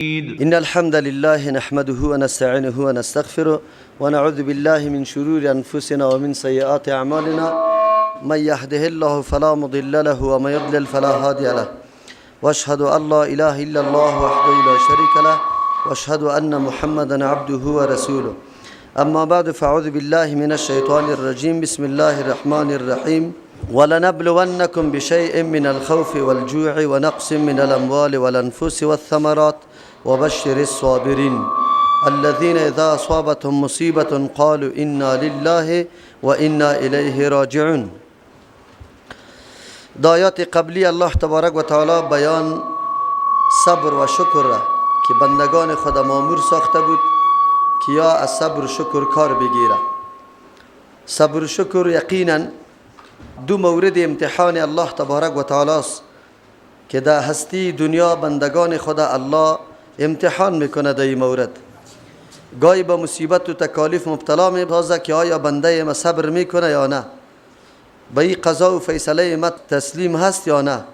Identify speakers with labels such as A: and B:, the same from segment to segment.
A: إن الحمد لله نحمده ونستعينه ونستغفره ونعوذ بالله من شرور أنفسنا ومن سيئات أعمالنا من يهده الله فلا مضل له ومن يضلل فلا هادي له وأشهد أن لا إله إلا الله وحده لا شريك له وأشهد أن محمدا عبده ورسوله أما بعد فأعوذ بالله من الشيطان الرجيم بسم الله الرحمن الرحيم ولنبلونكم بشيء من الخوف والجوع ونقص من الأموال والأنفس والثمرات وبشر الصابرين الذين إذا أصابتهم مصيبة قالوا إنا لله وإنا إليه راجعون. دایات قبلی الله تبارک و تعالی بیان صبر و شکر را که بندگان خدا مامور ساخته بود که یا از صبر و شکر کار بگیره. صبر و شکر یقینا دو مورد امتحان الله تبارک و تعالی است که در هستی دنیا بندگان خدا الله امتحان میکنه. در این مورد گاهی به مصیبت و تکالیف مبتلا میبازه که آیا بنده ما صبر میکنه یا نه، به این قضا و فیصله ما تسلیم هست یا نه،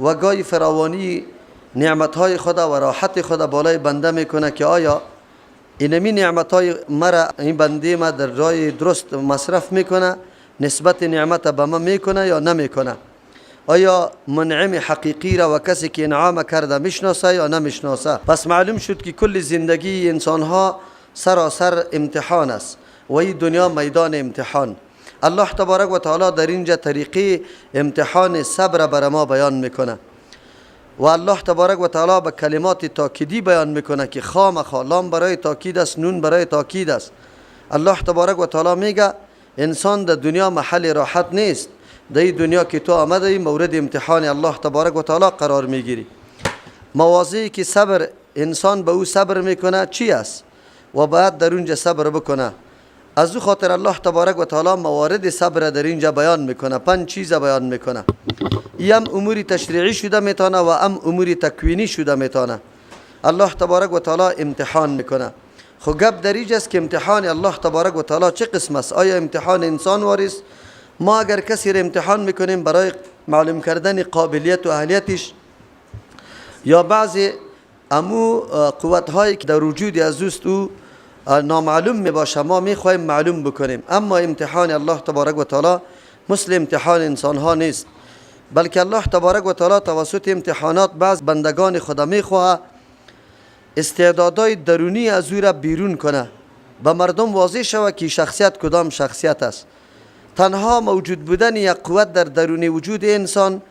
A: و گاهی فراوانی نعمتهای خدا و راحت خدا بالای بنده میکنه که آیا اینمی نعمتهای مرا این بنده ما در راه درست مصرف میکنه، نسبت نعمت به ما میکنه یا نمیکنه، آیا منعم حقیقی را و کسی که انعام کرده میشناسه یا نمیشناسه. پس معلوم شد که کل زندگی انسان ها سراسر امتحان است و این دنیا میدان امتحان. الله تبارک و تعالی در اینجا طریقه امتحان صبر بر ما بیان میکنه و الله تبارک و تعالی به کلمات تاکیدی بیان میکنه که خامخا لام برای تاکید است، نون برای تاکید است. الله تبارک و تعالی میگه انسان در دنیا محل راحت نیست، در این دنیا که تو آمده مورد امتحان الله تبارک و تعالی قرار میگیری. مواضعی که صبر انسان به او صبر میکنه چی است و باید در اونجا صبر بکنه. از او خاطر الله تبارک و تعالی موارد صبر در اینجا بیان میکنه، 5 چیز بیان میکنه. یم امور تشریعی شده میتونه و امور تکوینی شده میتونه. الله تبارک و تعالی امتحان میکنه. خو گپ در اینجا است که امتحان الله تبارک و تعالی چه قسم است؟ آیا امتحان انسان واریست؟ ما اگر کسی را امتحان میکنیم برای معلوم کردن قابلیت و اهلیتش یا بعضی امو قوت هایی که در وجود از اوست او نامعلوم میباشه، ما میخوایم معلوم بکنیم. اما امتحان الله تبارک و تعالی مثل امتحان انسان ها نیست، بلکه الله تبارک و تعالی توسط امتحانات بعض بندگان خدا میخواه استعدادهای درونی از او را بیرون کنه، به مردم واضح شود که شخصیت کدام شخصیت است. تنها موجود بودن یک قوت در درون وجود انسان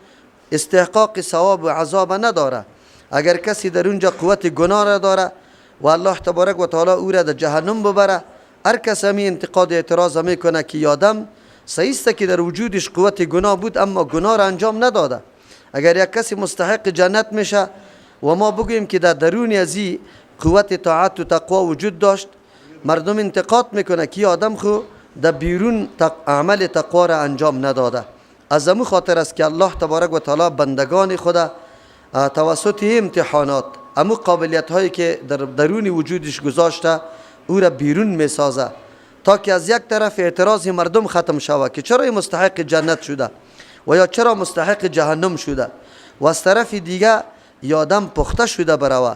A: استحقاق ثواب و عذاب نداره. اگر کسی در اونجا قوت گناه را داره و الله تبارک و تعالی او را در جهنم ببره، هر کس همی انتقاد اعتراض میکنه که یادم صحیح که در وجودش قوت گناه بود اما گناه را انجام نداده. اگر یک کسی مستحق جنت میشه و ما بگوییم که در درون ازی قوت طاعت و تقوا وجود داشت، مردم انتقاد میکنه که آدم خو در بیرون عمل تقوا را انجام نداده. از امو خاطر است که الله تبارک و تعالی بندگان خدا توسط امتحانات امو قابلیت هایی که در درون وجودش گذاشته او را بیرون میسازه تا که از یک طرف اعتراض مردم ختم شود که چرا مستحق جنت شده و یا چرا مستحق جهنم شده، و از طرف دیگه یادم پخته شده بروه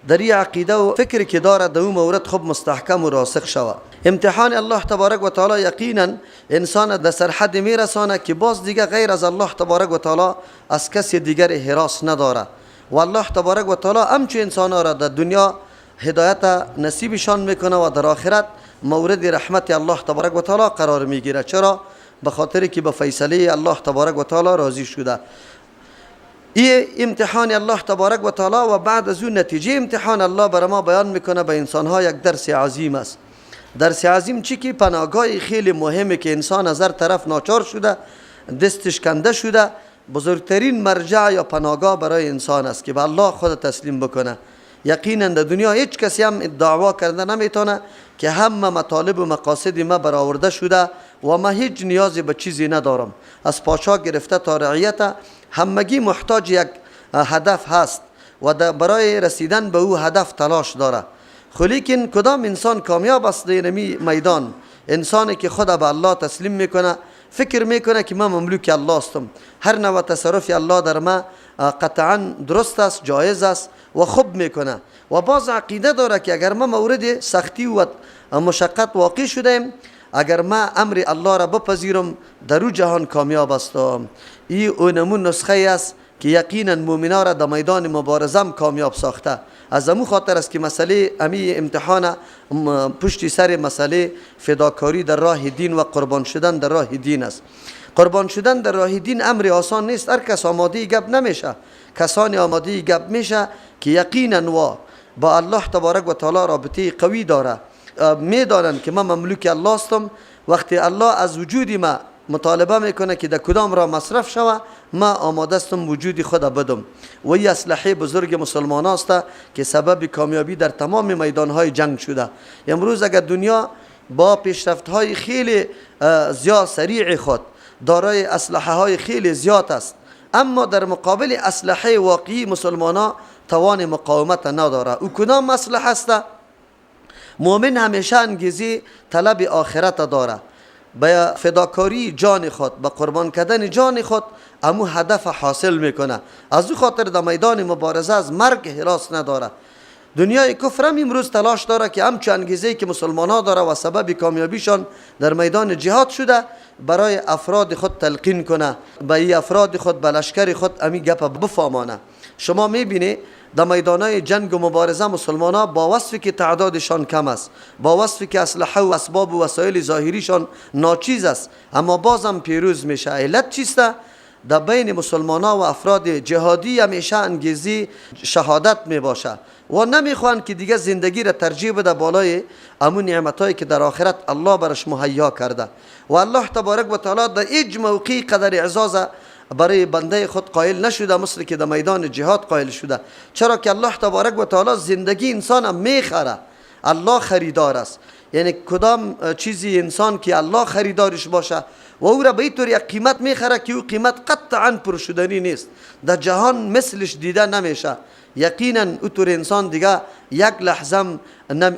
A: در این عقیده و فکری که داره در اون مورد خوب مستحکم و راسخ شود. امتحان الله تبارک و تعالی یقینا انسان در سرحد میرسانه که باز دیگه غیر از الله تبارک و تعالی از کسی دیگر حراس نداره و الله تبارک و تعالی همچون انسان را در دنیا هدایت نصیبشان میکنه و در آخرت مورد رحمت الله تبارک و تعالی قرار میگیره. چرا؟ به خاطر که به فیصله الله تبارک و تعالی راضی شده. این امتحان الله تبارک و تعالی و بعد از اون نتیجه امتحان الله برای ما بیان میکنه به انسانها یک درس عظیم است. درس عظیم چی که پناهگاه خیلی مهمه که انسان از هر طرف ناچار شده، دستش کنده شده، بزرگترین مرجع یا پناهگاه برای انسان است که به الله خود تسلیم بکنه. یقینا در دنیا هیچ کسی هم ادعا کرده نمیتونه که همه مطالب و مقاصد ما برآورده شده و ما هیچ نیازی به چیزی ندارم. از پادشاه گرفته تا رعیت همگی محتاج یک هدف هست و برای رسیدن به او هدف تلاش داره. لیکن کدام انسان کامیاب است در این میدان؟ انسانی که خود به الله تسلیم میکنه، فکر میکنه که من مملوک الله هستم، هر نوع تصرف الله در ما قطعا درست است، جایز است و خوب میکنه. و باز عقیده داره که اگر ما مورد سختی و مشقت واقع شدیم، اگر ما امر الله را بپذیرم، در او جهان کامیاب استم. این اونمون نسخه است که یقینا مؤمنا را در میدان مبارزه کامیاب ساخته. از امو خاطر است که مسئله امی امتحان پشت سر مسئله فداکاری در راه دین و قربان شدن در راه دین است. قربان شدن در راه دین امر آسان نیست. هر کس آماده گپ نمیشه. کسانی آماده گپ میشه که یقینا و با الله تبارک و تعالی رابطه قوی داره، میدانن که من مملوک الله هستم. وقتی الله از وجودی ما مطالبه میکنه که در کدام را مصرف شوه، ما آماده استم وجودی خود بدم. و این اسلحه بزرگ مسلمان است که سبب کامیابی در تمام میدانهای جنگ شده. امروز اگر دنیا با پیشرفت های خیلی زیاد سریع خود دارای اسلحه های خیلی زیاد است، اما در مقابل اسلحه واقعی مسلمان توان مقاومت نداره. او کدام اسلحه است؟ مؤمن همیشه انگیزه طلب آخرت داره، به فداکاری جان خود، به قربان کردن جان خود امو هدف حاصل میکنه. از او خاطر در میدان مبارزه از مرگ هراس نداره. دنیای کفر هم امروز تلاش داره که همچه انگیزه‌ای که مسلمان ها داره و سبب کامیابیشان در میدان جهاد شده، برای افراد خود تلقین کنه، به این افراد خود، به لشکر خود امی گپ بفهمانه. شما میبینی در میدانهای جنگ و مبارزه مسلمان ها با وصفی که تعدادشان کم است، با وصفی که اسلحه و اسباب و وسایل ظاهریشان ناچیز است، اما بازم پیروز میشه. علت چیسته؟ در بین مسلمان ها و افراد جهادی همیشه انگیزی شهادت می باشه و نمیخوان که دیگه زندگی را ترجیح بده بالای امون نعمتایی که در آخرت الله برش مهیا کرده. و الله تبارک و تعالی در هیچ موقعی قدر اعزاز برای بنده خود قائل نشده مثل که در میدان جهاد قائل شده. چرا که الله تبارک و تعالی زندگی انسان هم میخره. الله خریدار است. یعنی کدام چیزی انسان که الله خریدارش باشه و او را به این طور یک قیمت میخره که او قیمت قطعا پرشدنی نیست، در جهان مثلش دیده نمیشه. یقینا او طور انسان دیگه یک لحظه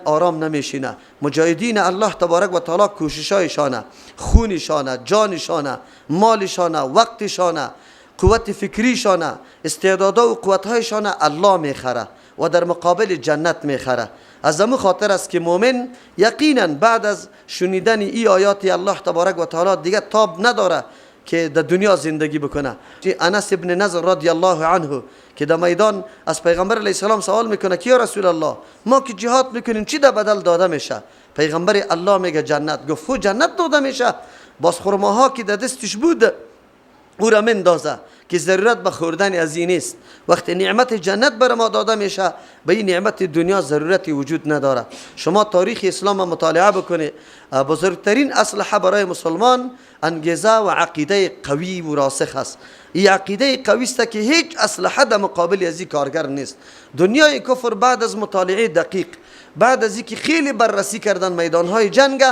A: آرام نمیشینه. مجاهدین الله تبارک و تعالی کوششایشانه، خونشانه، جانشانه، مالشانه، وقتشانه، قوت فکریشانه، استعدادا و قوتهایشانه الله میخره و در مقابل جنت میخره. از امو خاطر است که مؤمن یقینا بعد از شنیدن این آیات الله تبارک و تعالی دیگه تاب نداره که در دنیا زندگی بکنه. انس ابن نضر رضی الله عنه که در میدان از پیغمبر علیه السلام سوال میکنه که یا رسول الله ما که جهاد میکنیم چی در بدل داده میشه؟ پیغمبر الله میگه جنت. گفت جنت داده میشه؟ باز خرماها که در دستش بود او را مندازه که ضرورت به خوردن از این نیست. وقتی نعمت جنت بر ما داده میشه، به این نعمت دنیا ضرورتی وجود نداره. شما تاریخ اسلام مطالعه بکنید، بزرگترین اسلحه برای مسلمان انگیزه و عقیده قوی و راسخ است. این عقیده قوی است که هیچ اسلحه در مقابل از این کارگر نیست. دنیای کفر بعد از مطالعه دقیق، بعد از اینکه خیلی بررسی کردن میدانهای جنگ،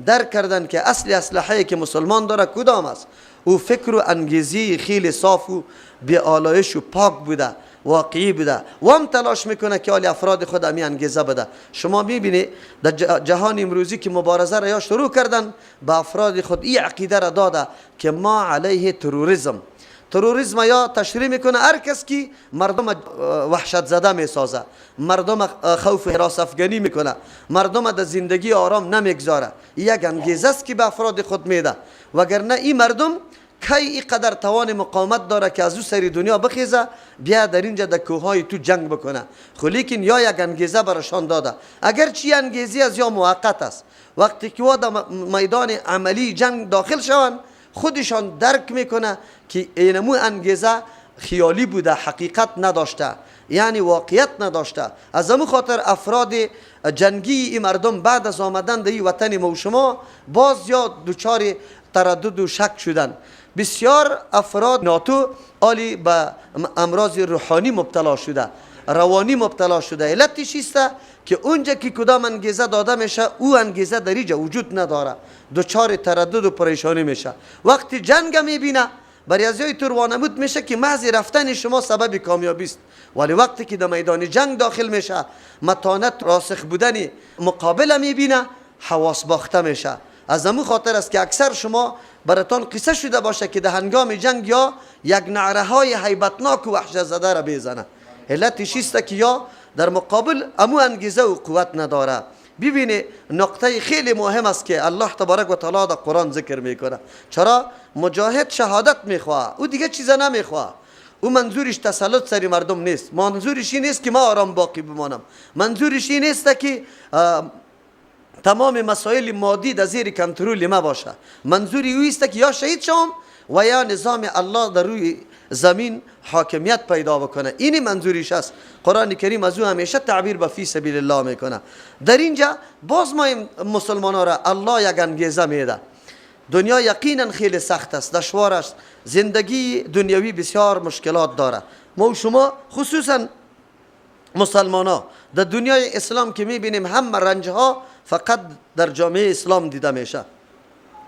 A: درک کردن که اصل اسلحه‌ای که مسلمان داره کدام است. او فکر و انگیزی خیلی صاف و بی آلایش و پاک بوده، واقعی بوده و هم تلاش میکنه که افراد خود امی انگیزه بده. شما میبینی در جهان امروزی که مبارزه را یا شروع کردن، به افراد خود این عقیده را داده که ما علیه تروریسم یا تشریح میکنه هر کس که مردم وحشت زده میسازه، مردم خوف هراس افغانی میکنه، مردم در زندگی آرام نمیگذاره. یک انگیزه است که به افراد خود میده، وگرنه این مردم کی اینقدر توان مقاومت داره که از او سری دنیا بخیزه بیا در اینجا در کوههای تو جنگ بکنه. خب لیکن یا یک انگیزه برشان داده، اگرچه انگیزه از یا موقت است، وقتی که در میدان عملی جنگ داخل شوند خودشان درک میکنه که اینمو انگیزه خیالی بوده، حقیقت نداشته، یعنی واقعیت نداشته. از همون خاطر افراد جنگی این مردم بعد از آمدن در این وطن ما و شما باز یا دچار تردد و شک شدن. بسیار افراد ناتو آلی به امراض روحانی مبتلا شده، روانی مبتلا شده. علتش چیست؟ که اونجا که کدام انگیزه داده میشه او انگیزه در اینجا وجود نداره، دچار تردد و پریشانی میشه. وقتی جنگ میبینه برای از یای طور وانمود میشه که محض رفتن شما سبب کامیابی است، ولی وقتی که در میدان جنگ داخل میشه متانت راسخ بودن مقابل میبینه حواس باخته میشه. از همون خاطر است که اکثر شما براتان قصه شده باشه که در هنگام جنگ یا یک نعره های هیبتناک و وحشت زده را بزنه. علتش است که یا در مقابل امو انگیزه و قوت نداره. ببینید نقطه خیلی مهم است که الله تبارک و تعالی در قرآن ذکر میکنه. چرا؟ مجاهد شهادت میخواه، او دیگه چیزا نمیخواه. او منظورش تسلط سری مردم نیست، منظورش این نیست که ما آرام باقی بمانم، منظورش این نیست که تمام مسائل مادی در زیر کنترل ما باشه. منظوری او است که یا شهید شوم و یا نظام الله در روی زمین حاکمیت پیدا بکنه. این منظورش است. قرآن کریم از او همیشه تعبیر به فی سبیل الله میکنه. در اینجا باز ما مسلمانان را الله یک انگیزه میده. دنیا یقینا خیلی سخت است، دشوار است، زندگی دنیوی بسیار مشکلات داره. ما و شما خصوصا مسلمان ها در دنیای اسلام که میبینیم همه رنج ها فقط در جامعه اسلام دیده میشه،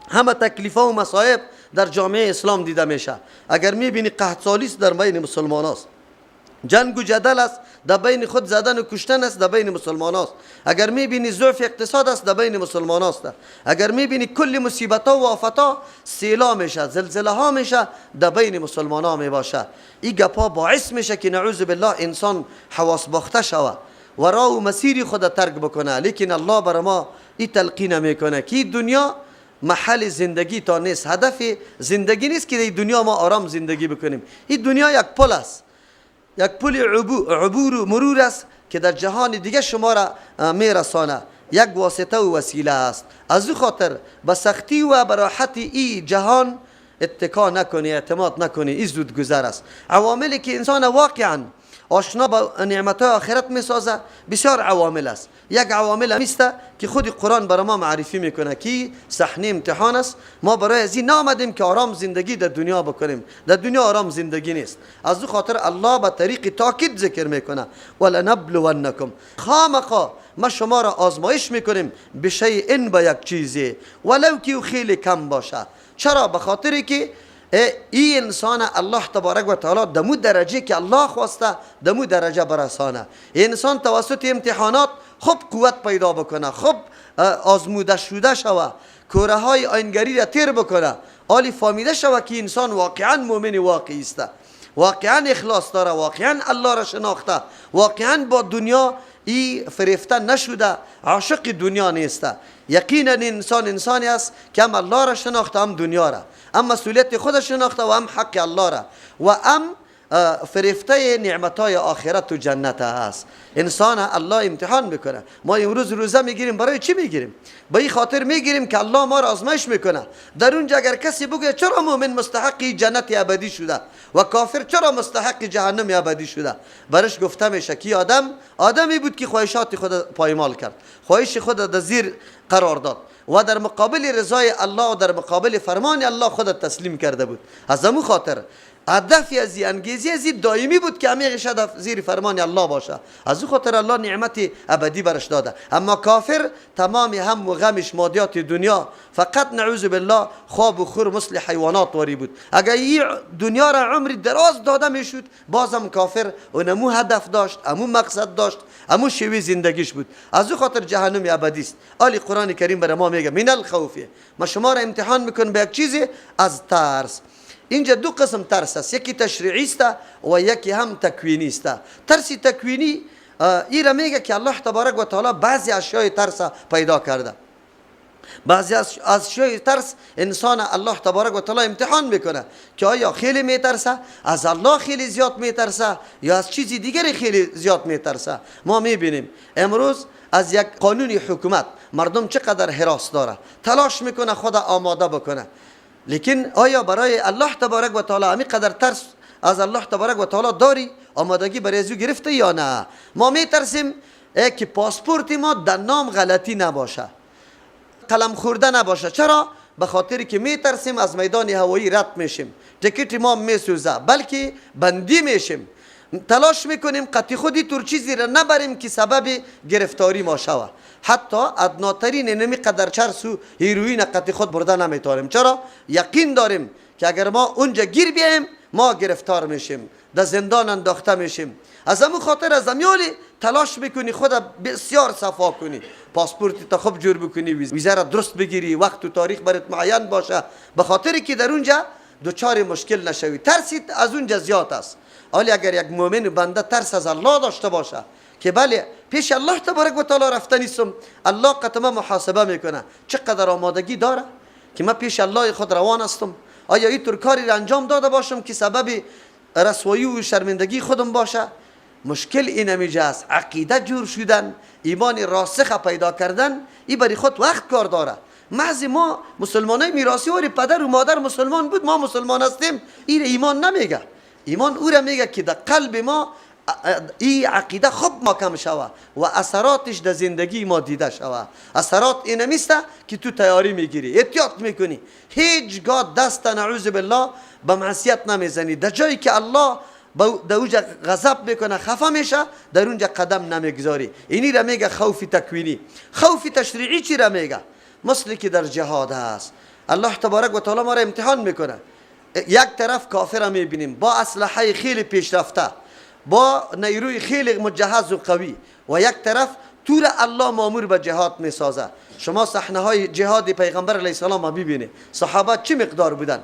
A: همه تکلیف ها و مصائب در جامعه اسلام دیده میشه. اگر میبینی قحط سالی است در بین مسلمان است، جنگ و جدل است در بین خود، زدن و کشتن است در بین مسلمان است. اگر میبینی ضعف اقتصاد است در بین مسلمان است. اگر میبینی کل مصیبت ها و آفت ها سیلا میشه، زلزله ها میشه در بین مسلمان ها میباشه. این گپا باعث میشه که نعوذ بالله انسان حواس باخته شوه و راه و مسیر خود ترک بکنه. لیکن الله بر ما این تلقین میکنه که دنیا محل زندگی تا نیست، هدف زندگی نیست که در دنیا ما آرام زندگی بکنیم. این دنیا یک پل است، یک پل عبور و مرور است که در جهان دیگه شما را میرسانه، یک واسطه و وسیله است. از او خاطر به سختی و براحتی این جهان اتکا نکنی، اعتماد نکنی، این زود گذر است. عواملی که انسان واقعا آشنا با نعمتهای آخرت میسازه بسیار عوامل است. یک عوامل همیسته که خود قرآن برای ما معرفی میکنه که صحنه امتحان است. ما برای از این نامدیم که آرام زندگی در دنیا بکنیم، در دنیا آرام زندگی نیست. از او خاطر الله به طریق تاکید ذکر میکنه ولنبلونکم، خامخا ما شما را آزمایش میکنیم بشیء، به یک چیزی ولو که خیلی کم باشه. چرا؟ به خاطر که این انسان الله تبارک و تعالی دمو درجه که الله خواسته دمو درجه برسانه. انسان توسط امتحانات خوب قوت پیدا بکنه، خوب آزموده شده شوه، کوره های آینگری را تیر بکنه، آلی فهمیده شوه که انسان واقعا مؤمن واقعی است، واقعا اخلاص داره، واقعا الله را شناخته، واقعا با دنیا فریفته نشده، عاشق دنیا نیست. یقینا انسان انسانی است که هم الله را شناخته، هم دنیا را، هم مسئولیت خود شناخته و هم حق الله را، و هم فریفته نعمتهای آخرت و جنت است. انسان الله امتحان میکنه. ما امروز روزه میگیریم، برای چی میگیریم؟ به این خاطر میگیریم که الله ما را آزمایش میکنه. در اونجا اگر کسی بگه چرا مؤمن مستحق جنت ابدی شده و کافر چرا مستحق جهنم ابدی شده، برش گفته میشه که آدمی بود که خواهشات خود پایمال کرد، خواهش خود در زیر قرار داد و در مقابل رضای الله و در مقابل فرمان الله خود تسلیم کرده بود. از همون خاطر هدفی از این انگیزی از این دائمی بود که همیشه در زیر فرمان الله باشه. از او خاطر الله نعمت ابدی برش داده. اما کافر تمام هم و غمش مادیات دنیا، فقط نعوذ بالله خواب و خور مثل حیوانات واری بود. اگر این دنیا را عمر دراز داده میشد بازم کافر و نمو هدف داشت، امو مقصد داشت، امو شوی زندگیش بود. از او خاطر جهنم ابدی است. آلی قرآن کریم برای ما میگه من الخوف، ما شما را امتحان میکن به یک چیزی از ترس. اینجا دو قسم ترس است، یکی تشریعی است و یکی هم تکوینی است. ترس تکوینی این را میگه که الله تبارک و تعالی بعضی اشیای ترس پیدا کرده. بعضی از اشیای ترس انسان الله تبارک و تعالی امتحان میکنه که آیا خیلی میترسه، از الله خیلی زیاد میترسه یا از چیزی دیگری خیلی زیاد میترسه. ما میبینیم امروز از یک قانون حکومت مردم چقدر هراس داره، تلاش میکنه خود آماده بکنه، لیکن آیا برای الله تبارک و تعالی همین قدر ترس از الله تبارک و تعالی داری؟ آمادگی برای ازو گرفته یا نه؟ ما میترسیم که پاسپورت ما در نام غلطی نباشه، قلم خورده نباشه. چرا؟ به خاطری که میترسیم از میدان هوایی رد میشیم، تکیت ما میسوزه، بلکه بندی میشیم. تلاش میکنیم قطعی خودی طور چیزی را نبریم که سبب گرفتاری ما شوه. حتی ادناترین نمی قدر چرس و هیروین قطعی خود برده نمیتونیم. چرا؟ یقین داریم که اگر ما اونجا گیر بیایم ما گرفتار میشیم، در زندان انداخته میشیم. از همون خاطر از امیالی تلاش میکنی خود بسیار صفا کنی، پاسپورت تا خوب جور بکنی، ویزا را درست بگیری، وقت و تاریخ برات معین باشه، به خاطر که در اونجا دوچار مشکل نشوی. ترسید از اونجا زیاد است. ولی اگر یک مؤمن بنده ترس از الله داشته باشه که بله پیش الله تبارک و تعالی رفته نیستم، الله قطعا محاسبه میکنه چقدر آمادگی داره که من پیش الله خود روان هستم، آیا اینطور کاری را انجام داده باشم که سبب رسوایی و شرمندگی خودم باشه. مشکل این همیجه است، عقیده جور شدن، ایمان راسخ پیدا کردن، این برای خود وقت کار داره. محض ما مسلمانای میراثی واری پدر و مادر مسلمان بود، ما مسلمان هستیم، این ایمان نمیگه. ایمان او را میگه که در قلب ما این عقیده خوب محکم شوه و اثراتش در زندگی ما دیده شوه. اثرات این نیست که تو تیاری میگیری، احتیاط میکنی، هیچگاه دست نعوذ بالله به معصیت نمیزنی. در جایی که الله در اونجا غضب میکنه، خفه میشه، در اونجا قدم نمیگذاری. اینی را میگه خوف تکوینی. خوف تشریعی چی را میگه؟ مثل که در جهاد هست، الله تبارک و تعالی ما را امتحان میکنه. یک طرف کافر را میبینیم با اسلحه خیلی پیشرفته، با نیروی خیلی مجهز و قوی، و یک طرف تو را الله مامور به جهاد میسازه. شما صحنه های جهاد پیغمبر علیه السلام ببینید، صحابه چه مقدار بودن.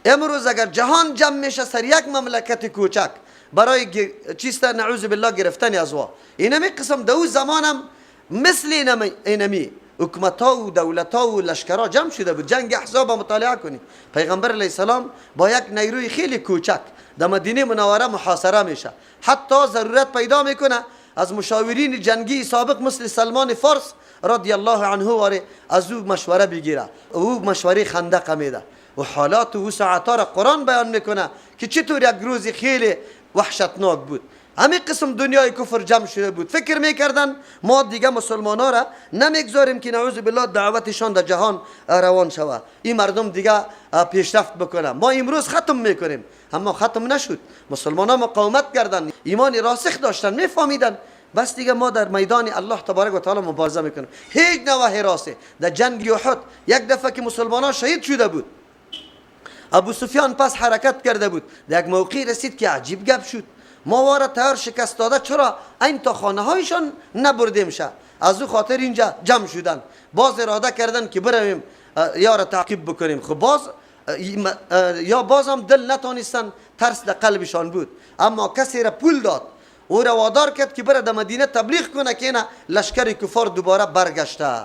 A: امروز اگر جهان جمع میشه سر یک مملکت کوچک برای چیستا نعوذ بالله گرفتن از وا، اینمی قسم دو زمانم مثل اینمی حکومت‌ها و دولت‌ها و لشکرها جمع شده بود. جنگ احزاب مطالعه کنید، پیغمبر علیه السلام با یک نیروی خیلی کوچک در مدینه منوره محاصره میشه. حتی ضرورت پیدا میکنه از مشاورین جنگی سابق مثل سلمان فارس رضی الله عنه واره از او مشوره بگیره. او مشوره خندق میده و حالات و ساعات را قرآن بیان میکنه که چطور یک روز خیلی وحشتناک بود. همین قسم دنیای کفر جمع شده بود، فکر میکردن ما دیگه مسلمانا را نمیگذاریم که نعوذ بالله دعوتشان در جهان روان شود، این مردم دیگه پیشرفت بکنه، ما امروز ختم میکنیم. اما ختم نشد، مسلمانا مقاومت کردن، ایمان راسخ داشتن، میفهمیدن بس دیگه ما در میدان الله تبارک و تعالی مبارزه میکنیم. هیچ نوع حراسه. در جنگ احد یک دفعه که مسلمانا شهید شده بود، ابو سفیان پس حرکت کرده بود، در یک موقعی رسید که عجیب گپ شد، ما واره تیار شکست داده، چرا این تا خانه هایشان نبردیم شه؟ از او خاطر اینجا جمع شدن، باز اراده کردن که برویم یا را تعقیب بکنیم. خب باز یا باز هم دل نتانستن، ترس در قلبشان بود. اما کسی را پول داد، او را وادار کرد که بره در مدینه تبلیغ کنه که نه لشکر کفار دوباره برگشته.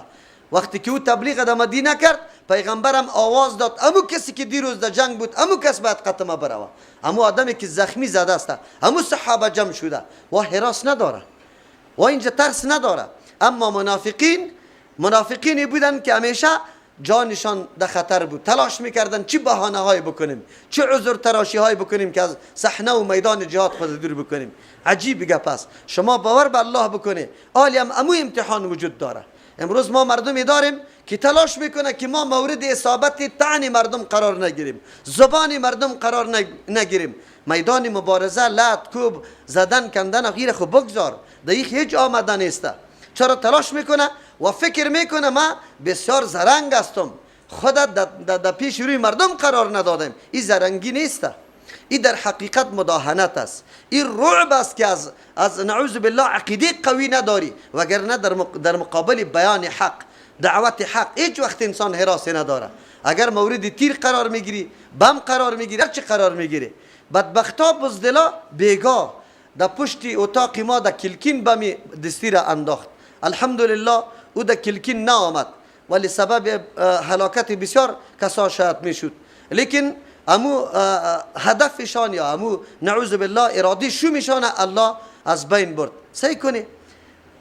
A: وقتی که او تبلیغ در مدینه کرد، پیغمبرم آواز داد امو کسی که دیروز در جنگ بود امو کس باید قتل بروه، امو آدمی که زخمی زده است، امو صحابه جمع شده و حراس نداره و اینجا ترس نداره. اما منافقینی بودن که همیشه جانشان در خطر بود، تلاش میکردن چی بهانه های بکنیم، چه عذر تراشی های بکنیم که از صحنه و میدان جهاد خود دور بکنیم. عجیب گپ است. شما باور به الله بکنه، عالی هم امو امتحان وجود داره. امروز ما مردمی داریم که تلاش میکنه که ما مورد اصابت طعن مردم قرار نگیریم، زبان مردم قرار نگیریم. میدان مبارزه لط کوب زدن کندن غیره خو بگذار، دیگه هیچ آمده نیست. چرا تلاش میکنه و فکر میکنه ما بسیار زرنگ هستم، خودت در پیش روی مردم قرار ندادم. این زرنگی نیست، این در حقیقت مداهنت است، این رعب است که از نعوذ بالله عقیده قوی نداری، وگرنه در مقابل بیان حق، دعوت حق هیچ وقت انسان حراسی نداره. اگر مورد تیر قرار میگیری، بم قرار میگیری، هر چی قرار میگیری. بدبختا بزدلا بیگاه در پشت اتاق ما در کلکین بمی دستی را انداخت. الحمدلله او در کلکین نآمد ولی سبب هلاکت بسیار کسا شاید میشد، لیکن امو هدفشان یا امو نعوذ بالله ارادی شو میشانه الله از بین برد. سعی کنی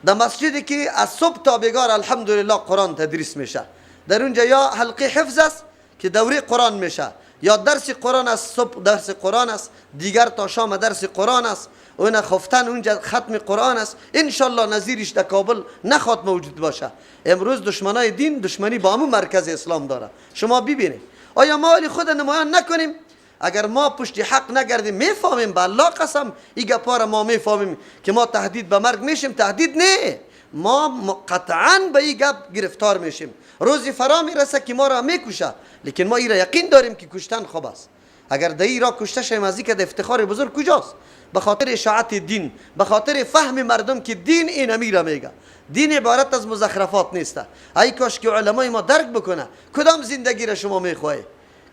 A: در مسجدی که از صبح تا بگار الحمدلله قرآن تدریس میشه، در اونجا یا حلقه حفظ است که دوره قرآن میشه، یا درس قرآن است، صبح درس قرآن است، دیگر تا شام درس قرآن است، اون خفتن اونجا ختم قرآن است. انشالله نظیرش در کابل نخواد موجود باشه. امروز دشمنای دین دشمنی با همون مرکز اسلام داره. شما ببینید آیا ما خود نمایان نکنیم؟ اگر ما پشت حق نگردیم میفهمیم، به الله قسم این گپا را ما میفهمیم که ما تهدید به مرگ میشیم. تهدید نه، ما قطعا به این گپ گرفتار میشیم. روزی فرا میرسه که ما را میکشه، لیکن ما ایرا یقین داریم که کشتن خوب است. اگر در ایرا کشته شیم از اینکه افتخار بزرگ کجاست؟ به خاطر اشاعت دین، به خاطر فهم مردم که دین این امیره میگه. دین عبارت از مزخرفات نیست. ای کاش که علمای ما درک بکنه کدام زندگی را شما میخواهی،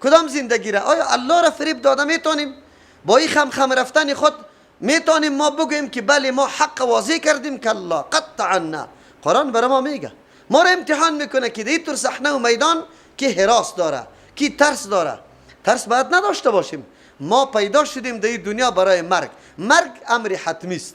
A: کدام زندگی را. آیا الله را فریب داده میتونیم؟ با این خم رفتن خود میتونیم ما بگوییم که بله ما حق واضح کردیم؟ کلا قطعا نه. قرآن برای ما میگه، ما را امتحان میکنه که دیتر صحنه و میدان که حراس داره، که ترس داره. ترس باید نداشته باشیم. ما پیدا شدیم در این دنیا برای مرگ. مرگ امر حتمی است،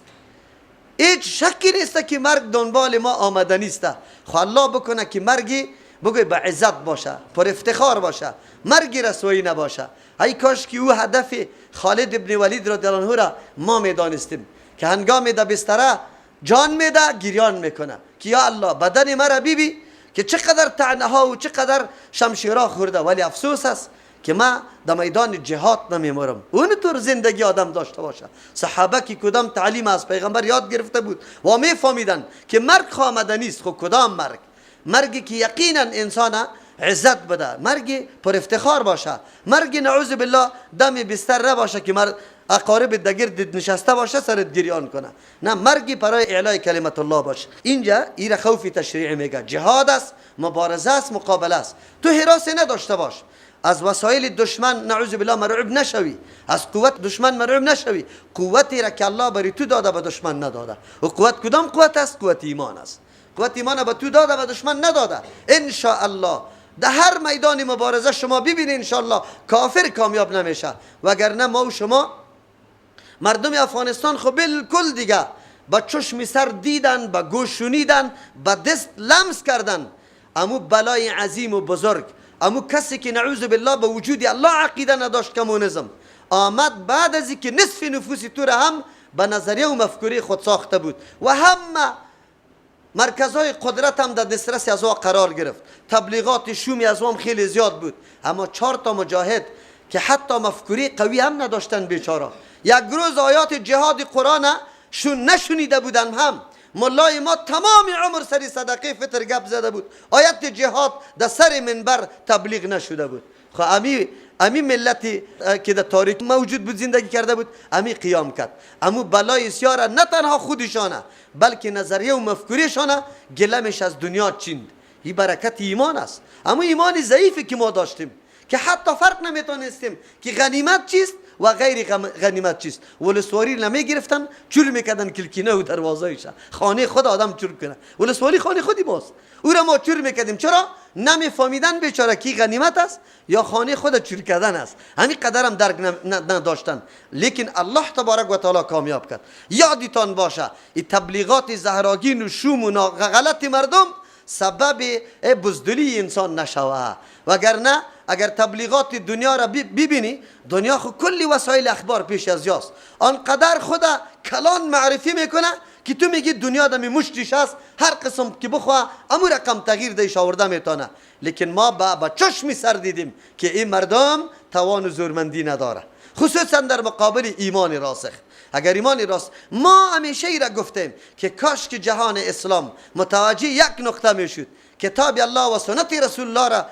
A: هیچ شکی نیست که مرگ دنبال ما آمده نیست. خو الله بکنه که مرگی بگوی به عزت باشه، پر افتخار باشه، مرگی رسوایی نباشه. ای کاش که او هدف خالد ابن ولید رضی الله عنه را ما میدانستیم که هنگام در بستره جان میده گریان میکنه که یا الله بدن مرا بیبی که چقدر طعنه ها و چقدر شمشیرها خورده، ولی افسوس است که ما در میدان جهاد نمیمرم. اونطور زندگی آدم داشته باشه. صحابه که کدام تعلیم از پیغمبر یاد گرفته بود و میفهمیدن که مرگ خامده نیست. خب کدام مرگ؟ مرگی که یقینا انسان عزت بده، مرگی پر افتخار باشه، مرگی نعوذ بالله دم بستر نباشه که مرد اقارب دگرد نشسته باشه سرت گریان کنه. نه، مرگی برای اعلای کلمت الله باشه. اینجا ایره خوفی تشریعی میگه، جهاد است، مبارزه است، مقابله است. تو حراس نداشته باش از وسایل دشمن، نعوذ بالله مرعوب نشوی، از قوت دشمن مرعوب نشوی. قوتی را که الله بری تو داده به دشمن نداده. و قوت کدام قوت است؟ قوت ایمان است. قوت ایمان به تو داده به دشمن نداده. ان شاء الله در هر میدان مبارزه شما ببینید ان شاء الله کافر کامیاب نمیشه. وگرنه ما و شما مردم افغانستان خب بالکل دیگه با چشم سر دیدن، با گوش شنیدن، با دست لمس کردن امو بلای عظیم و بزرگ، امو کسی که نعوذ بالله به وجود الله عقیده نداشت، کمونیسم آمد بعد از اینکه نصف نفوس تو را هم به نظریه و مفکوره خود ساخته بود و همه مرکزهای قدرت هم در دسترس از او قرار گرفت. تبلیغات شومی از هم خیلی زیاد بود، اما 4 تا مجاهد که حتی مفکوره قوی هم نداشتن بیچاره، یک روز آیات جهاد قرآن نشنیده بودن. هم ملای ما تمام عمر سری صدقه فطر گپ زده بود، آیت جهاد در سر منبر تبلیغ نشده بود. خب امی ملتی که در تاریخ موجود بود زندگی کرده بود، امی قیام کرد. امو بلای سیاره نه تنها خودشانه بلکه نظریه و مفکوریشانه گلمش از دنیا چیند. این برکت ایمان است. اما ایمان ضعیفی که ما داشتیم که حتی فرق نمیتونستیم که غنیمت چیست و غیر غنیمت چیست. ولسوالی نمیگرفتن، چور میکردن کلکینه و دروازه‌ایش. خانه خود آدم چور کنه، ولسوالی خانه خودی باز. او را ما چور میکردیم. چرا؟ نمیفهمیدن بیچاره کی غنیمت است یا خانه خود چور کردن است. همین قدر هم درک نداشتن. لیکن الله تبارک و تعالی کامیاب کرد. یادتان باشه این تبلیغات زهراگین و شوم و غلط مردم سبب بزدلی انسان نشوه. وگرنه اگر تبلیغات دنیا را ببینی، دنیا خود کلی وسایل اخبار پیش از یاست، آنقدر خدا کلان معرفی میکنه که تو میگی دنیا دمی مشتیش است، هر قسم که بخواه امو رقم تغییر دیش آورده میتونه. لیکن ما با چشمی سر دیدیم که این مردم توان و زورمندی نداره، خصوصا در مقابل ایمان راسخ. اگر ایمان راست، ما همیشه ای را گفتیم که کاش که جهان اسلام متوجه یک نقطه میشد، کتاب الله و سنت رسول الله را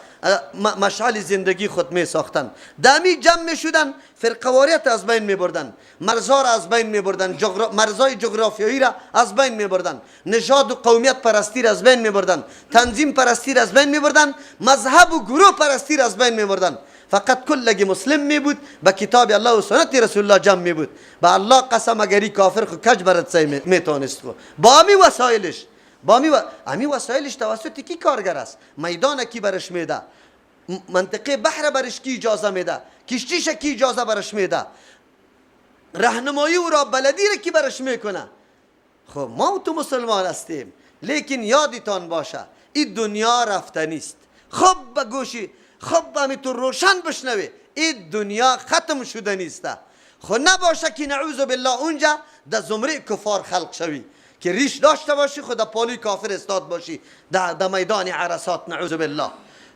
A: مشعل زندگی خود می ساختن، دمی جمع می شدن، فرقواریت از بین می بردن، مرزها را از بین می بردن، مرزهای جغرافیایی را از بین می بردن، نژاد و قومیت پرستی را از بین می بردن، تنظیم پرستی را از بین می بردن، مذهب و گروه پرستی را از بین می بردن. فقط کلگی مسلم می بود، به کتاب الله و سنت رسول الله جمع می بود. به الله قسم اگری کافر خود کج برد سی می تانست با همی وسایلش، همی وسایلش توسط کی کارگر است؟ میدان کی برش میده؟ منطقه بحر برش کی اجازه میده؟ کشتیش کی اجازه برش میده؟ راهنمایی و را بلدی را کی برش میکنه؟ خب ما و تو مسلمان هستیم، لیکن یادتان باشه این دنیا رفتنی است. خب به گوشی، خب به تو روشن بشنوی، این دنیا ختم شده نیست. خب نباشه که نعوذ بالله اونجا در زمره کفار خلق شوی که ریش داشته باشی، خدا پالی کافر استاد باشی در میدان عرصات، نعوذ بالله.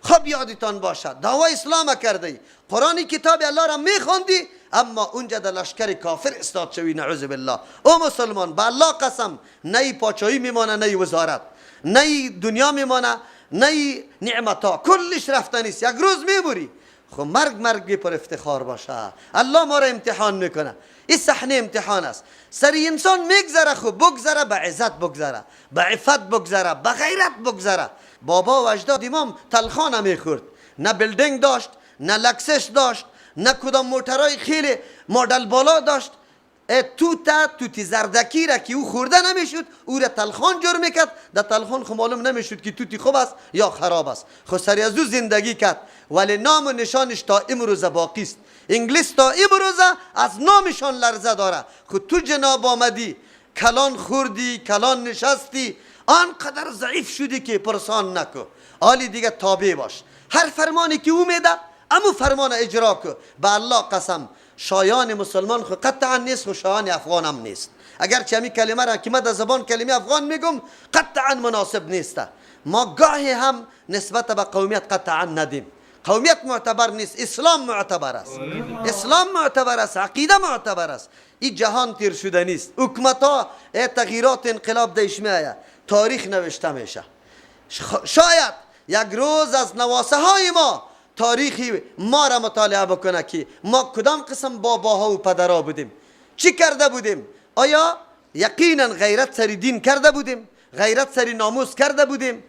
A: خب یادتان باشه دعوای اسلام کردی، قرآنی کتاب الله را میخوندی، اما اونجا در لشکر کافر استاد شوی، نعوذ بالله. او مسلمان، به الله قسم، نه پاچایی میمانه، نه وزارت، نه دنیا میمانه، نه نعمتا، کلش رفته نیست، یک روز میبری. خب مرگ پر افتخار باشه. الله ما را امتحان میکنه، این صحنه امتحان است. سری انسان میگذره، خوب بگذره، به عزت بگذره، به عفت بگذره، به غیرت بگذره. بابا و اجداد امام تلخانه میخورد، نه بیلدینگ داشت، نه لکسس داشت، نه کدام موترهای خیلی مدل بالا داشت. توتی زردکی را که او خورده نمیشد، او را تلخان جور میکرد. در تلخان خب معلوم نمیشد که توتی خوب است یا خراب است. خود سری از او زندگی کرد، ولی نام و نشانش تا امروز باقی است. انگلیس تا امروز از نامشان لرزه داره. خود تو جناب آمدی، کلان خوردی، کلان نشستی، آنقدر ضعیف شدی که پرسان نکو. حالی دیگه تابع باش، هر فرمانی که او میده امو فرمان اجرا کو. به الله قسم شایان مسلمان خود قطعا نیست و شایان افغان هم نیست. اگر چه همی کلمه را که من در زبان کلمه افغان میگم قطعا مناسب نیست. ما گاهی هم نسبت به قومیت قطعا ندیم. قومیت معتبر نیست، اسلام معتبر است. اسلام معتبر است، عقیده معتبر است. این جهان تیر شده نیست. حکومت ها تغییرات انقلاب دیش میآید، تاریخ نوشته میشه. شاید یک روز از نواسه های ما تاریخی ما را مطالعه بکنه که ما کدام قسم باباها و پدرها بودیم، چی کرده بودیم. آیا یقینا غیرت سری دین کرده بودیم، غیرت سری ناموس کرده بودیم،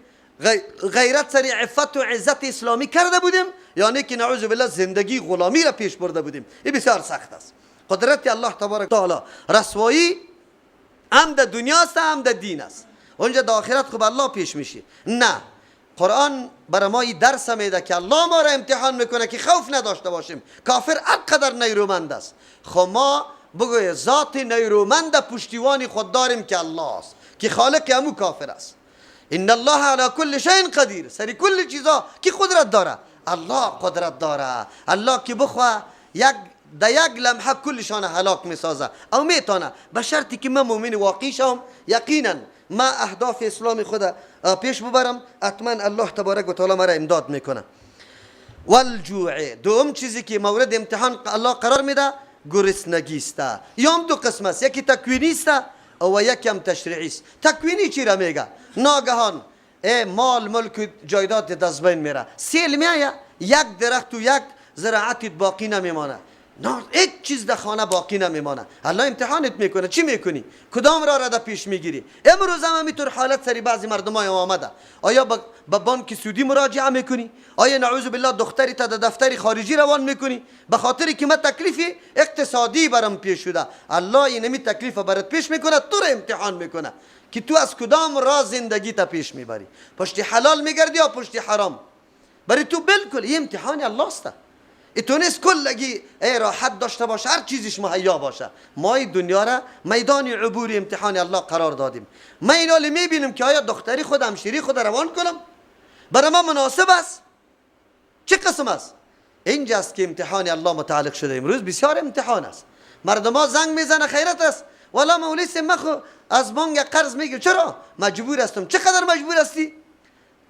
A: غیرت سری عفت و عزت اسلامی کرده بودیم، یعنی که نعوذ بالله زندگی غلامی را پیش برده بودیم. این بسیار سخت است. قدرت الله تبارک تعالی رسوایی هم در دنیا است هم در دین است. اونجا در آخرت خوب الله پیش میشه. نه، قرآن برای ما این درس میده که الله ما را امتحان میکنه که خوف نداشته باشیم. کافر انقدر نیرومند است، خب ما بگوی ذات نیرومند پشتیوانی خود داریم که الله است، که خالق همو کافر است. ان الله علی کل شیء قدیر، سری کل چیزا کی قدرت داره؟ الله قدرت داره. الله که بخواه در یک لمحه کلشان هلاک میسازه او میتونه، به شرطی که من مؤمن واقعی شم، یقینا ما اهداف اسلام خود پیش ببرم، حتما الله تبارک و تعالی مرا امداد میکنه. والجوع، دوم چیزی که مورد امتحان الله قرار میده گرسنگی است. یام دو قسم است، یکی تکوینی است و یکی هم تشریعی است. تکوینی چی را میگه؟ ناگهان مال ملک جایداد دست بین میره، سیل میایه، یک درخت و یک زراعتت باقی نمیمانه، نه هیچ چیز در خانه باقی نمیمانه. الله امتحانت میکنه، چی میکنی؟ کدام را در پیش میگیری؟ امروز هم همینطور حالت سری بعضی مردم های آمده. آیا به بانک سودی مراجعه میکنی؟ آیا نعوذ بالله دختری تا در دفتر خارجی روان میکنی؟ به خاطری که من تکلیف اقتصادی برام پیش شده. الله اینمی تکلیف برات پیش میکنه، تو را امتحان میکنه که تو از کدام راه زندگی تا پیش میبری، پشت حلال میگردی یا پشت حرام. برای تو بالکل این امتحان الله است. تو نیست کلگی راحت داشته باشه، هر چیزش مهیا باشه. ما این دنیا را میدان عبور امتحان الله قرار دادیم. من اینا میبینم که آیا دختری خود همشیری خود روان کنم برای من مناسب است؟ چه قسم است؟ اینجاست که امتحان الله متعلق شده. امروز بسیار امتحان است. مردم ها زنگ میزنه خیرت است، والا مولی سمخو از بانک قرض میگه، چرا؟ مجبور هستم. چقدر مجبور هستی؟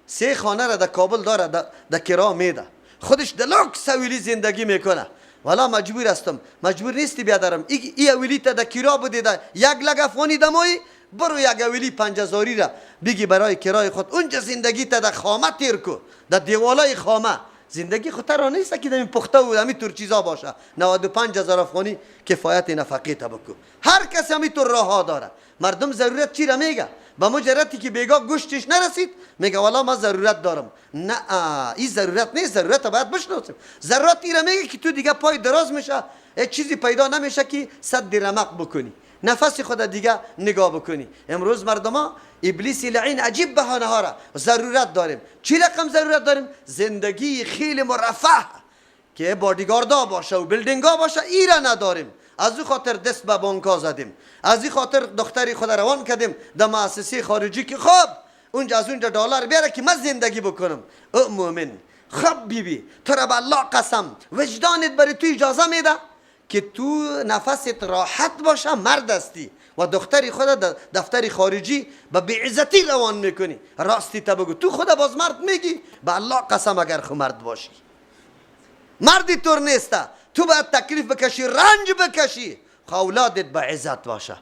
A: 3 خانه را در کابل داره، در کرا میده، خودش دلاک سویلی زندگی میکنه. والا مجبور هستم. مجبور نیستی بیادرم. ای اویلی تا در کرا بوده، یک لگ افغانی دمایی، برو یک اویلی 50,000 را بگی برای کرای خود، اونجا زندگی تا در خامه تیر کو، در دیوالای خامه. زندگی خود را نیست که دمی پخته و همین طور چیزا باشه. 95,000 افغانی کفایت نفقه تا بکو. هر کس همین طور راه ها داره. مردم ضرورت چی را میگه؟ با مجردی که بیگاه گوشتش نرسید میگه والا ما ضرورت دارم. نه، این ضرورت نیست، ضرورت باید بشناسیم. ضرورت این را میگه که تو دیگه پای دراز میشه، چیزی پیدا نمیشه که سد رمق بکنی، نفس خود دیگه نگاه بکنی. امروز مردما ابلیس لعین عجیب بهانه ها را ضرورت داریم. چی رقم ضرورت داریم؟ زندگی خیلی مرفه که بادیگاردا باشه و بیلدینگا باشه، ای را نداریم. از این خاطر دست به بانکا زدیم، از این خاطر دختری خود روان کردیم در مؤسسه خارجی که خب اونجا از اونجا دلار بیاره که من زندگی بکنم. او مومن، خب بیبی تو را به الله قسم وجدانت برای تو اجازه میده که تو نفست راحت باشه؟ مرد هستی، و دختری خود دفتر خارجی به بی‌عزتی روان میکنی. راستی تا بگو، تو خود باز مرد میگی؟ به الله قسم اگر خود مرد باشی، مردی طور نیسته. تو باید تکلیف بکشی، رنج بکشی، اولادت به عزت باشه.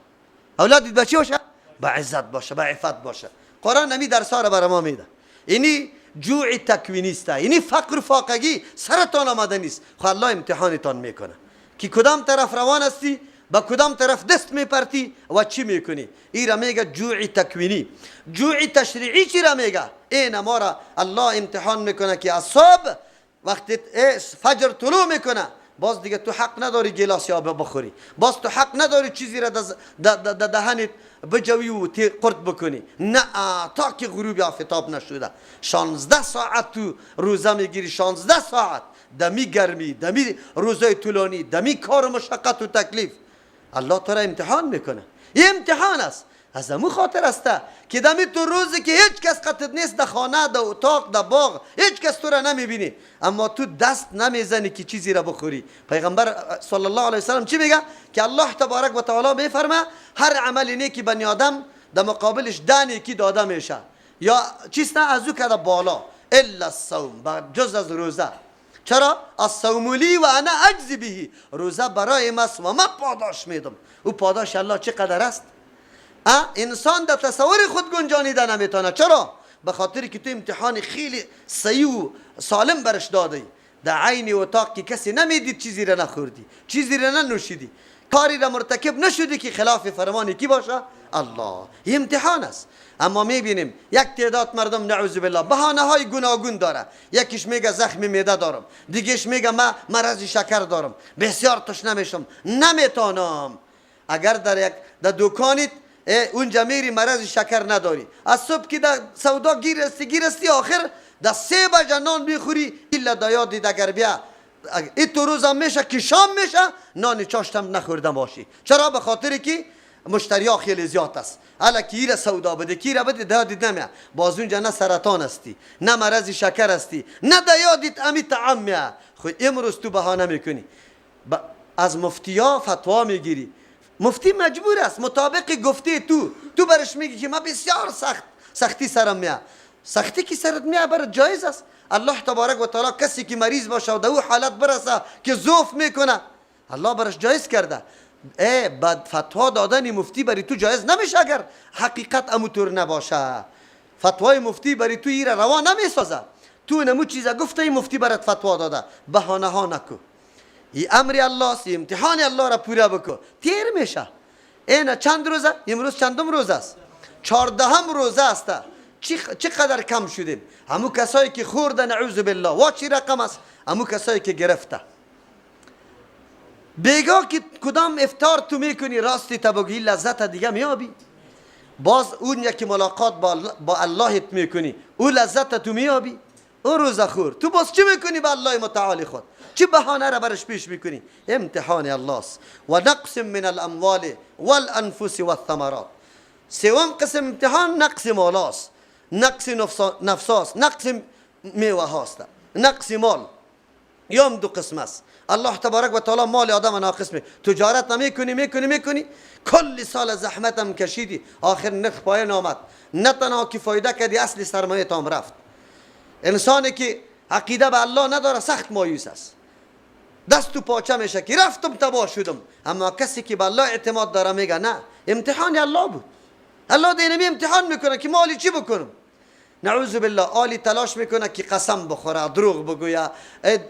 A: اولادت به چی باشه؟ به عزت باشه، به عفت باشه. قرآن نمی درسا را برای ما میده. اینی جوع تکوینی است، اینی فقر فاقگی سرتان آمده نیست. خو الله امتحانتان میکنه که کدام طرف روان هستی، با کدام طرف دست میپرتی و چی میکنی. این را میگه جوع تکوینی. جوع تشریعی چی را میگه؟ این ما را الله امتحان میکنه که از صبح وقتی فجر طلوع میکنه، باز دیگه تو حق نداری گلاس آب بخوری، باز تو حق نداری چیزی را دهنت بجوی و قرد بکنی. نه، تا که غروب آفتاب نشده 16 ساعت تو روزه میگیری. 16 ساعت دمی گرمی، دمی روزای طولانی، دمی کار و مشقت و تکلیف. الله تو را امتحان میکنه. این امتحان است. از امو خاطر است که دمی تو روزی که هیچ کس قطعت نیست، در خانه، در اتاق، در باغ، هیچ کس تو را نمیبینی، اما تو دست نمیزنی که چیزی را بخوری. پیغمبر صلی الله علیه وسلم چی میگه؟ که الله تبارک و تعالی میفرمه هر عمل نیکی بنی آدم در مقابلش 10 نیکی داده میشه، یا چیست نه از او کده بالا، الا الصوم، جز از روزه. چرا؟ الصوم لی و انا اجزی به، روزه برای ماست و من پاداش میدم. او پاداش الله چقدر است؟ انسان در تصور خود گنجانیده نمیتونه. چرا؟ به خاطر که تو امتحان خیلی صحیح و سالم برش دادی. در عین اتاق که کسی نمیدید چیزی را نخوردی، چیزی را ننوشیدی، کاری را مرتکب نشدی که خلاف فرمان کی باشه؟ الله. این امتحان است. اما میبینیم یک تعداد مردم نعوذ بالله بهانه های گوناگون داره. یکیش میگه زخم معده دارم، دیگهش میگه من مرض شکر دارم، بسیار تشنه میشم، نمیتونم. اگر در دکانت اونجا میری مرض شکر نداری، از صبح که در سودا گیرستی آخر در 3 بجه نان میخوری، الا دا یادید اگر بیا این تو روزم میشه که شام میشه نان چاشتم نخورده باشی. چرا؟ به خاطر که مشتری ها خیلی زیاد است. حالا کی را سودا بده، کی را بده، دادید نمیه. باز اونجا نه سرطان هستی، نه مرض شکر هستی، نه دایادید امی طعم میه. خو امروز تو بهانه میکنی، از مفتیا فتوا میگیری. مفتی مجبور است مطابق گفته تو برش میگی که من بسیار سختی سرم میاد. سختی که سرت میاد برات جایز است. الله تبارک و تعالی کسی که مریض باشه و در او حالت برسه که ضعف میکنه، الله برش جایز کرده. بعد فتوا دادن مفتی برای تو جایز نمیشه اگر حقیقت اموتور نباشه. فتوای مفتی برای تو ایره روا نمیسازه. تو نمو چیزا گفته مفتی برات فتوا داده، بهانه ها نکو. این امر الله است، امتحان الله را پورا بکن، تیر میشه. اینا چند روزه؟ امروز چندم روز است؟ 14ام روزه است. چقدر کم شدیم؟ همو کسایی که خورده نعوذ بالله. و چی رقم است؟ همو کسایی که گرفته. بیگاه که کدام افطار تو میکنی راستی تبگی لذت دیگه میابی. باز اون یکی ملاقات با اللهت میکنی، او لذت تو میابی. او روزه خور تو باز چی میکنی با الله متعال خود؟ چی بهانه را برش پیش میکنی؟ امتحان الله است. و نقص من الاموال والانفس والثمرات. 3م قسم امتحان نقص مال است، نقص نفس است، نقص میوه هاست. نقص مال یوم 2 قسم است. الله تبارک و تعالی مال آدم ناقص می. تجارت میکنی کل سال زحمتم کشیدی، آخر نرخ پایین آمد، نه تنها که فایده کردی اصل سرمایه تام رفت. انسانی که عقیده به الله نداره سخت مایوس است، دست تو پاچه میشه که رفتم تباه شدم. اما کسی که به الله اعتماد داره میگه نه، امتحان الله بود. الله دینمی امتحان میکنه که مالی چی بکنم. نعوذ بالله آلی تلاش میکنه که قسم بخوره، دروغ بگویه،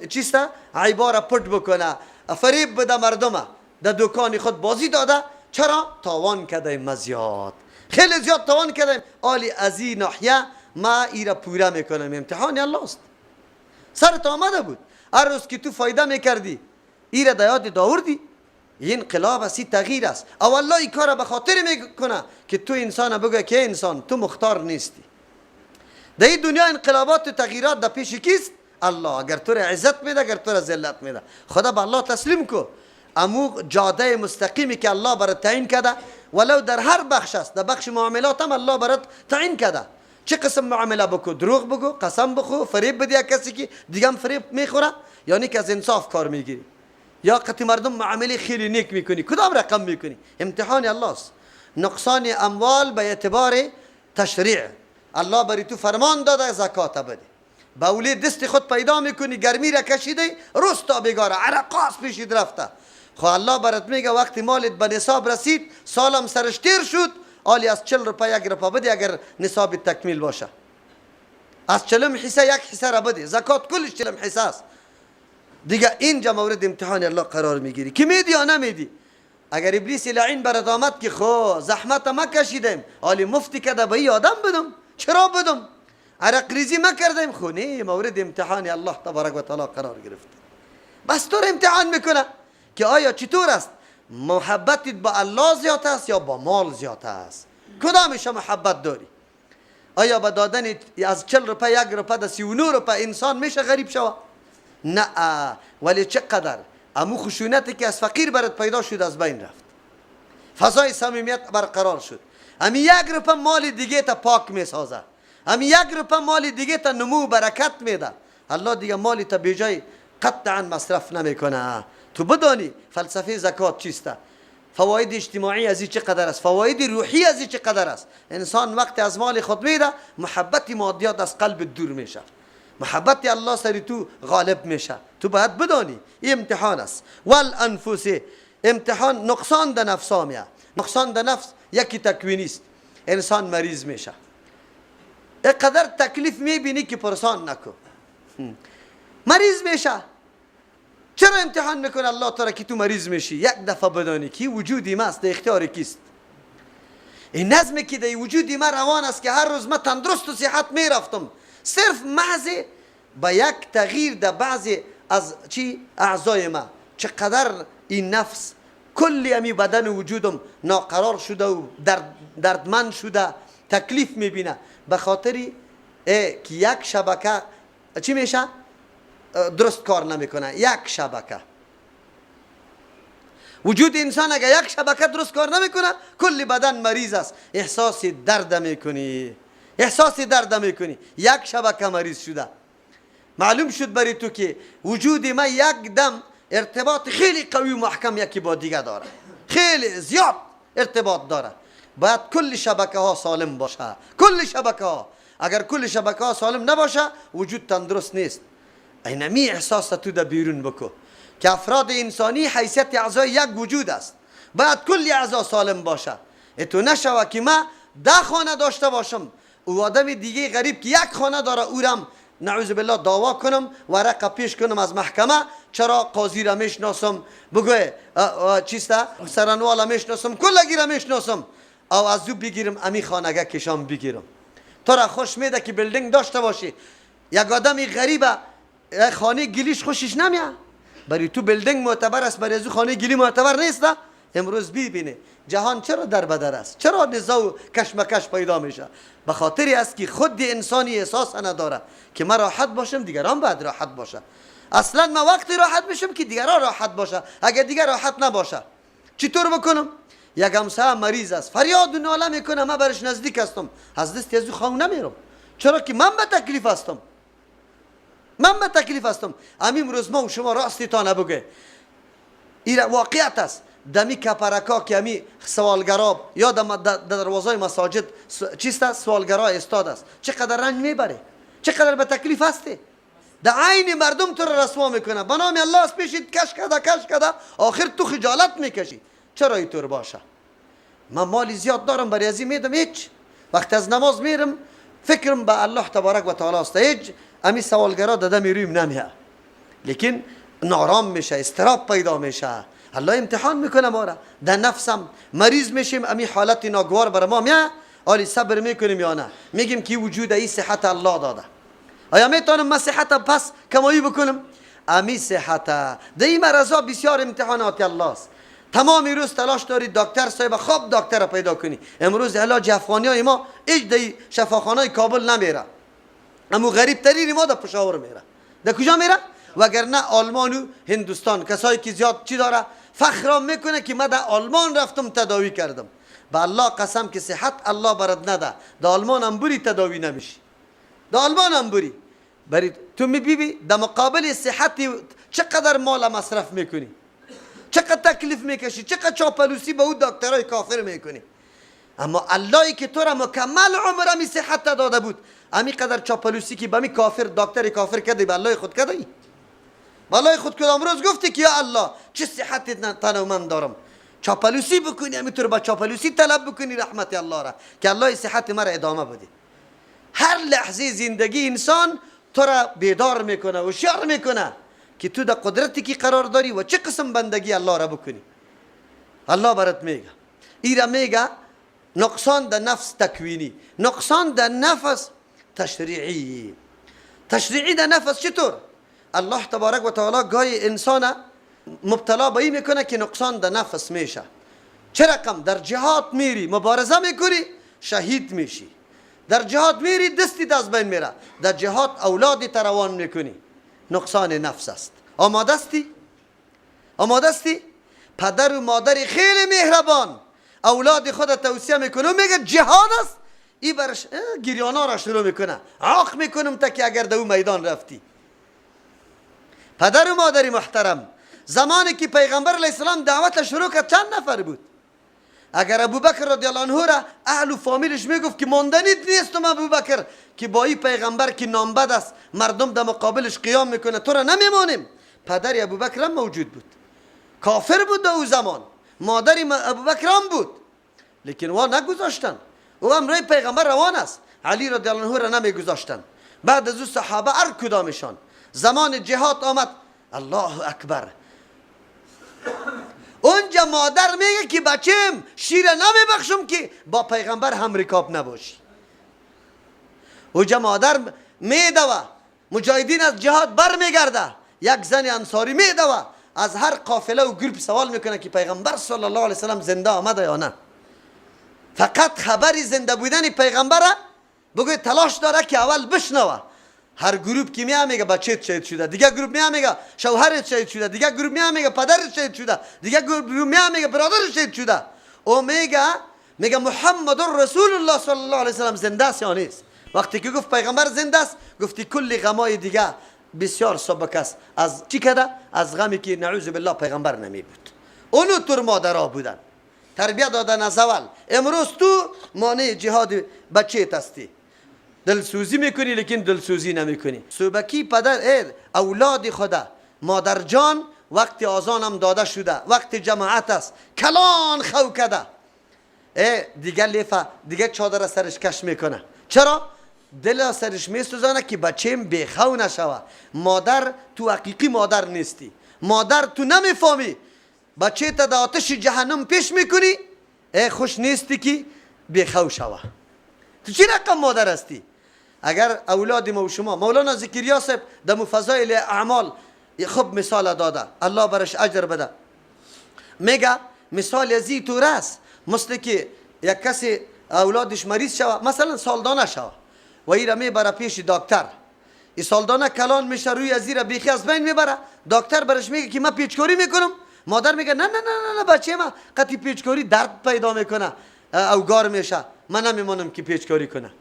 A: چیسته عیباره پرت بکنه، فریب بده مردمه. در دکان خود بازی داده. چرا؟ تاوان کده مزیاد، خیلی زیاد تاوان کده. آلی از این ناحیه ما ای را پوره میکنم. امتحان الله است. سرت آمده بود، هر روز که تو فایده میکردی ای را دیاد داوردی. این انقلاب است، تغییر است. او الله این کار به خاطر میکنه که تو انسان بگه که انسان تو مختار نیستی. در این دنیا انقلابات و تغییرات در پیش کیست؟ الله. اگر تو را عزت میده، اگر تو را ذلت میده، خدا به الله تسلیم کو. امو جاده مستقیمی که الله برات تعیین کرده، ولو در هر بخش است، در بخش معاملات هم الله برات تعیین کرده. چه قسم معامله بکو؟ دروغ بگو، قسم بخو، فریب بدی کسی که دیگه هم فریب میخوره، یعنی که از انصاف کار میگیری، یا قطع مردم معامله خیلی نیک میکنی، کدام رقم میکنی؟ امتحان الله است. نقصان اموال به اعتبار تشریع. الله بری تو فرمان داده زکات بده. با اولی دست خود پیدا میکنی گرمی را کشیده رستا بگاره عرقاس پیشید رفته. خب الله برات میگه وقتی مالت به نصاب رسید سالم سرش تیر شد آلی از 40 روپه 1 روپه بده اگر نصاب تکمیل باشه. از 40 حصه 1 حصه را بده. زکات کلش 40 حصه است. دیگه اینجا مورد امتحان الله قرار میگیری که میدی یا نمیدی. اگر ابلیس لعین برات آمد که خو زحمت ما کشیدیم آلی مفتی کده به آدم بدم چرا بدم عرق ریزی ما کردیم خو نه مورد امتحان الله تبارک و تعالی قرار گرفت. بس تو امتحان میکنه که آیا چطور است محبتت با الله زیاد است یا با مال زیاد است. کدامش محبت داری؟ آیا با دادن از 40 روپه 1 روپه تا 39 روپه انسان میشه غریب شود؟ نه. ولی چقدر امو خشونتی که از فقیر برات پیدا شد از بین رفت. فضای صمیمیت برقرار شد. امی 1 روپه مال دیگه تا پاک میسازه. امی 1 روپه مال دیگه تا نمو برکت میده. الله دیگه مالی تا بیجای قطعا مصرف نمیکنه. تو بدانی فلسفه زکات چیسته؟ فواید اجتماعی از این چقدر است؟ فواید روحی از این چقدر است؟ انسان وقتی از مال خود میده محبت مادیات از قلب دور میشه. محبت الله سری تو غالب میشه. تو باید بدانی این امتحان است. والانفس امتحان نقصان در نفس میه. نقصان در نفس یکی تکوینی است. انسان مریض میشه. اینقدر تکلیف میبینی که پرسان نکن. مریض میشه. چرا امتحان میکنه الله تعالی که تو مریض میشی؟ یک دفعه بدانی که وجودی ما است در اختیار کیست. این نظمی که در وجودی ما روان است که هر روز ما تندرست و صحت میرفتم صرف محض با یک تغییر در بعضی از اعضای ما چقدر این نفس کلی امی بدن وجودم ناقرار شده و دردمند شده تکلیف میبینه به خاطری که یک شبکه چی میشه؟ درست کار نمیکنه. یک شبکه وجود انسان اگر یک شبکه درست کار نمیکنه کلی بدن مریض است. احساس درد میکنی. احساس درد میکنی. یک شبکه مریض شده. معلوم شد برای تو که وجود ما یک دم ارتباط خیلی قوی و محکم یکی با دیگه داره. خیلی زیاد ارتباط داره. باید کل شبکه ها سالم باشه. کل شبکه ها. اگر کل شبکه ها سالم نباشه وجود تندرست نیست. اینمی احساس تو در بیرون بکو که افراد انسانی حیثیت اعضای یک وجود است. باید کلی اعضا سالم باشه. تو نشوه که ما 10 خانه داشته باشم و آدم دیگه غریب که یک خانه داره اورم نعوذ بالله دعوا کنم ورقه پیش کنم از محکمه چرا قاضی را میشناسم بگوه چیسته سرنوالا میشناسم کلگی را میشناسم او از دو بگیرم امی خانگه کشام بگیرم. تو را خوش میده که بلدنگ داشته باشی. یک آدمی غریبه خانه گلیش خوشش نمیاد. برای تو بلدنگ معتبر است برای از خانه گلی معتبر نیست. امروز ببینه جهان چرا در بدر است. چرا نزاع و کشمکش پیدا میشه؟ به خاطری است که خود انسانی احساس نداره که من راحت باشم دیگران باید راحت باشه. اصلا من وقتی راحت میشم که دیگران راحت باشه. اگر دیگر راحت نباشه چطور بکنم؟ یک همسایه مریض است فریاد و ناله میکنه من برش نزدیک هستم از دست از خون نمیرم. چرا که من به تکلیف هستم. من به تکلیف هستم. امروز ما و شما راستی تا نبگه این واقعیت است. دمی کپرکا که امی سوالگرا یا در دروازه مساجد چیست است سوالگرا استاد است چقدر رنج میبره چقدر به تکلیف هستی. در عین مردم تو را رسوا میکنه به نام الله از پیشت کش کده آخر تو خجالت میکشی. چرا اینطور باشه؟ من مالی زیاد دارم برای ازی میدم هیچ وقت از نماز میرم فکرم به الله تبارک و تعالی است هیچ امی سوالگرا داده میرویم نمیه لیکن نارام میشه استراب پیدا میشه. الله امتحان میکنه ما را در نفسم مریض میشیم امی حالت ناگوار بر ما میاد آلی صبر میکنیم یا نه میگیم که وجود ای صحت الله داده. آیا میتونم من صحت پس کمایی بکنم؟ امی صحت در این مرضا بسیار امتحانات الله است. تمام روز تلاش داری دکتر صاحب خوب دکتر را پیدا کنی. امروز علاج افغانی های ما هیچ در شفاخانه کابل نمیره. اما غریب ترین ما در پشاور میره. در کجا میره؟ وگرنه آلمان و هندوستان کسایی که زیاد چی داره فخر میکنه که من در آلمان رفتم تداوی کردم. به الله قسم که صحت الله برات نده. در آلمان هم بری تداوی نمیشی. در آلمان هم بری تو میبینی در مقابل صحتی چقدر مال مصرف میکنی چقدر تکلیف میکشی چقدر چاپلوسی به اون دکترای کافر میکنی. اما اللهی که تو را مکمل عمر امی صحت داده بود، امی قدر چاپلوسی که به می کافر دکتر کافر کردی، به الله خود کردی؟ بالای خود کدام روز گفتی که یا الله چه صحت تن من دارم، چاپلوسی بکنی همینطور با چاپلوسی طلب بکنی رحمت الله را که الله صحت مرا ادامه بده. هر لحظه زندگی انسان تو را بیدار میکنه و هوشیار میکنه که تو در قدرتی که قرار داری و چه قسم بندگی الله را بکنی. الله برات میگه، ایرا میگه نقصان در نفس تکوینی، نقصان در نفس تشریعی. تشریعی در نفس چطور؟ الله تبارک و تعالی گاهی انسان مبتلا به این میکنه که نقصان در نفس میشه. چه رقم؟ در جهاد میری مبارزه میکنی شهید میشی، در جهاد میری دستی از بین میره، در جهاد اولادی تروان میکنی، نقصان نفس است. آماده استی؟ آماده استی؟ پدر و مادری خیلی مهربان اولاد خود توصیه میکنه و میگه جهاد است، ای برش گریانا را شروع میکنه، عاق میکنم تا که اگر در اون میدان رفتی. پدر و مادری محترم، زمانی که پیغمبر علیه السلام دعوت شروع کرد چند نفر بود؟ اگر ابوبکر رضی الله عنه را اهل و فامیلش میگفت که ماندنی نیستم ابوبکر که با این پیغمبر که نامبد است مردم در مقابلش قیام میکنه تو را نمیمانیم، پدر ابوبکر هم موجود بود، کافر بود در او زمان، مادر ابوبکر هم بود، لیکن وا نگذاشتن، او امرای پیغمبر روان است. علی رضی الله عنه را نمیگذاشتن. بعد از او صحابه هر کدامشان زمان جهاد آمد، الله اکبر، اونجا مادر میگه که بچم شیر نمیبخشم که با پیغمبر هم رکاب نباشی. اونجا مادر میدوه، مجاهدین از جهاد بر میگرده، یک زن انصاری میدوه، از هر قافله و گروپ سوال میکنه که پیغمبر صلی الله علیه وسلم زنده آمده یا نه. فقط خبری زنده بودن پیغمبر بگوی تلاش داره که اول بشنوه. هر گروپ که میاد میگه بچه‌ت شهید شده، دیگه گروپ میاد میگه شوهرت شهید شده، دیگه گروپ میاد میگه پدرت شهید شده، دیگه گروپ میاد میگه برادرت شهید شده. او میگه محمد رسول الله صلی الله علیه وسلم زنده است یا نیست؟ وقتی که گفت پیغمبر زنده است، گفتی کلی غمای دیگه بسیار سبک است. از چی کده؟ از غمی که نعوذ بالله پیغمبر نمی بود. اونو تر مادرها بودن، تربیت دادن از اول. امروز تو مانع جهاد بچه‌ت هستی، دلسوزی میکنی لیکن دلسوزی نمیکنی. صوبکی پدر اولاد خدا مادر جان وقت آذان هم داده شده، وقت جماعت است، کلان خو کده، دیگه لیفه دیگه چادر سرش کش میکنه. چرا؟ دل سرش میسوزانه که بچه‌م بیخو نشوه. مادر تو حقیقی مادر نیستی، مادر تو نمیفهمی، بچه تا در آتش جهنم پیش میکنی، خوش نیستی که بیخو شوه. تو چی رقم مادر هستی؟ اگر اولاد ما و شما، مولانا زکریا صاحب در فضایل اعمال خوب مثال داده، الله برش اجر بده، میگه مثال ازی طور است مثل که یک کسی اولادش مریض شوه، مثلا سالدانه شوه و ای را میبره پیش دکتر، این سالدانه کلان میشه روی ازی را بیخی از بین میبره، دکتر برش میگه که من پیچکاری میکنم، مادر میگه نه نه نه نه بچه ما قطعی پیچکاری درد پیدا میکنه اوگار میشه، من نمیمانم که پیچکاری کنه.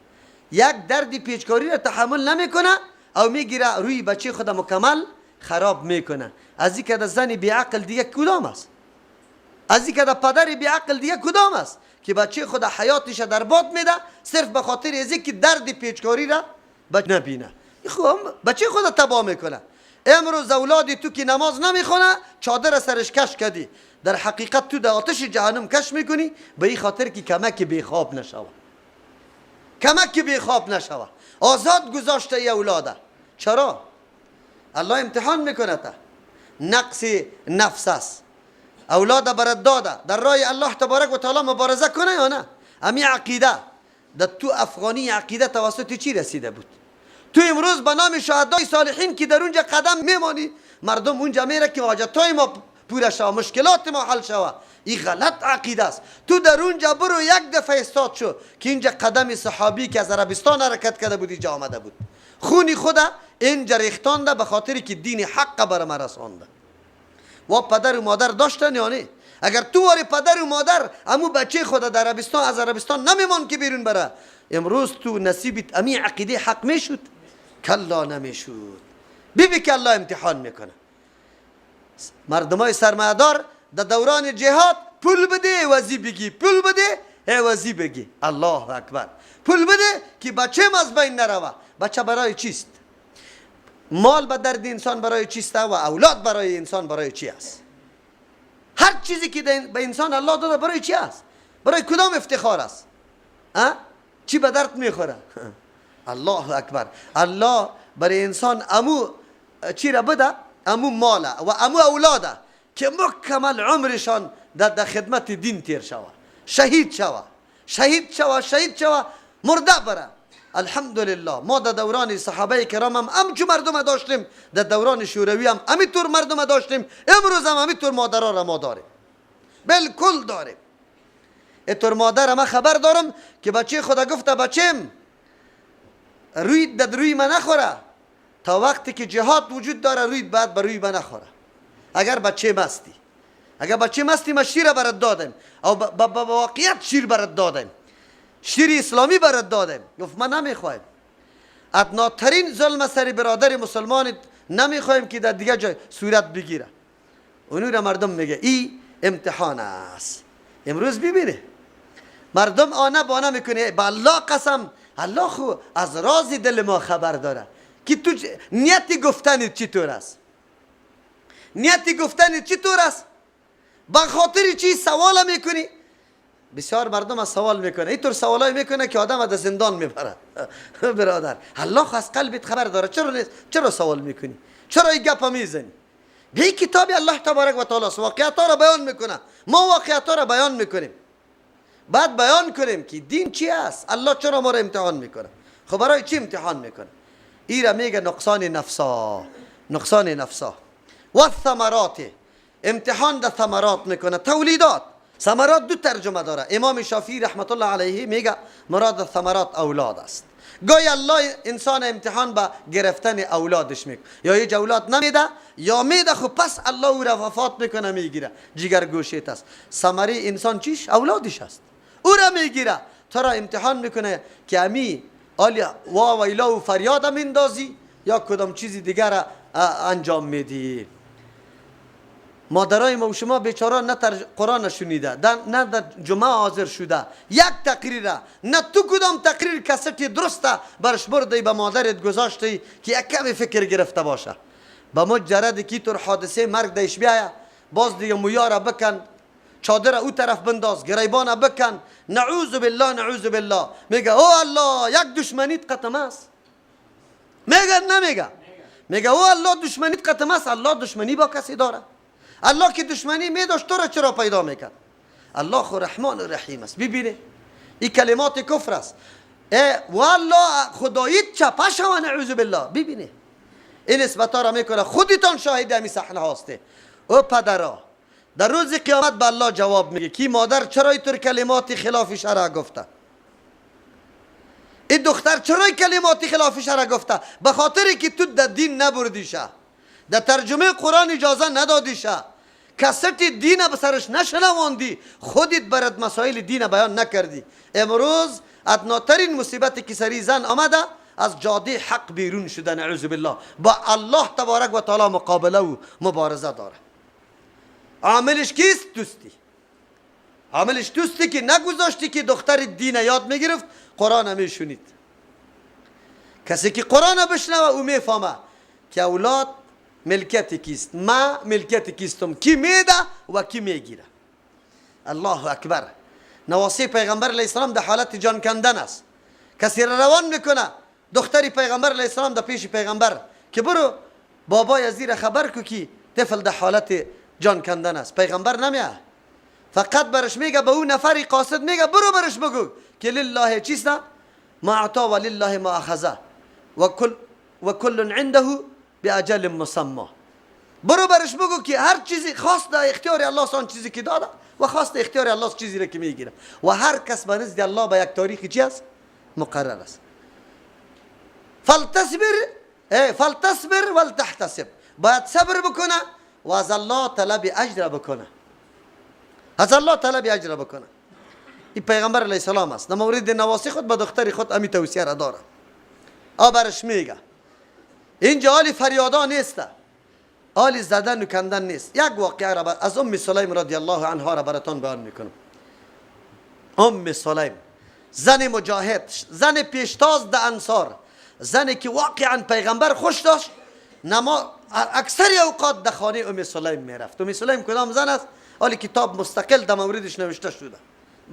A: یک دردی پیچکاری را تحمل نمیکنه او میگیره روی بچه خود مکمل خراب میکنه. از این که در زن بیعقل دیگه کدام است؟ از این که در پدر بیعقل دیگه کدام است که بچه خود حیاتش در باد میده صرف به خاطر ازی که درد پیچکاری را نبینه، خب بچه خود تباه میکنه. امروز اولادی تو که نماز نمیخونه چادر سرش کش کردی، در حقیقت تو در آتش جهنم کش میکنی، به این خاطر که کمک بیخواب نشوه، کمک بیخواب نشوه، آزاد گذاشته ای اولاده. چرا؟ الله امتحان میکنه تا نقص نفس است، اولاد برات داده، در راه الله تبارک و تعالی مبارزه کنه یا نه؟ امی عقیده در تو افغانی عقیده توسط چی رسیده بود؟ تو امروز به نام شهدای صالحین که در اونجا قدم میمانی، مردم اونجا میره که حاجتای ما پوره شوه، مشکلات ما حل شوه. این غلط عقیده است. تو در اونجا برو یک دفعه استاد شو که اینجا قدم صحابی که از عربستان حرکت کرده بود اینجا آمده بود، خونی خدا اینجا ریختانده به خاطری که دین حق بر ما رسانده. و پدر و مادر داشتن یا نه؟ اگر تو واری پدر و مادر امو بچه خود در عربستان از عربستان نمیمان که بیرون بره، امروز تو نصیبت امی عقیده حق میشد؟ کلا نمیشود. ببین که الله امتحان میکنه. مردمای سرمایه‌دار در دوران جهاد پول بده وزی بگی، پول بده عوضی بگی الله اکبر. پول بده که بچه از بین نروه. بچه برای چیست؟ مال به درد انسان برای چیست و اولاد برای انسان برای چی است؟ هر چیزی که به انسان الله داده برای چی است؟ برای کدام افتخار است؟ چی به درد میخوره؟ الله اکبر. الله برای انسان امو چی را بده؟ امو ماله و امو اولاده که مکمل عمرشان در خدمت دین تیر شوه، شهید شوه مرده بره. الحمدلله ما در دوران صحابه کرام هم همچون مردم داشتیم، در دوران شوروی هم همینطور مردم داشتیم، امروز هم همینطور مادرها را ما داریم، بالکل داریم. اینطور مادر ما خبر دارم که بچه خدا گفته بچم روی من نخوره تا وقتی که جهاد وجود داره، روید بعد بر روی من نخوره. اگر بچه مستی ما شیر برات دادم او با واقعیت شیر برات دادم، شیر اسلامی برات دادم. گفت من نمیخوایم. ادناترین ظلم سر برادر مسلمان نمیخوایم که در دیگه جای صورت بگیره. اونو را مردم میگه ای امتحان است. امروز ببینه مردم آنه بانه میکنه. با الله قسم الله خو از راز دل ما خبر داره که تو نیتی گفتن چطور است. با خاطر چی سوال میکنی؟ بسیار مردم از سوال میکنه. اینطور سوالای میکنه که آدم از زندان میبره. برادر الله خو از قلبت خبر داره. چرا سوال میکنی؟ چرا این گپا میزنی؟ به کتاب الله تبارک و تعالی واقعیت‌ها را بیان میکنه. ما واقعیت‌ها را بیان میکنیم. بعد بیان کنیم که دین چی است. الله چرا ما را امتحان میکنه؟ خب برای چی امتحان میکنه؟ این را میگه نقصان نفسا و ثمرات. امتحان در ثمرات میکنه. تولیدات ثمرات دو ترجمه داره. امام شافعی رحمت الله علیه میگه مراد ثمرات اولاد است. گویا الله انسان امتحان با گرفتن اولادش میکنه. یا هیچ اولاد نمیده یا میده خب پس الله او را وفات میکنه میگیره. جگر گوشت است. ثمره انسان چیش؟ اولادش است. او را میگیره. تو را امتحان میکنه که امی آلیا وا ویلا و فریاد میندازی یا کدام چیزی دیگر را انجام میدی. مادرای ما و شما بیچاره نه قرآن شنیده، نه در جمعه حاضر شده، یک تقریر نه تو کدام تقریر کستی درسته برش برده به مادرت گذاشتی که یک کمی فکر گرفته باشه. با مجرد که طور حادثه مرگ دیش بیایه باز دیگه مویاره بکن، چادر او طرف بنداز، گریبان بکن، نعوذ بالله. میگه او الله یک دشمنیت قتم است. میگه نمیگه؟ میگه او الله دشمنیت قتم است. الله دشمنی با کسی داره؟ الله که دشمنی میداشت تو را چرا پیدا میکرد؟ الله خو رحمان و رحیم است. ببینه این کلمات کفر است. والله خداییت چپه شو نعوذ بالله. ببینه این نسبت را میکنه. خودتان شاهد همین صحنه هاسته. او پدرها در روز قیامت به الله جواب میگه که مادر چرا اینطور کلمات خلاف شرع گفته؟ این دختر چرا کلمات خلاف شرع گفته؟ به خاطری که تو در دین نبردیشه، در ترجمه قرآن اجازه ندادیشه، کست دین به سرش نشنواندی، خودت برات مسائل دین بیان نکردی. امروز ادناترین مصیبتی که سری زن آمده از جاده حق بیرون شده نعوذ بالله، با الله تبارک و تعالی مقابله و مبارزه داره. عاملش کیست؟ دوستی. عاملش دوستی که نگذاشتی که دختر دین یاد میگرفت، قرآن میشونید. کسی که قرآن بشنوه او میفهمه که اولاد ملکت کیست، ما ملکت کیستم، کی میده و کی میگیره. الله اکبر. نواسی پیغمبر علیه السلام در حالت جان کندن است. کسی را روان میکنه دختری پیغمبر علیه السلام در پیش پیغمبر که برو بابای ازیر خبر کو که طفل در حالت جان کندن است. پیغمبر نمیه، فقط برش میگه به اون نفری قاصد میگه برو برش بگو که لله چیست ما اعطا و لله ما اخذه و کل عنده باجل مسمى. برو برش بگو که هر چیزی خاص در اختیار الله سان چیزی که داده و خاص در اختیار الله چیزی را که میگیره و هر کس به نزد الله به یک تاریخی چی است مقرر است. فلتصبر ولتحتسب. باید صبر بکنه و از الله طلب اجر بکنه. این پیغمبر علیه السلام است. در مورد نواسی خود به دختر خود امی توصیه را داره. برش میگه اینجا حال فریادا نیست، حال زدن و کندن نیست. یک واقعه را از ام سلیم رضی الله عنها را براتون بیان میکنم. ام سلیم، زن مجاهد، زن پیشتاز ده انصار، زنی که واقعا پیغمبر خوش داشت. اکثر اوقات در خانه ام سلیم میرفت. ام سلیم کدام زن است؟ حالی کتاب مستقل در موردش نوشته شده،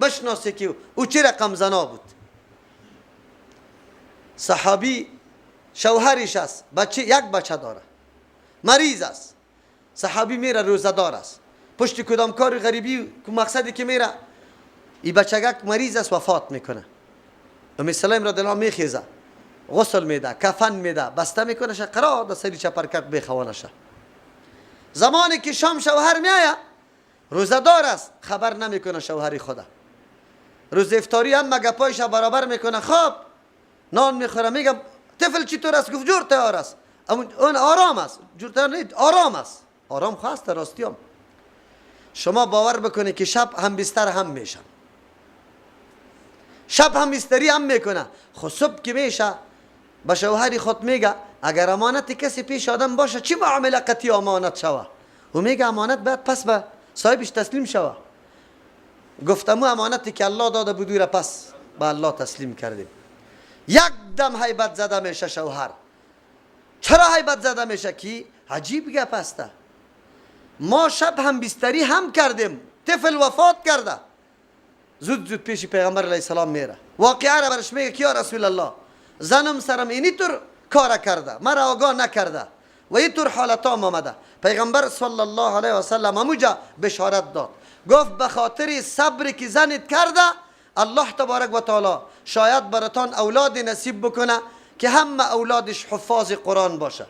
A: بشناسه که او چه رقم زنا بود. صحابی شوهرش است، یک بچه داره، مریض است. صحابی میره روزدار است، پشت کدام کار غریبی که مقصدی که میره، این بچگک مریض است وفات میکنه. ام سلیم رضی الله میخیزه، غسل میده، کفن میده، بسته میکنه، قرار در سری چپرکت بخوانشه. زمانی که شام شوهر میآید، روزدار است، خبر نمیکنه شوهری خدا. روز افطاری هم مگپایش برابر میکنه، خواب نان میخوره، میگم طفل چطور است؟ گفت جور تیار است. اون آرام است، جور تیار نیست، آرام است. آرام خواست راستی هم. شما باور بکنید که شب هم بستر هم میشن، شب هم بستری هم میکنه. خب صبح که میشه با شوهری خود میگه اگر امانت کسی پیش آدم باشه چی معامله قطعی امانت شوه؟ و میگه امانت باید پس به صاحبش تسلیم شوه. گفتمو امانتی که الله داده بود را پس به الله تسلیم کردیم. یک دم هیبت زده میشه شوهر. چرا هیبت زده میشه؟ که عجیب گپ است، ما شب هم بستری هم کردیم، طفل وفات کرده، زود زود پیش پیغمبر علیه السلام میره، واقعا را برش میگه که یا رسول الله زنم سرم اینی طور کار کرده، مرا آگاه نکرده و این طور حالتام آمده. پیغمبر صلی الله علیه و سلم همونجا بشارت داد، گفت به خاطر صبری که زنت کرده الله تبارک و تعالی شاید براتان اولادی نصیب بکنه که همه اولادش حفاظ قرآن باشه،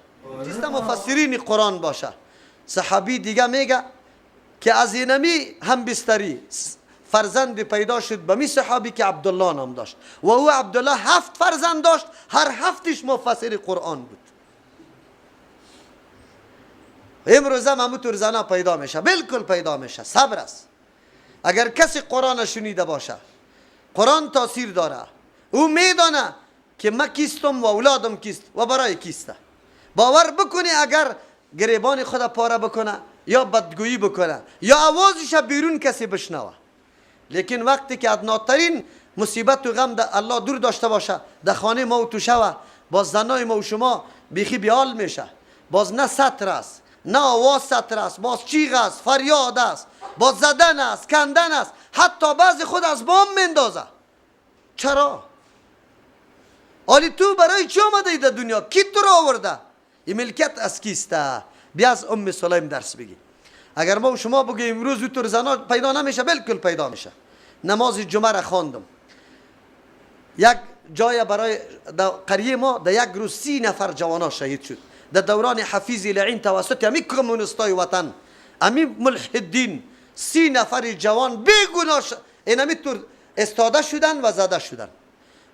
A: جسته مفسرین قرآن باشه. صحابی دیگه میگه که از اینمی هم بستری فرزند پیدا شد به می صحابی که عبدالله نام داشت و او عبدالله 7 فرزند داشت، هر 7ش مفسر قرآن بود. امروز هم همونطور زنا پیدا میشه، بالکل پیدا میشه. صبر است. اگر کسی قرآن شنیده باشه، قرآن تاثیر داره، او میدانه که من کیستم و اولادم کیست و برای کیسته. باور بکنی اگر گریبان خود پاره بکنه یا بدگویی بکنه یا آوازش بیرون کسی بشنوه، لیکن وقتی که ادناترین مصیبت و غم الله دور داشته باشه در خانه ما و تو شوه، باز زنای ما و شما بیخی بیال میشه. باز نه سطر است، نه آواز سطر است، باز چیغ است، فریاد است، باز زدن است، کندن است، حتی بعضی خود از بام مندازه. چرا؟ آلی تو برای چی آمده در دنیا؟ کی تو را آورده؟ این ملکت از کیسته؟ بیا از ام سلیم درس بگی. اگر ما و شما بگیم امروز تو زنا پیدا نمیشه، بالکل پیدا میشه. نماز جمعه را خواندم، یک جای برای قریه ما در یک روز 30 نفر جوانا شهید شد در دوران حفیظ لعین توسط امی کمونستای وطن، امی ملحدین. 30 نفر جوان بیگناه اینمی طور استاده شدن و زده شدن.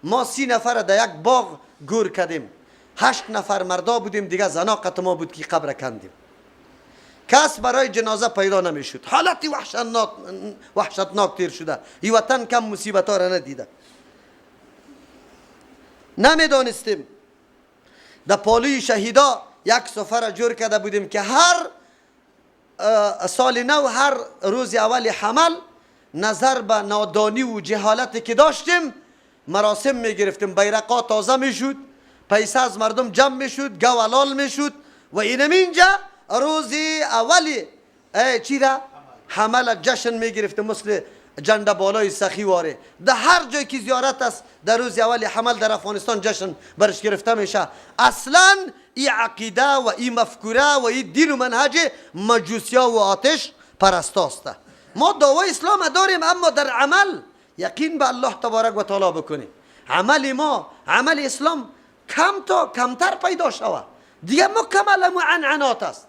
A: ما 30 نفر در یک باغ گور کردیم، 8 نفر مردا بودیم، دیگه زناقت ما بود که قبر کندیم. کس برای جنازه پیدا نمیشد. حالتی وحشتناک تیر شده. این وطن کم مصیبت ها را ندیده. نمیدانستیم در پالوی شهیدا یک سفر جور کرده بودیم که هر سال نو، هر روز اول حمل، نظر به نادانی و جهالتی که داشتیم مراسم میگرفتیم. بیرقا تازه میشد، پیسه از مردم جمع میشد، گوالال میشد و اینجا روز اولی چی را؟ حمل جشن میگرفتیم، مثل جنده بالای سخی واره. در هر جای که زیارت است در روز اولی حمل در افغانستان جشن برش گرفته میشه. اصلا این عقیده و این مفکوره و این دین و منهج مجوسیا و آتش پرستاست. ما دعوای اسلام داریم، اما در عمل یقین به الله تبارک و تعالی بکنیم. عمل ما، عمل اسلام کمتر پیدا شود، دیگه مکمل معنعنات است.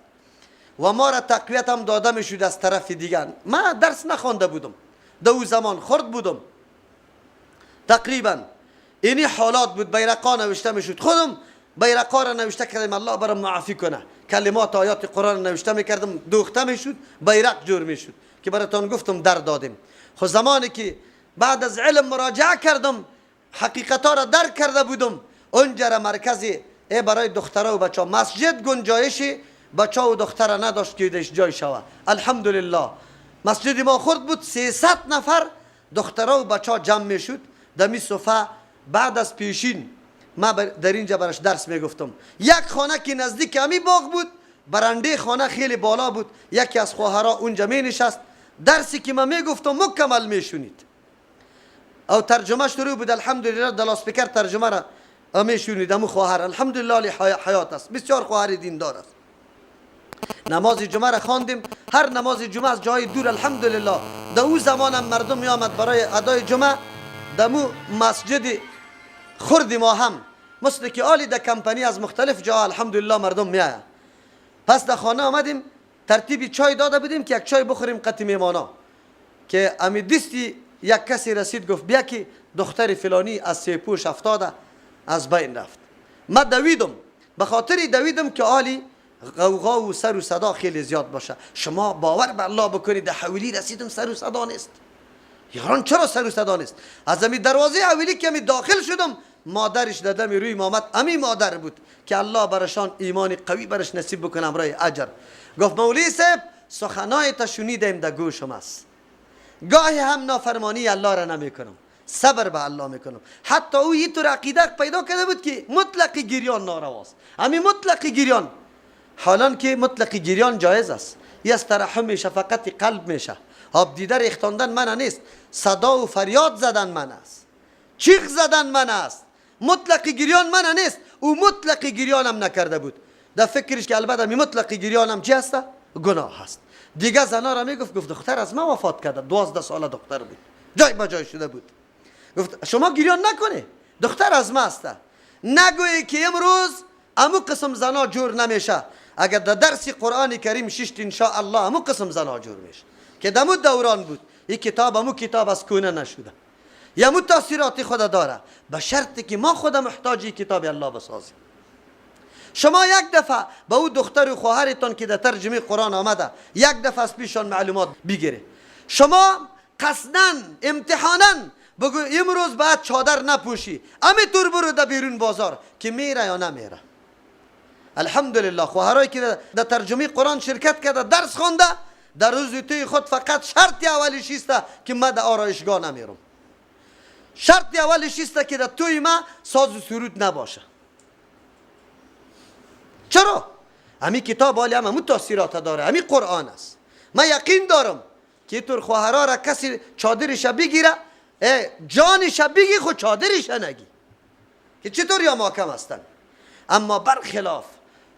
A: و ما را تقویت هم داده میشود از طرف دیگر. من درس نخوانده بودم، در او زمان خرد بودم تقریبا. اینی حالات بود، بیرقا نوشته میشد، خودم بیرقا را نوشته کردم الله برام معافی کنه، کلمات آیات قرآن نوشته میکردم، دوخته میشد، بیرق جور میشد که براتون گفتم در دادیم. خود زمانی که بعد از علم مراجعه کردم، حقیقتا را درک کرده بودم، اونجا را مرکزی برای دخترها و بچه ها، مسجد گنجایش بچه و دختر نداشت که دیش جای شوه. الحمدلله مسجد ما خرد بود، 300 نفر دخترها و بچه ها جمع میشد دمی صفحه. بعد از پیشین ما در اینجا برش درس میگفتم. یک خانه که نزدیک همی باغ بود، برنده خانه خیلی بالا بود، یکی از خواهرها اونجا می نشست، درسی که ما میگفتم مکمل میشونید او ترجمه شروع بود. الحمدلله در لاسپیکر ترجمه را میشونید. امو خواهر الحمدلله حیات است، بسیار خواهر دیندار است. نماز جمعه را خواندیم. هر نماز جمعه از جای دور الحمدلله در او زمان هم مردم می آمد برای ادای جمعه. دمو مسجد خرد ما هم مثل که آلی در کمپانی از مختلف جا الحمدلله مردم می آید. پس در خانه آمدیم، ترتیبی چای داده بودیم که یک چای بخوریم قطع میمانا. که امی دستی یک کسی رسید گفت بیا که دختر فلانی از سیپوش افتاده از بین رفت. من دویدم، به خاطر دویدم که آلی غوغا و سر و صدا خیلی زیاد باشه. شما باور به الله بکنید در حویلی رسیدم سر و صدا نیست. یاران چرا سر و صدا نیست؟ از امی دروازه حویلی که امی داخل شدم، مادرش دادم روی مامت امی مادر بود که الله برشان ایمان قوی برش نصیب بکنم برای اجر. گفت مولوی صاحب سخنای تا شنیدیم در گوشم است، گاهی هم نافرمانی الله را نمیکنم، صبر به الله میکنم. حتی او یه طور عقیده پیدا کرده بود که مطلق گریان نارواست. همین مطلق گریان، حالان که مطلق گریان جایز است، یه از ترحم شفقت قلب میشه. آب دیده ریختاندن من نیست، صدا و فریاد زدن من است، چیخ زدن من است. مطلق گریان من نیست. او مطلق گریان هم نکرده بود. در فکرش که البته می مطلق گریان هم چی هست؟ گناه هست. دیگه زنا را میگفت، گفت دختر از ما وفات کرده، 12 ساله دختر بود، جای با جای شده بود. گفت شما گریان نکنه، دختر از ما است. نگویی که امروز امو قسم زنا جور نمیشه. اگر در درس قرآن کریم ششت ان شاء الله امو قسم زنا جور میشه که دمو دوران بود. این کتاب امو کتاب از کونه نشده، یمو تاثیرات خود داره، به شرطی که ما خود محتاجی کتاب الله بسازیم. شما یک دفعه با او دختر و خواهرتون که در ترجمه قرآن آمده یک دفعه از پیشان معلومات بگیره. شما قصداً امتحاناً بگو امروز باید چادر نپوشی، امی طور برو در بیرون بازار که میره یا نمیره. الحمدلله خواهرایی که در ترجمه قرآن شرکت کرده درس خونده، در روز توی خود فقط شرط اولیش است که من در آرایشگاه نمیرم. شرط اولیش است که در توی ما ساز و سرود نباشه. چرا؟ امی کتاب عالی همون تاثیرات داره، امی قرآن است. من یقین دارم که طور خواهرها را کسی چادرش بگیره، جانش بگی خود چادرش نگی که چطور یا محکم هستن. اما برخلاف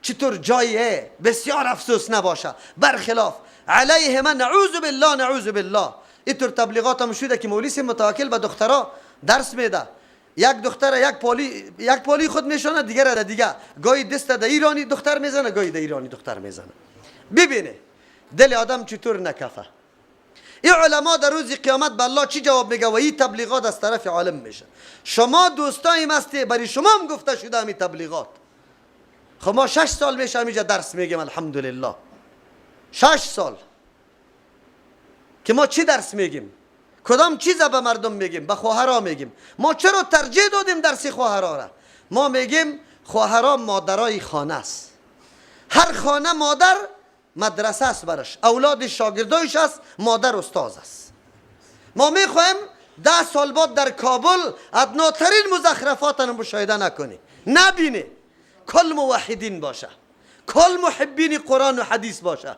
A: چطور جایی بسیار افسوس نباشه، برخلاف علیه من نعوذ بالله نعوذ بالله. اینطور تبلیغات هم شده که مولوی متوکل به دخترها درس میده، یک دختر یک پالی خود میشونه، دیگر را دیگه گاهی دست در ایرانی دختر میزنه، گاهی در ایرانی دختر میزنه. ببینه دل آدم چطور نکفه. این علما در روز قیامت به الله چی جواب میگه و این تبلیغات از طرف عالم میشه. شما دوستایم هستی، برای شما هم گفته شده این تبلیغات. خب ما 6 سال میشه اینجا درس میگیم الحمدلله، 6 سال که ما چی درس میگیم، کدام چیزا به مردم میگیم، به خواهرها میگیم. ما چرا ترجیح دادیم درس خواهرها را؟ ما میگیم خواهرها مادرای خانه است، هر خانه مادر مدرسه است برش، اولاد شاگردایش است، مادر استاد است. ما میخوایم 10 سال بعد در کابل ادناترین مزخرفات رو مشاهده نکنی، نبینی، کل موحدین باشه، کل محبین قرآن و حدیث باشه،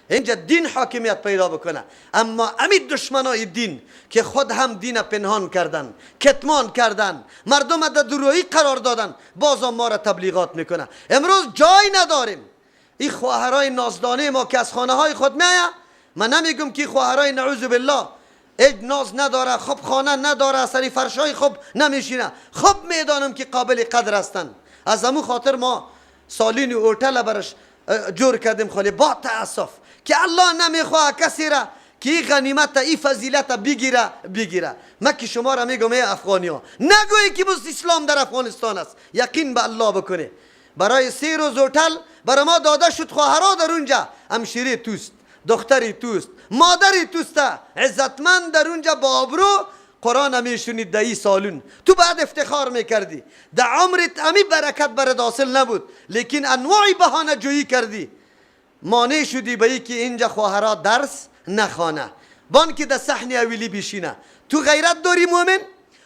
A: اینجا دین حاکمیت پیدا بکنه. اما امید دشمنای دین که خود هم دین پنهان کردن، کتمان کردن، مردم در درویی قرار دادن، باز ما را تبلیغات میکنه. امروز جای نداریم. این خواهرای نازدانه ما که از خانه های خود میایه، من نمیگم که خواهرای نعوذ بالله اج ناز نداره، خب خانه نداره، سری فرشای خوب نمیشینه، خب میدانم که قابل قدر هستن. از همون خاطر ما سالین و اوتل برش جور کردیم، خالی با تاسف که الله نمیخواه کسی را که این غنیمت این فضیلت بگیره. من که شما را میگم ای افغانی ها، نگویی که اسلام در افغانستان است، یقین به الله بکنه. برای 3 روز اوتل برای ما داده شد، خواهرها در اونجا همشیره توست، دختری توست، مادری توست، عزتمند در اونجا با آبرو قرآن میشونید در این سالون. تو بعد افتخار میکردی، در عمرت امی برکت برد حاصل نبود، لیکن انواعی بهانه جویی کردی، مانع شدی به ای که اینجا خواهرها درس نخوانه، بان که در صحن اولی بشینه. تو غیرت داری مومن؟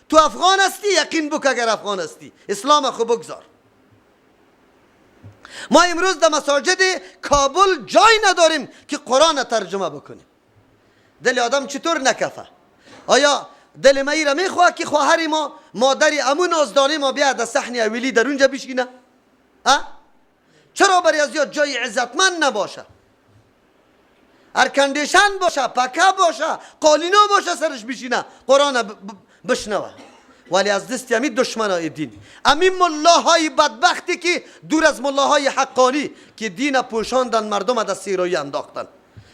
A: تو افغان هستی؟ یقین بک اگر افغان هستی اسلام خو بگذار. ما امروز در مساجد کابل جای نداریم که قرآن ترجمه بکنیم. دل آدم چطور نکفه؟ آیا دل ما ایره میخواه که خواهر ما مادر امون نازدانه ما بیاد در صحن اولی در اونجا بشینه؟ چرا برای از یاد جای عزتمند نباشه؟ ارکندیشن باشه، پکه باشه، قالینو باشه سرش بشینه قرآن بشنوه. ولی از دست همین دشمنای دین، همین ملاهای بدبختی که دور از ملاهای حقانی که دین پوشاندن مردم در سیرایی انداختن،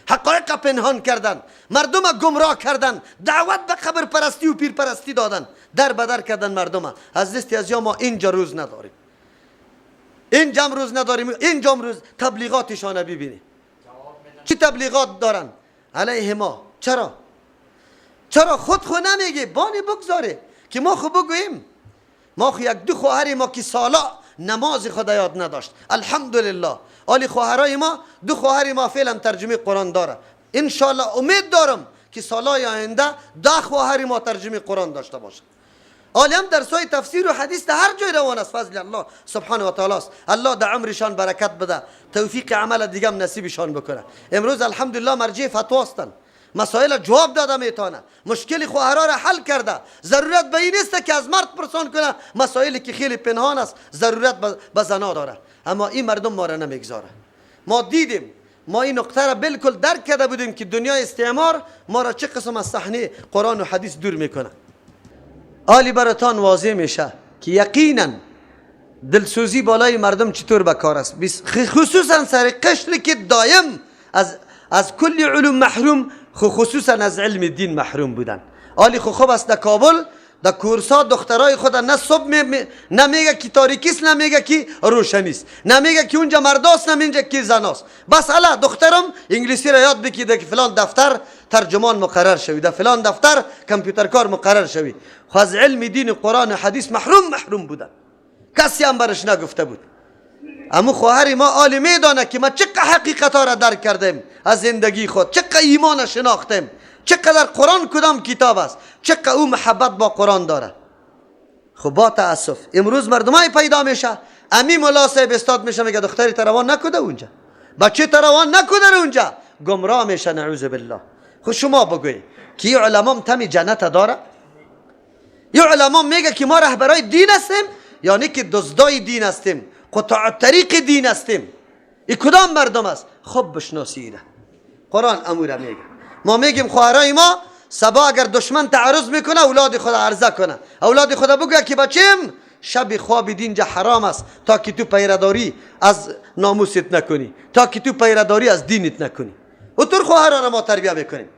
A: حقایق پنهان کردن، مردم گمراه کردن، دعوت به قبر پرستی و پیر پرستی دادن، در بدر کردن مردم. از دست از ما اینجا روز نداریم، اینجا روز نداریم. اینجا روز تبلیغاتشان ببینی چی تبلیغات دارن علیه ما. چرا خود نمیگه بانی بگذاره که ما خو بگوییم؟ ما خو یک دو خواهر ما که سالا نماز خود یاد نداشت، الحمدلله. آلی خواهرای ما دو خواهر ما فعلا ترجمه قرآن داره. انشالله امید دارم که سالای آینده 10 خواهر ما ترجمه قرآن داشته باشه. آلی هم درسای تفسیر و حدیث در هر جای روان است، فضل الله سبحانه و تعالی است. الله در عمرشان برکت بده، توفیق عمل دیگه هم نصیبشان بکنه. امروز الحمدلله مرجع فتوا هستند، مسائل جواب داده میتونه، مشکل خواهرها را حل کرده. ضرورت به این نیست که از مرد پرسان کنه مسائلی که خیلی پنهان است، ضرورت به زنا داره. اما این مردم ما را نمیگذاره. ما دیدیم، ما این نقطه را بالکل درک کرده بودیم که دنیای استعمار ما را چه قسم از صحنه قرآن و حدیث دور میکنه. آلی براتان واضح میشه که یقینا دلسوزی بالای مردم چطور بکار است، خصوصا سر قشری که دایم از کل علوم محروم، خصوصا از علم دین محروم بودن. آلی خوب است در کابل در کورسا دخترای خود نه صبح نمیگه که تاریکیست، نمیگه که روشنیست، نمیگه که اونجا مرداست، نمیگه که زناست. بس الا دخترم انگلیسی را یاد بگیره که فلان دفتر ترجمان مقرر شوی، در فلان دفتر کامپیوتر کار مقرر شوی. خو از علم دین قرآن و حدیث محروم بودن، کسی هم برش نگفته بود. اما خواهر ما آلی میدانه که ما چقدر حقیقتا را درک کردیم از زندگی خود، چقدر ایمان شناختیم، چقدر قرآن کدام کتاب است، چقدر او محبت با قرآن داره. خب با تاسف امروز مردمای پیدا میشه، امی مولا صاحب استاد میشه میگه دختری تروان نکده اونجا، بچه تروان نکده اونجا، گمراه میشه نعوذ بالله. خب شما بگوی که این علما تمی جنت داره؟ این علما میگه که ما رهبرای دین هستیم، یعنی که دزدای دین هستیم، قطاع طریق دین هستیم. این کدام مردم است؟ خب بشناسیده قرآن امور میگه. ما میگیم خواهرای ما صبح اگر دشمن تعرض میکنه اولاد خود عرضه کنه، اولاد خود بگه که بچیم شب خواب دینجا حرام است تا که تو پیرداری از ناموست نکنی، تا که تو پیرداری از دینت نکنی. و طور خواهران ما تربیه میکنیم.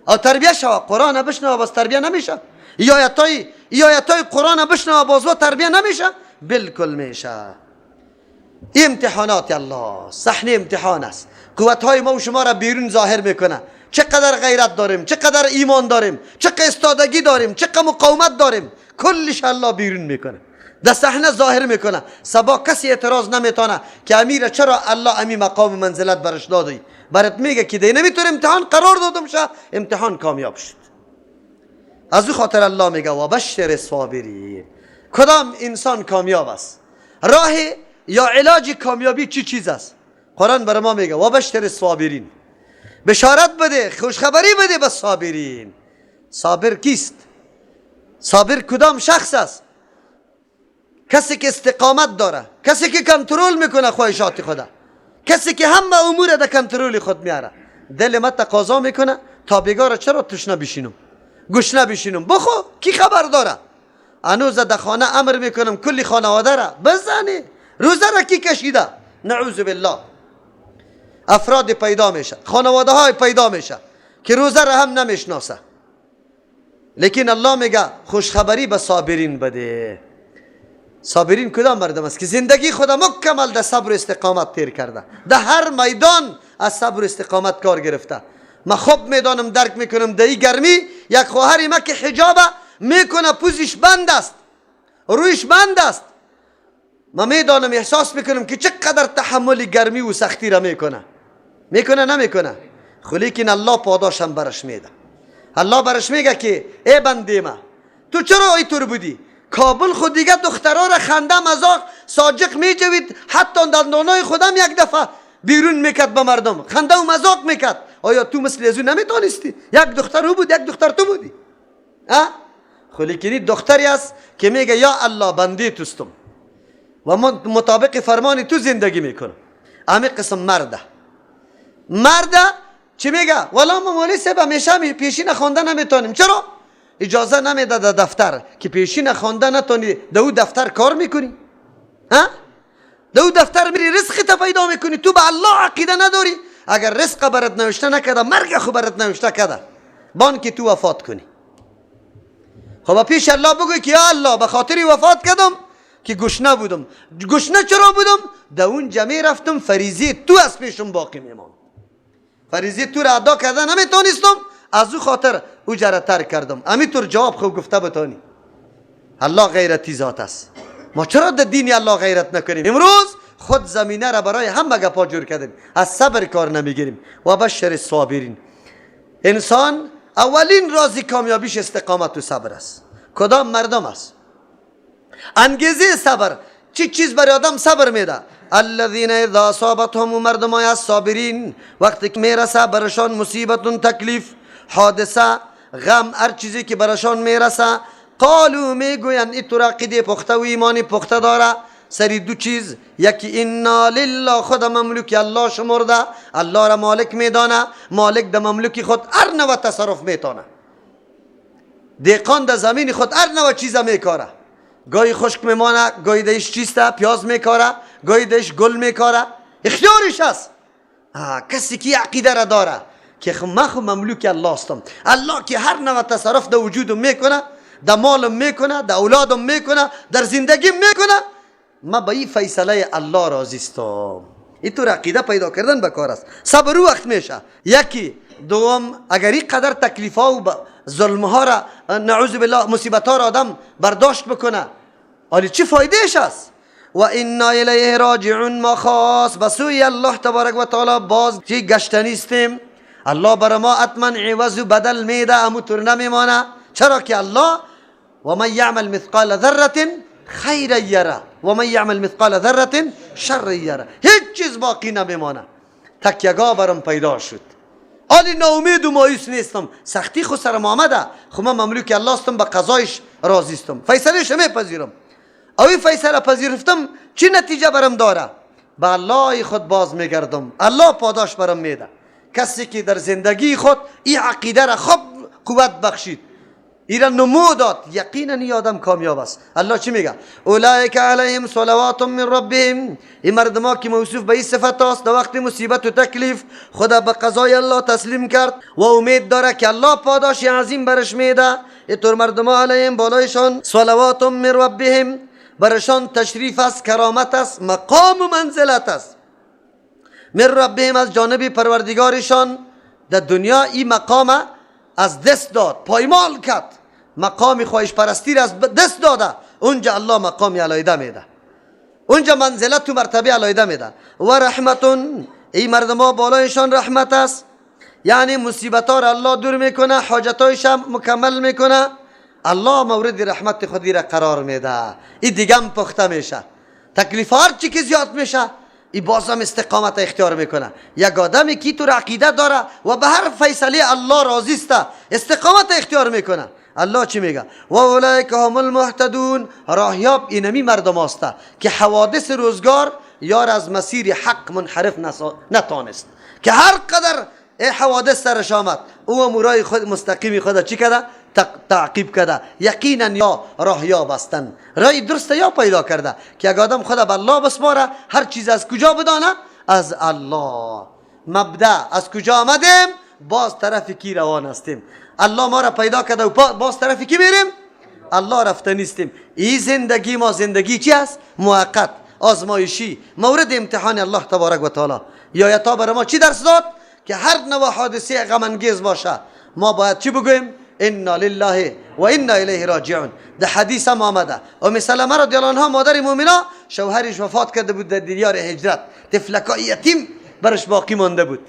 A: او تربیه شوا قرآن بشنوه باز تربیه نمیشه، یا آیتای قرآن بشنوه باز و تربیه نمیشه، بالکل میشه. امتحانات الله، صحنه امتحان است. قوتهای ما و شما را بیرون ظاهر میکنه. چقدر غیرت داریم، چقدر ایمان داریم، چقدر استادگی داریم، چقدر مقاومت داریم، کلش الله بیرون میکنه، در صحنه ظاهر میکنه. سبا کسی اعتراض نمیتونه که امیر چرا الله امی مقام منزلت برش دادی. برات میگه که دی نمیتونه امتحان قرار دادم شه، امتحان کامیاب شد. از او خاطر الله میگه و بشر الصابرین. کدام انسان کامیاب است؟ راه یا علاج کامیابی چی چیز است؟ قرآن بر ما میگه و بشر الصابرین، بشارت بده، خوشخبری بده به صابرین. صابر کیست؟ صابر کدام شخص است؟ کسی که استقامت داره، کسی که کنترل میکنه خواهشات خدا، کسی که همه امور در کنترل خود میاره. دل ما تقاضا میکنه تا بگاره چرا تشنه بشینم، گشنه بشینم، بخو کی خبر داره؟ انوز در خانه امر میکنم کلی خانواده را بزنی، روزه را کی کشیده؟ نعوذ بالله. افراد پیدا میشه، خانواده های پیدا میشه که روزه را هم نمیشناسه. لیکن الله میگه خوشخبری به صابرین بده. صابرین کدام مردم است که زندگی خود مکمل در صبر و استقامت تیر کرده، در هر میدان از صبر و استقامت کار گرفته. ما خوب میدانم، درک میکنم در این گرمی یک خواهری ما که حجاب میکنه پوزش بند است، رویش بند است، ما میدانم، احساس میکنم که چقدر تحمل گرمی و سختی را میکنه نمیکنه. خب لیکن الله پاداشم برش میده. الله برش میگه که ای بنده ما تو چرا اینطور بودی؟ کابل خود دیگه دخترها را خنده مزاق ساجق میجوید، حتی دندانای خودم یک دفعه بیرون میکرد به مردم، خنده و مزاق میکرد. آیا تو مثل ازو نمیتونستی؟ یک دختر او بود، یک دختر تو بودی. خب لیکنی دختری است که میگه یا الله بنده توستم و من مطابق فرمان تو زندگی میکنم. همین قسم مرده چی میگه؟ والا ما مولوی صاحب همیشه پیشین خوانده نمیتونیم. چرا؟ اجازه نمیده در دفتر که پیشین خوانده نتونی دو دفتر کار میکنی؟ دو دفتر میری رزق تا پیدا میکنی. تو به الله عقیده نداری؟ اگر رزق برات نوشته نکده، مرگ خو برات نوشته کده، بان که تو وفات کنی. خب پیش الله بگوی که یا الله به خاطری وفات کردم که گشنه بودم. گشنه چرا بودم؟ در اون جمعه رفتم فریضه تو از پیشم باقی میمان. فریضه تو را ادا کرده نمیتونستم، از او خاطر او جره ترک کردم. همینطور جواب خوب گفته بتانی. الله غیرتی ذات است. ما چرا در دین الله غیرت نکنیم؟ امروز خود زمینه را برای همه گپا جور کردیم، از صبر کار نمیگیریم. و بشر الصابرین. انسان اولین رازی کامیابیش استقامت و صبر است. کدام مردم است؟ انگیزه صبر چی چیز برای آدم صبر میده؟ الذین اذا اصابتهم، مردمای از صابرین وقتی که میرسه برشان مصیبت، تکلیف، حادثه، غم، هر چیزی که برشان میرسه، قالو میگوین این تو عقیده پخته و ایمانی پخته داره سری دو چیز، یکی انا لله، خود مملوک الله شمرده، الله را مالک میدانه، مالک در مملوک خود هر نوع تصرف میتونه. دیقان در زمین خود هر نوع چیز میکاره، گاهی خشک میمانه، گاهی دیش چیسته پیاز میکاره، گاهی دیش گل میکاره، اختیارش است. کسی که عقیده را داره که من خود مملوک الله هستم، الله که هر نوع تصرف در وجودم میکنه، در مالم میکنه، در اولادم میکنه، در زندگیم میکنه، ما به این فیصله الله راضی استم. این طور عقیده پیدا کردن بکار است. صبر وقت میشه. یکی دوم، اگر این قدر تکلیف ها و ظلم ها را نعوذ بالله مصیبت ها را آدم برداشت بکنه، ولی چه فایدهش است؟ و انا الیه راجعون، ما خاص به سوی الله تبارک و تعالی باز چی گشتنی استیم. الله بر ما حتما عوض و بدل میده، همونطور نمیمانه. چرا که الله و من یعمل مثقال ذره خیر یره و من یعمل مثقال ذره شر یره. هیچ چیز باقی نمیمانه. تکیه‌گاه برام پیدا شد، حالی ناامید و مایوس نیستم. سختی خود سرم آمده، خب من مملوک الله هستم، به قضایش راضی هستم، فیصلهش میپذیرم. او این فیصله پذیرفتم چی نتیجه برام داره؟ به الله خود باز میگردم، الله پاداش برام میده. کسی که در زندگی خود این عقیده را خوب قوت بخشید، ایرا نمو داد، یقینا این آدم کامیاب است. الله چی میگه؟ اولئک علیهم صلوات من ربهم، این مردما که موصوف به این صفت است، در وقت مصیبت و تکلیف خدا به قضای الله تسلیم کرد و امید داره که الله پاداش عظیم برش میده. اینطور مردما علیهم بالایشان صلوات من ربهم، برشان تشریف است، کرامت است، مقام و منزلت است. من ربهم، از جانب پروردگارشان. در دنیا این مقام از دست داد، پایمال کرد، مقام خواهش پرستی را از دست داده، اونجا الله مقامی علیده میده، اونجا منزلت و مرتبه علیده میده. و رحمتون، این مردم بالایشان رحمت است، یعنی مصیبت ها را الله دور میکنه، حاجت هایش مکمل میکنه، الله مورد رحمت خودی را قرار میده. این دیگه هم پخته میشه. تکلیف هر چی که زیاد میشه، این بازم استقامت اختیار میکنه. یک آدمی که تو عقیده داره و به هر فیصله الله راضی است، استقامت اختیار میکنه. الله چی میگه؟ و اولئک هم المهتدون، راهیاب اینمی مردم است که حوادث روزگار یار از مسیر حق منحرف نتانست، که هر قدر حوادث سرش آمد او امورای خود مستقیمی خود چی کرده؟ تعقیب کرده. یقینا یا راهیاب هستند، رای درست یا پیدا کرده که اگر آدم خود به الله بسپاره، هر چیز از کجا بدانه؟ از الله. مبدا از کجا آمدیم؟ باز طرف کی روان هستیم؟ الله ما را پیدا کرده و باز طرف کی میریم؟ الله رفته نیستیم. این زندگی ما زندگی چی است؟ موقت، آزمایشی، مورد امتحان الله تبارک و تعالی. یا تا برای ما چی درس داد؟ که هر نوع حادثه غم انگیز باشه ما باید چی بگویم؟ انا لله و انا الیه راجعون. در حدیث هم آمده ام سلمه رضی الله عنها مادر مؤمنه شوهرش وفات کرده بود در دیار هجرت، طفلکای یتیم برش باقی مانده بود،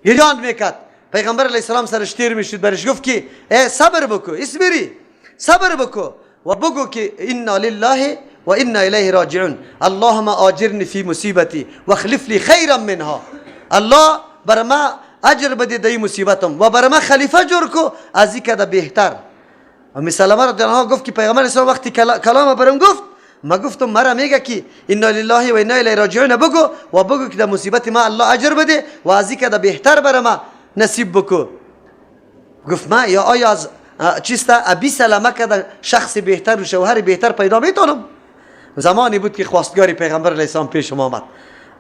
A: گریان میکرد. پیغمبر علیه السلام سرش تیر میشد، برش گفت که ای صبر بکو، اسبری، صبر بکو و بگو که انا لله و انا الیه راجعون، اللهم آجرنی فی مصیبتی و اخلف لی خیرا منها. الله بر ما اجر بده در این مصیبتم و بر ما خلیفه جور کو از این کده بهتر. ام سلمه رضی الله عنها گفت که پیغمبر اسلام وقتی کلام برام گفت، ما گفتم مرا میگه که انا لله و انا الیه راجعون، بگو و بگو که در مصیبت ما الله اجر بده و از این کده بهتر بر ما نصیب بکو. گفت ما یا آیا از چیستا ابی سلمه کده شخص بهتر و شوهر بهتر پیدا میتونم؟ زمانی بود که خواستگاری پیغمبر علیه السلام پیش آمد.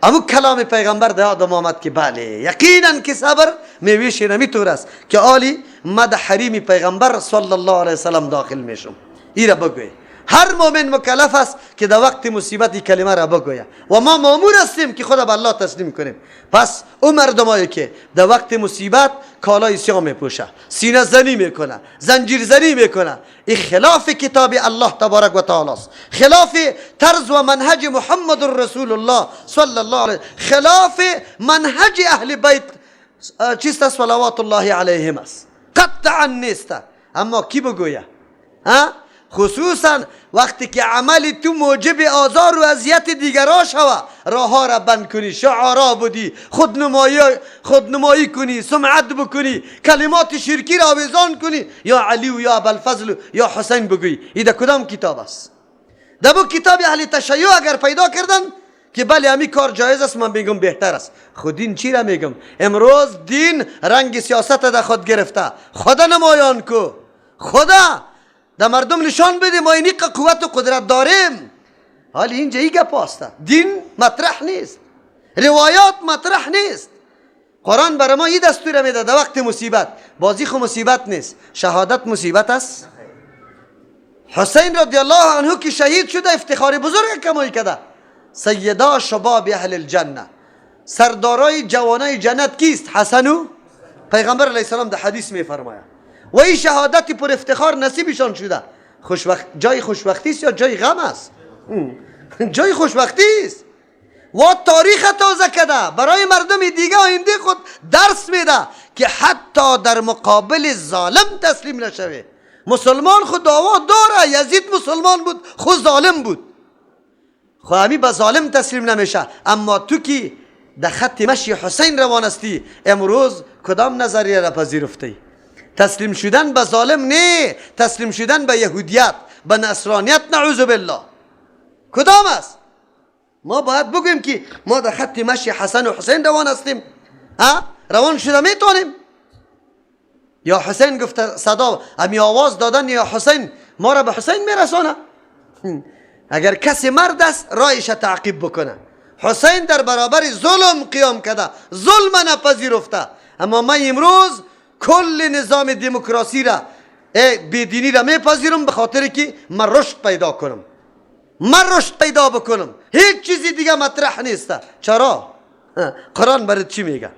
A: اما کلام پیغمبر در یادم آمد که بله یقینا که صبر میوهش نمیطور است که آلی ما در حریم پیغمبر صلی الله علیه وسلم داخل میشم. این را بگوی. هر مؤمن مکلف است که در وقت مصیبت این کلمه را بگوید و ما مأمور هستیم که خود به الله تسلیم کنیم. پس اون مردمایی که در وقت مصیبت کالای سیاه میپوشه، سینه زنی میکنه، زنجیر زنی میکنه، این خلاف کتاب الله تبارک و تعالی است، خلاف طرز و منهج محمد رسول الله صلی الله علیه، خلاف منهج اهل بیت چیست صلوات الله علیهم است، قطعا نیست. اما کی بگوید؟ خصوصا وقتی که عمل تو موجب آزار و اذیت دیگران شود، راه ها را بند کنی، شعارا بودی، خودنمایی کنی، سمعت بکنی، کلمات شرکی را آویزان کنی، یا علی و یا ابوالفضل یا حسین بگوی. این در کدام کتاب است؟ در بو کتاب اهل تشیع اگر پیدا کردن که بله همین کار جایز است، من میگم بهتر است. خود دین چی را میگم؟ امروز دین رنگ سیاست در خود گرفته. خدا نمایان کو، خدا در مردم نشان بده ما اینی قوت و قدرت داریم. حالی اینجا این گپ است، دین مطرح نیست، روایات مطرح نیست. قرآن برای ما این دستور میده در وقت مصیبت. بازی خو مصیبت نیست، شهادت مصیبت است. حسین رضی الله عنه که شهید شده افتخار بزرگ کمایی کرده. سیدا شباب اهل الجنه، سردارای جوانای جنت کیست؟ حسن. پیغمبر علیه السلام در حدیث میفرماید و این شهادتی پر افتخار نصیبشان شده. جای خوشبختی است یا جای غم است؟ جای خوشبختی است و تاریخ تازه کرده برای مردم دیگه آینده خود درس میده که حتی در مقابل ظالم تسلیم نشوه. مسلمان خود دعوا داره، یزید مسلمان بود خود ظالم بود، خود همی به ظالم تسلیم نمیشه. اما تو که در خط مشی حسین روان استی، امروز کدام نظریه را پذیرفتی؟ تسلیم شدن به ظالم نه، تسلیم شدن به یهودیت، به نصرانیت، نعوذ بالله. کدام است؟ ما باید بگویم که ما در خط مشی حسن و حسین روان هستیم. روان شده میتونیم؟ یا حسین گفت صدا همی آواز دادن یا حسین ما را به حسین میرسانه. اگر کسی مرد است رایش تعقیب بکنه. حسین در برابر ظلم قیام کرده، ظلم نپذیرفته. اما ما امروز کل نظام دموکراسی را بیدینی را میپذیرم به خاطر که من رشد پیدا کنم، من رشد پیدا بکنم، هیچ چیزی دیگه مطرح نیست. چرا؟ قرآن برات چی میگه؟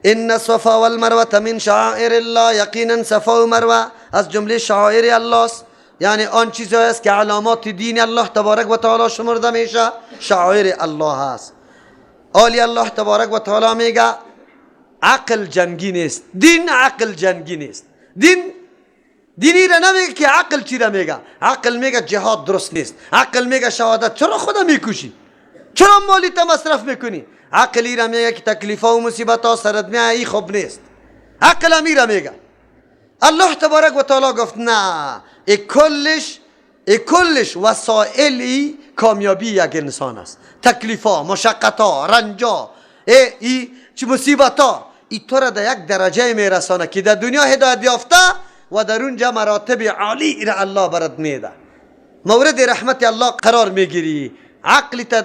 A: ان الصفا والمروه من شعائر الله، یقینا صفا و مروه از جمله شعائر الله است، یعنی آن چیزی است که علامات دین الله تبارک و تعالی شمرده میشه، شعائر الله است. آلی الله تبارک و تعالی میگه عقل جنگی نیست، دین عقل جنگی نیست. دینی را نمیگه که عقل چی را میگه. عقل میگه جهاد درست نیست، عقل میگه شهادت چرا خدا میکشی، چرا مالی تا مصرف میکنی. عقلی را میگه که تکلیفا و مصیبت ها سرت میاد ای خوب نیست. عقل امی را میگه. الله تبارک و تعالی گفت نه، کلش وسائلی کامیابی یک انسان است. تکلیفا، مشقتا، رنجا، چه مصیبتا، این تو را در یک درجه میرسانه که در دنیا هدایت یافته و در اونجا مراتب عالی را الله برات میده، مورد رحمت الله قرار میگیری. عقلی تا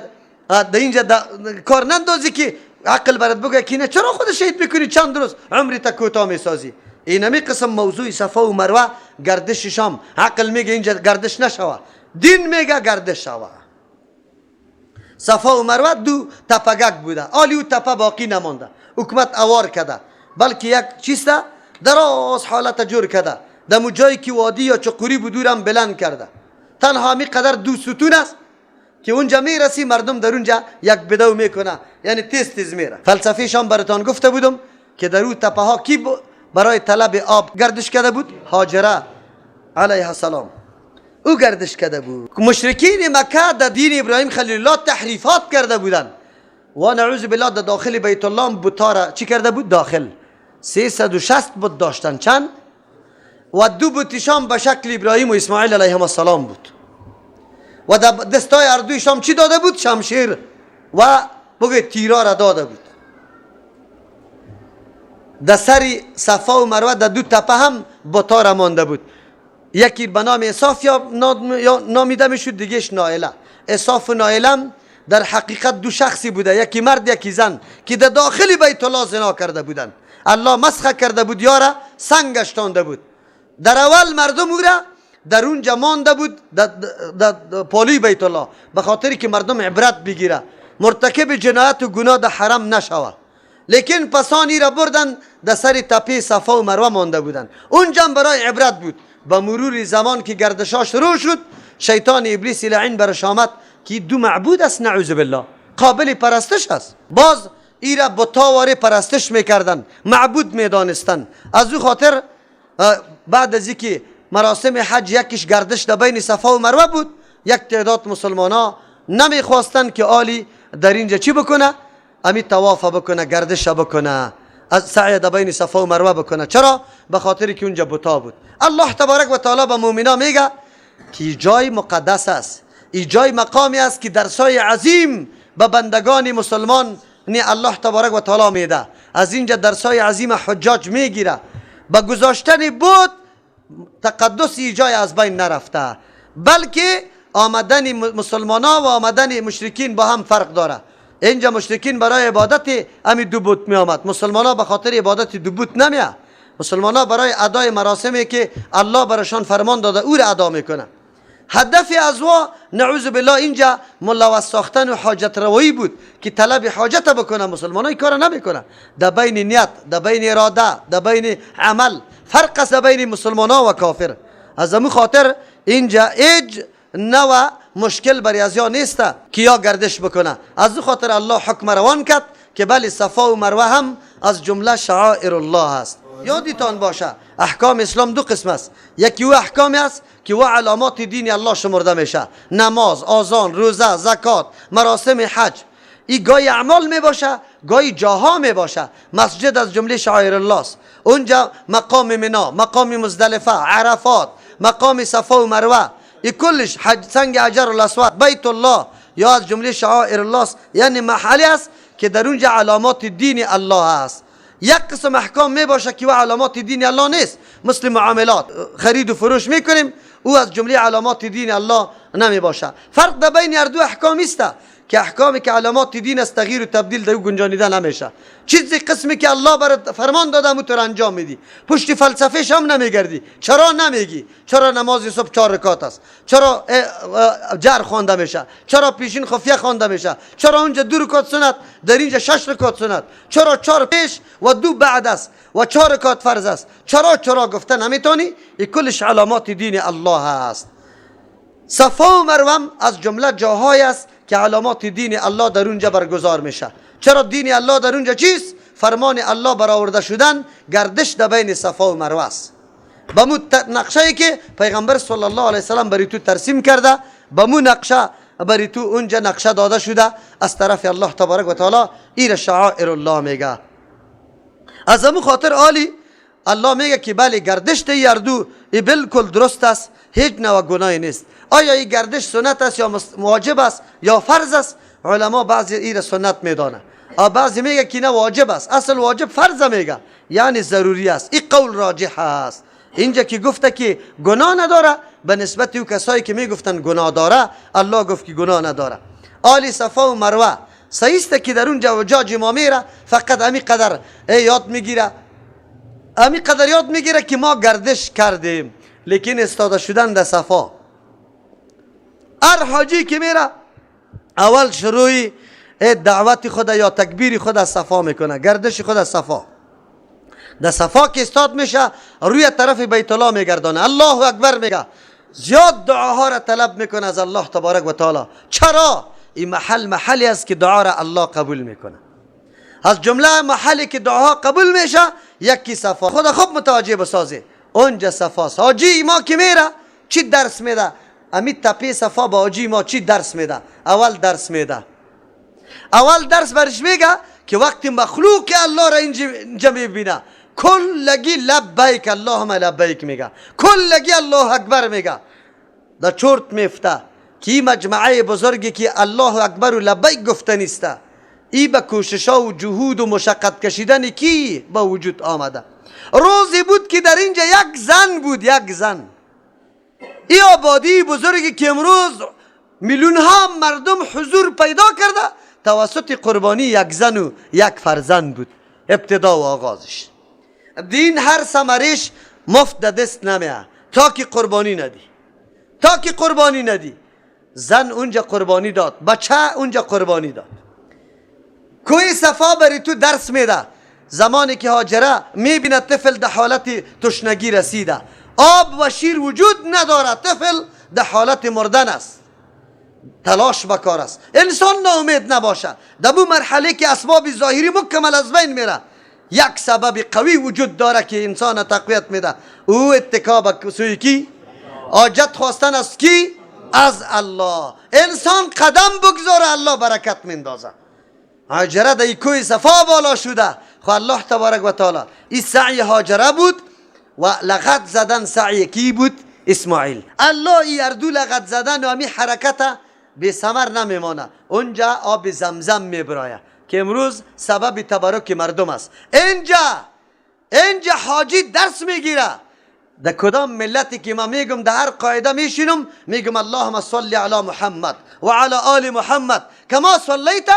A: در اینجا کار نندازی که عقل برات بگه که نه چرا خود شهید میکنی، چند روز عمری تا کوتاه میسازی. اینمی قسم موضوع صفا و مروه گردش شام. عقل میگه اینجا گردش نشوه، دین میگه گردش شوه. صفا و مروه دو تپگک بوده، آلی و تپه باقی نمانده، حکومت اوار کرده، بلکه یک چیسته دراز حالت جور کرده. دمو جایی که وادی یا چقوری بودورم بلند کرده. تنها می قدر دو ستون است که اونجا میرسی مردم در اونجا یک بدو میکنه، یعنی تیز تیز میره. فلسفه شام براتان گفته بودم که در او تپه ها کی برای طلب آب گردش کرده بود؟ هاجره علیه السلام، او گردش کرده بود. مشرکین مکه در دین ابراهیم خلیل الله تحریفات کرده بودن و نعوذ بالله در داخل بیت الله بتارا چی کرده بود؟ داخل 360 بت داشتن. چند؟ و 2 بتشان به شکل ابراهیم و اسماعیل علیهم السلام بود و در دستای اردویشان چی داده بود؟ شمشیر و بگه تیرا را داده بود. در سر صفا و مروه در 2 تپه هم بتارا مانده بود، یکی به نام اصاف یا نامیده میشد، دیگهش نائله. اصاف و نائله در حقیقت 2 شخصی بوده، یکی مرد یکی زن، که در داخل بیت الله زنا کرده بودن. الله مسخ کرده بود، یارا سنگش تانده بود. در اول مردم او را در اونجا مانده بود در پالوی بیت الله، به خاطری که مردم عبرت بگیره، مرتکب جنایت و گناه در حرم نشوه. لیکن پسانی را بردن در سر تپه صفا و مروه مانده بودن، اونجا برای عبرت بود. با مرور زمان که گردشا شروع شد، شیطان ابلیس لعین برش آمد که 2 معبود است، نعوذ بالله، قابل پرستش است. باز ای را بتاواره پرستش میکردن، معبود میدانستن. از او خاطر بعد از اینکه مراسم حج یکیش گردش در بین صفا و مروه بود، یک تعداد مسلمان ها نمیخواستن که آلی در اینجا چی بکنه؟ امی طواف بکنه، گردش بکنه، از سعی در بین صفا و مروه بکنه. چرا؟ به خاطری که اونجا بتا بود. الله تبارک و تعالی به مؤمنان میگه که جای مقدس است، این جای مقامی است که درسای عظیم به بندگان مسلمان الله تبارک و تعالی میده. از اینجا درسای عظیم حجاج میگیره. با گذاشتن بود تقدس ای جای از بین نرفته، بلکه آمدن مسلمان ها و آمدن مشرکین با هم فرق داره. اینجا مشرکین برای عبادت امی 2 بت می آمد، مسلمان ها به خاطر عبادت 2 بت نمیاد. مسلمان ها برای ادای مراسمی که الله برشان فرمان داده او را ادا میکنه. هدف از وا نعوذ بالله اینجا ملوث ساختن و حاجت روایی بود که طلب حاجت بکنه. مسلمان ها این کار نمیکنه. در بین نیت، در بین اراده، در بین عمل فرق است در بین مسلمان ها و کافر. از همون خاطر اینجا هیچ نوع مشکل برای از یا نیست که یا گردش بکنه. از او خاطر الله حکم روان کرد که بله صفا و مروه هم از جمله شعائر الله است. یادتان باشه احکام اسلام 2 قسم است. یکی او احکامی است که و علامات دین الله شمرده میشه، نماز، آذان، روزه، زکات، مراسم حج. این گاهی اعمال می باشه، گاهی جاها می باشه. مسجد از جمله شعائر الله است. اونجا مقام منا، مقام مزدلفه، عرفات، مقام صفا و مروه، این کلش سنگ حجر الاسود، بیت الله یا از جمله شعائر الله است. یعنی محلی است که در اونجا علامات دین الله است. یک قسم احکام می باشه که و علامات دین الله نیست، مثل معاملات، خرید و فروش میکنیم، او از جمله علامات دین الله نمی باشه. فرق در بین هر 2 احکام است که احکامی که علامات دین است تغییر و تبدیل در او گنجانیده نمیشه. چیزی قسمی که الله برات فرمان داده مو تو انجام میدی، پشت فلسفهش هم نمیگردی. چرا نمیگی؟ چرا نماز صبح 4 رکعت است؟ چرا جهر خوانده میشه؟ چرا پیشین خفیه خوانده میشه؟ چرا اونجا 2 رکعت سنت، در اینجا 6 رکعت سنت؟ چرا 4 پیش و 2 بعد است و 4 رکعت فرض است؟ چرا گفته نمیتونی؟ این کلش علامات دین الله است. صفا و مروه از جمله جاهای است که علامات دین الله در اونجا برگزار میشه. چرا دین الله در اونجا چیست؟ فرمان الله برآورده شدن گردش در بین صفا و مروه است. با مو نقشه که پیغمبر صلی الله علیه وسلم بری تو ترسیم کرده، با مو نقشه بری تو اونجا نقشه داده شده از طرف الله تبارک و تعالی. این شعائر الله میگه. از همون خاطر عالی الله میگه که بله گردش ته یردو ای بالکل درست است، هیچ نوع گناهی نیست. آیا این گردش سنت است یا واجب است یا فرض است؟ علما بعضی این سنت میدانه، بعضی میگه که نه واجب است. اصل واجب فرض میگه، یعنی ضروری است. این قول راجح است. اینجا که گفته که گناه نداره، به نسبت او کسایی که میگفتن گناه داره، الله گفت که گناه نداره. آل صفا و مروه صحیح است که در اونجا وجاج ما میره، فقط امی قدر یاد میگیره که ما گردش کردیم، لیکن استاده شدن در صفا. هر حاجی که میره اول شروعی دعوت خود یا تکبیر خود از صفا میکنه، گردش خود از صفا. در صفا که استاد میشه روی طرف بیت الله میگردانه، الله اکبر میگه، زیاد دعاها را طلب میکنه از الله تبارک و تعالی. چرا؟ این محلی است که دعا را الله قبول میکنه. از جمله محلی که دعاها قبول میشه یکی صفا. خدا خوب متوجه بسازه، اونجا صفاست. حاجی ما که میره چی درس میده؟ امی تپه صفا با حاجی ما چی درس میده؟ اول درس میده، اول درس برش میگه که وقتی مخلوق الله را اینجا میبینه کلگی لبیک اللهم لبیک میگه، کلگی الله اکبر میگه، دا چرت میفته که این مجمعه بزرگی که الله اکبر و لبیک گفته نیسته، ای به کوششا و جهود و مشقت کشیدن کی با وجود آمده. روزی بود که در اینجا یک زن بود، یک زن، ای آبادی بزرگی که امروز میلیون ها مردم حضور پیدا کرده توسط قربانی یک زن و یک فرزند بود. ابتدا و آغازش دین هر ثمرش مفت دست نمیه تا که قربانی ندی، تا که قربانی ندی. زن اونجا قربانی داد، بچه اونجا قربانی داد. کوی صفا بری تو درس میده، زمانی که هاجره میبینه طفل در حالت تشنگی رسیده، آب و شیر وجود نداره، طفل در حالت مردن است، تلاش بکار است. انسان ناامید نباشه. در بو مرحله که اسباب ظاهری مکمل از بین میره، یک سبب قوی وجود داره که انسان تقویت میده، او اتکا به سوی کی؟ حاجت خواستن است کی؟ از الله. انسان قدم بگذاره الله برکت میندازه. هاجره در کوی صفا بالا شده، خو الله تبارک و تعالی این سعی هاجره بود و لغت زدن سعی کی بود؟ اسماعیل. الله ای اردو لغت زدن و همی حرکت بی ثمر نمیمانه، اونجا آب زمزم میبرایه که امروز سبب تبرک مردم است. اینجا حاجی درس میگیره. در کدام ملتی که ما میگم در هر قاعده میشینم میگم اللهم صل علی محمد و علی آل محمد کما صلیت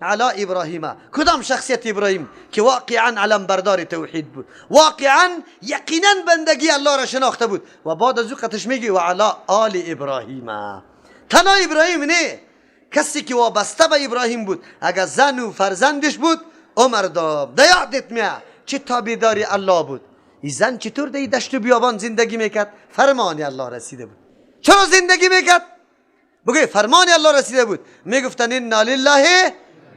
A: علی ابراهیم. کدام شخصیت ابراهیم که واقعا علم بردار توحید بود، واقعا یقینا بندگی الله را شناخته بود، و بعد از او قطش میگی و علی آل ابراهیم. تنها ابراهیم نه، کسی که وابسته به ابراهیم بود اگر زن و فرزندش بود عمر داب. ده یادت میاد چه تابعداری الله بود. این زن چطور در دشت و بیابان زندگی میکرد؟ فرمان الله رسیده بود. چرا زندگی میکرد؟ بگه فرمان الله رسیده بود. میگفتن انا لله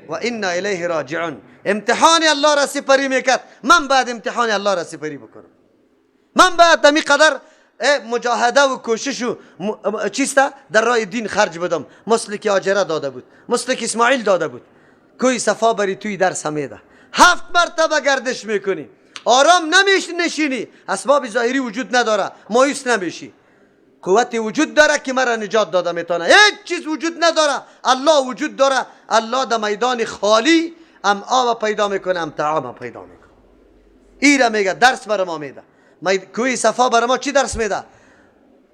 A: و انا الیه راجعون. امتحان الله را سپری میکرد. من بعد امتحان الله را سپری بکنم، من بعد دمی قدر مجاهده و کوشش و چیسته در راه دین خرج بدم. مثل که هاجره داده بود، مثل که اسماعیل داده بود. کوی صفا بری توی درس همیده 7 مرتبه گردش میکنی، آرام نشینی، اسباب ظاهری وجود نداره، مایوس نمیشی. قوت وجود داره که مرا نجات داده میتونه. هیچ چیز وجود نداره، الله وجود داره. الله در میدان خالی ام آب پیدا میکنه، ام طعام پیدا میکنه. ایره میگه درس بر ما میده. کوی صفا بر ما چی درس میده؟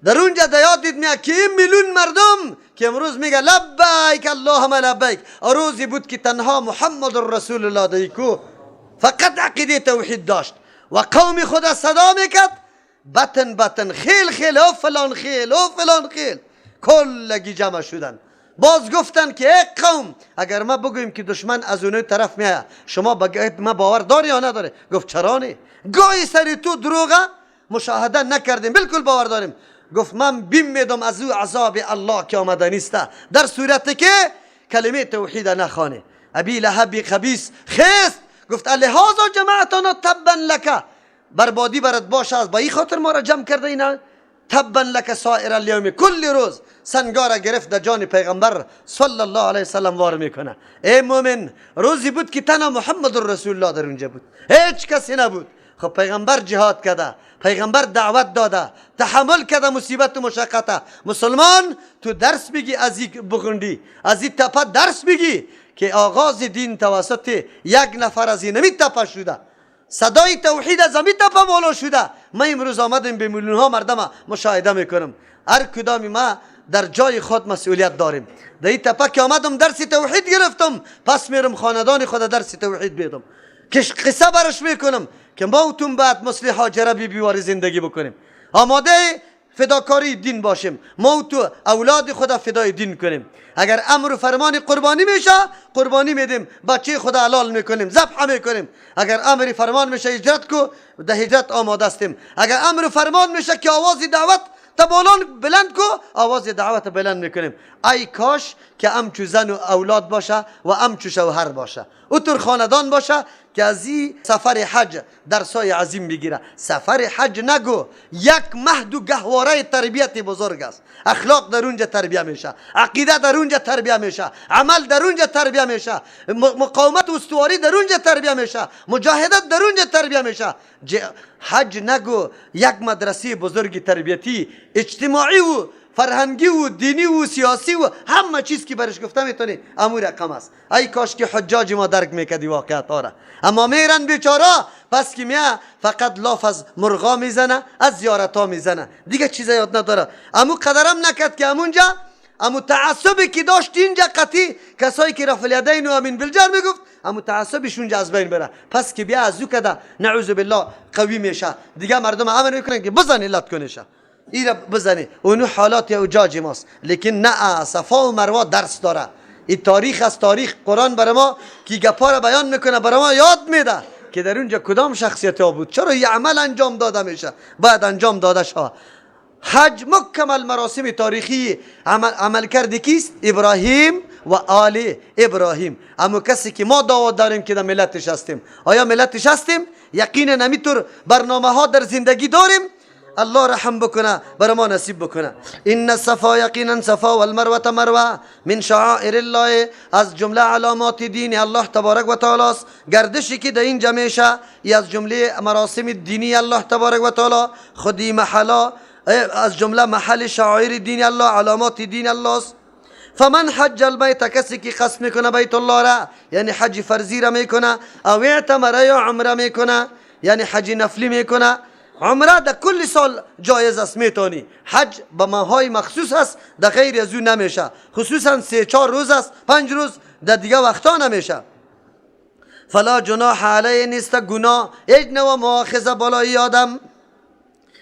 A: در اونجا دیاد دید میاد که این میلیون مردم که امروز میگه لبیک اللهم لبیک، روزی بود که تنها محمد رسول الله دیکو فقط عقیده توحید داشت و قوم خود صدا میکرد بطن خیل او فلان خیل کلگی جمع شدن. باز گفتن که ای قوم اگر ما بگوییم که دشمن از اون طرف میاد شما بگید ما باور داری یا نداره؟ گفت چرا نه؟ گاهی سری تو دروغه مشاهده نکردیم، بالکل باور داریم. گفت من بیم میدم از او عذاب الله که آمده نیسته در صورتی که کلمه توحید نخوانه. ابی لهب خبیث خست گفت لهذا جماعتنا تبا لک، بربادی برات باشه از با این خاطر ما را جمع کرده اینا. تبا لک سائر الیوم، کل روز سنگار گرفت در جان پیغمبر صلی الله علیه وسلم وار میکنه. ای مومن روزی بود که تنها محمد رسول الله در اونجا بود، هیچ کسی نبود. خب پیغمبر جهاد کرده، پیغمبر دعوت داده، تحمل کرده مصیبت و مشقت. مسلمان تو درس بگی از این بغندی، از این تپه درس بگی که آغاز دین توسط یک نفر از این تپه شده، صدای توحید از این تپه بالا شده. من امروز آمدم به میلیون ها مردم مشاهده میکنم، هر کدام ما در جای خود مسئولیت داریم. در این تپه که آمدم درس توحید گرفتم، پس میرم خاندان خود درس توحید بیدم که قصه برش میکنم که ما و تون بعد مثل هاجره بیوار زندگی بکنیم، آماده فداکاری دین باشیم، ما و تو اولاد خدا فدای دین کنیم. اگر امر و فرمان قربانی میشه قربانی میدیم، بچه خدا حلال میکنیم، ذبح میکنیم. اگر امر فرمان میشه هجرت کو، در هجرت آماده استیم. اگر امر فرمان میشه که آواز دعوت تبالان بلند کو، آواز دعوت بلند میکنیم. ای کاش که امچو زن و اولاد باشه و امچو شوهر باشه، اوتر خاندان باشه که از این سفر حج درسای عظیم بگیره. سفر حج نگو، یک مهد و گهواره تربیت بزرگ است. اخلاق در اونجا تربیه میشه، عقیده در اونجا تربیه میشه، عمل در اونجا تربیه میشه، مقاومت و استواری در اونجا تربیه میشه، مجاهدت در اونجا تربیه میشه. حج نگو، یک مدرسه بزرگ تربیتی اجتماعی و فرهنگی و دینی و سیاسی و همه چیز که برش گفته میتونی امور رقم است. ای کاش که حجاج ما درک میکردی واقعیت را. اما میرن بیچارا، پس که میه فقط لاف از مرغا میزنه، از زیارت ها میزنه، دیگه چیز یاد نداره. امو قدرم نکرد که امونجا امو تعصبی که داشت اینجا قطعی کسایی که رفع الیدین و امین بالجار میگفت امو تعصبش اونجا از بین بره. پس که بیا از او کده نعوذ بالله قوی میشه، دیگه مردم امر میکنن که بزنی لط کنیشه، ایره بزنی. اونو حالات اوجاج ماست. لیکن نه، صفا و مروه درس داره. این تاریخ از تاریخ قرآن برای ما که گپا را بیان میکنه، برای ما یاد میده که در اونجا کدام شخصیت ها بود، چرا یه عمل انجام داده میشه، باید انجام داده شد. حج مکمل مراسم تاریخی عمل کرده کیست؟ ابراهیم و آل ابراهیم. اما کسی که ما دعوت داریم که در ملتش هستیم، آیا ملتش هستیم؟ یقینا نمیطور برنامه ها در زندگی داریم. الله رحم بکنه، برای ما نصیب بکنه. این الصفا، یقینا صفا و المروه مروه من شعائر الله، از جمله علامات دین الله تبارک و تعالی است. گردشی که در این میشه از جمله مراسم دینی الله تبارک و تعالی. خودی محلا از جمله محل شعائر دین الله، علامات دین الله است. فمن حج البیت، کسی که قصد میکنه بیت الله را، یعنی حج فرضی را میکنه، او اعتمر یا عمره میکنه، یعنی حج نفلی میکنه. عمره در کل سال جایز است، میتونی. حج به ماهای مخصوص است، در غیر از او نمیشه. خصوصا 3-4 روز است، 5 روز در دیگه وقتا نمیشه. فلا جناح علیه، نیست گناه، هیچ نوع مؤاخذه بالای آدم.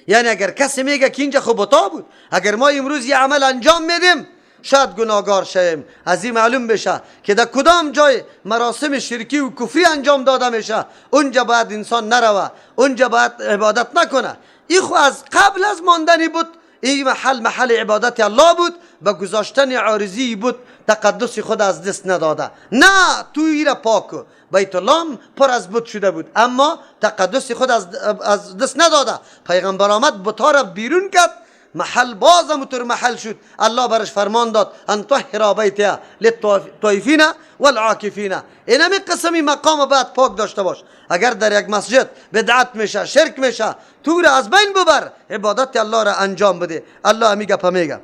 A: یعنی اگر کسی میگه که اینجا خب بود، اگر ما امروز یه عمل انجام میدیم شاید گناهگار شویم. از این معلوم بشه که در کدام جای مراسم شرکی و کفری انجام داده میشه، اونجا باید انسان نروه، اونجا باید عبادت نکنه. این خو از قبل از ماندنی بود، این محل عبادت الله بود، با گذاشتن عارضی بود، تقدس خود از دست نداده. نه، تو ایره پاکو. بیت الله پر از بت شده بود، اما تقدس خود از دست نداده. پیغمبر آمد بتا را بیرون کرد، محل بازم تر محل شد. الله برش فرمان داد ان طهر بیتها للطائفین والعاکفین. اینمی قسمی مقام باید پاک داشته باش. اگر در یک مسجد بدعت میشه، شرک میشه، تو را از بین ببر، عبادت الله را انجام بده. الله همی گپ میگه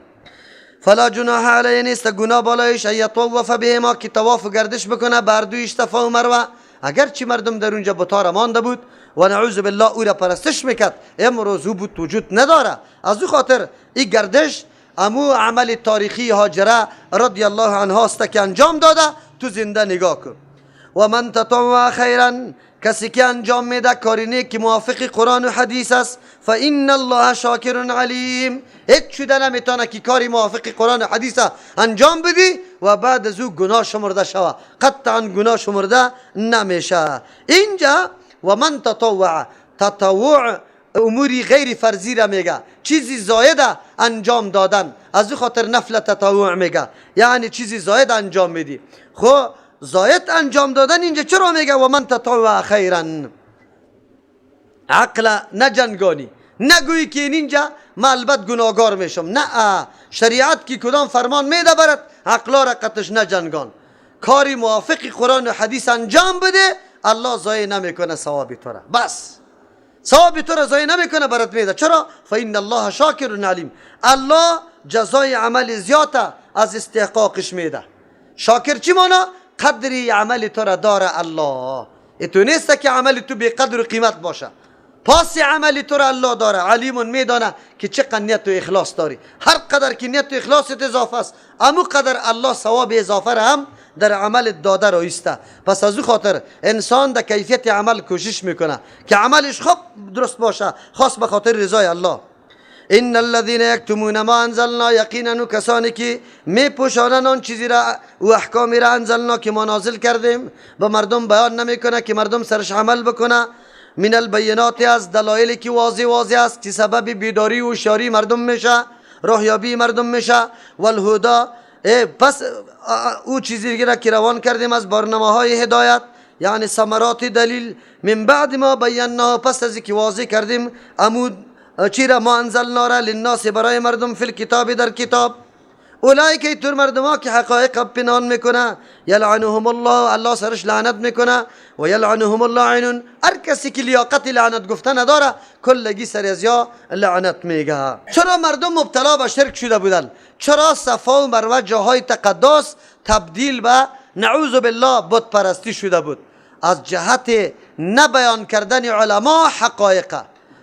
A: فلا جناح علیه، نیست گناه بالایش یطوف بهما، که طواف گردش بکنه بر دویش صفا و مروه. اگر چی مردم در اونجا بتا را مانده بود و نعوذ بالله او را پرستش میکرد، امروز او بود وجود نداره. از او خاطر این گردش امو عمل تاریخی هاجره رضی الله عنها است که انجام داده. تو زنده نگاه کن. و من تطوع خیرا، کسی که انجام میده کاری نیک که موافق قرآن و حدیث است، فإن الله شاکر علیم، هیچ شده نمیتونه که کاری موافق قرآن و حدیث انجام بدی و بعد از او گناه شمرده شوه. قطعا گناه شمرده نمیشه. اینجا و من تطوع اموری غیر فرضی را میگه، چیزی زایده انجام دادن، از او خاطر نفل تطوع میگه، یعنی چیزی زاید انجام میدی. خب زاید انجام دادن اینجا چرا میگه و من تطوع خیرا؟ عقل نجنگانی، نگویی که اینجا من البته گناهگار میشم. نه، شریعت کی کدام فرمان میده برات، عقلا را قطش نجنگان. کاری موافق قرآن و حدیث انجام بده، الله ضایع نمیکنه ثواب تو را. بس ثواب تو را ضایع نمیکنه، برات میده. چرا؟ فإن الله شاکر علیم. الله جزای عمل زیاده از استحقاقش میده. شاکر چی مانا؟ قدری عمل تو را داره الله. تو نیست که عمل تو بی قدر و قیمت باشه. پاس عمل تو را الله داره، علیم میدانه که چقدر نیت و اخلاص داری. هر قدر که نیت و اخلاصت اضافه است، امو قدر الله ثواب اضافه را هم در عمل داده رایسته. پس از او خاطر انسان در کیفیت عمل کوشش میکنه که عملش خوب درست باشه، خاص به خاطر رضای الله. ان الذين يكتمون ما انزلنا، یقینا کسانی که میپوشانند آن چیزی را و احکامی را انزلنا که ما نازل کردیم، به مردم بیان نمیکنه که مردم سرش عمل بکنه. من البینات از دلایلی که واضح واضح است که سبب بیداری و هوشیاری مردم میشه، راهیابی مردم میشه. والهدى پس او چیزی دیگه که روان کردیم از برنامه‌های هدایت، یعنی ثمرات دلیل. من بعد ما بینا، پس از که واضح کردیم عمود چی را ما انزلنا را للناس برای مردم فی الکتاب در کتاب. اولایی که اینطور مردم ها که حقایق پنهان میکنه یلعنهم الله، الله سرش لعنت میکنه. و یلعنهم اللاعنون، هر کسی که لیاقت لعنت گفته نداره کلگی سر از یا لعنت میگه. چرا مردم مبتلا به شرک شده بودن؟ چرا صفا و مروه جاهای تقدس تبدیل به نعوذ بالله بت پرستی شده بود؟ از جهت نبیان کردن علما حقایق.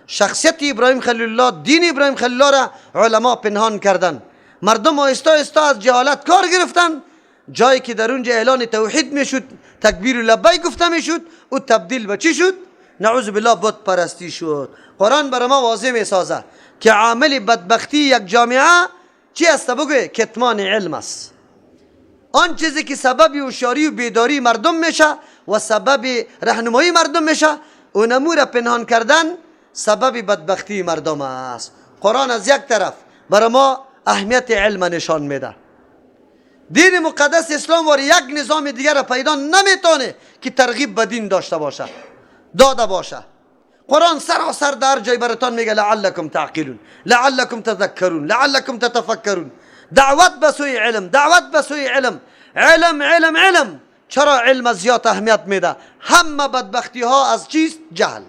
A: شخصیت ابراهیم خلیل الله، دین ابراهیم خلیل الله را علما پنهان کردن. مردم آهسته آهسته از جهالت کار گرفتن. جایی که در اونجا اعلان توحید میشد، تکبیر لبیک گفته میشد، او تبدیل به چی شد؟ نعوذ بالله بت پرستی شد. قرآن برای ما واضح میسازه که عامل بدبختی یک جامعه چی است؟ بگوی کتمان علم است. آن چیزی که سبب هوشیاری و بیداری مردم میشه و سبب راهنمایی مردم میشه، اون امور پنهان کردن سبب بدبختی مردم است. قرآن از یک طرف برای ما اهمیت علم نشان میده. دین مقدس اسلام واری یک نظام دیگر را پیدا نمیتونه که ترغیب به دین داشته باشه، داده باشه. قرآن سراسر در جای براتان میگه لعلکم تعقلون، لعلکم تذکرون، لعلکم تتفکرون. دعوت به سوی علم، دعوت به سوی علم. علم علم علم. چرا علم زیاد اهمیت میده؟ همه بدبختی ها از چیست؟ جهل.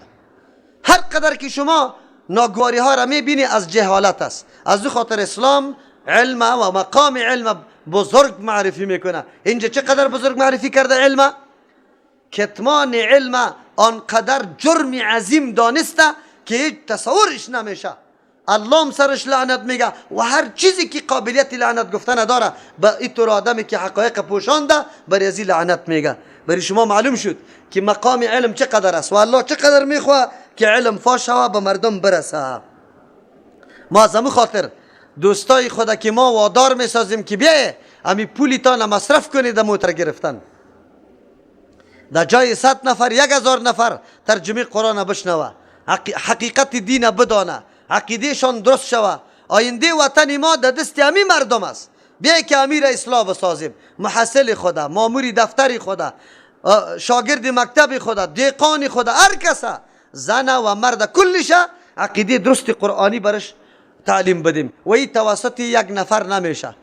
A: هر قدر که شما ناگواری ها را میبینی از جهالت است. از دو خاطر اسلام علم و مقام علم بزرگ معرفی میکنه. اینجا چقدر بزرگ معرفی کرده علم؟ کتمان علم آنقدر جرم عظیم دانسته که هیچ تصورش نمیشه. الله سرش لعنت میگه و هر چیزی که قابلیت لعنت گفته نداره به اینطور آدمی که حقایق پوشانده بر ازی لعنت میگه. برای شما معلوم شد که مقام علم چقدر است و الله چقدر میخواه که علم فاش شوه به مردم برسه. ما از همون خاطر دوستای خدا که ما وادار میسازیم که بیایه امی پولیتان مصرف کنید موتر گرفتن، در جای 100 نفر 1000 نفر ترجمه قرآن بشنوه، حقیقت دین بدانه، عقیدهشان درست شوه. آینده وطن ما در دست همین مردم است. بیایی که امیر اصلاح بسازیم، محصل خدا، ماموری دفتری خدا، شاگرد مکتب خدا، دیقان خدا، هر کسا زن و مرد کلش عقیده درست قرآنی برش تعلیم بدیم. و این توسط یک نفر نمیشه،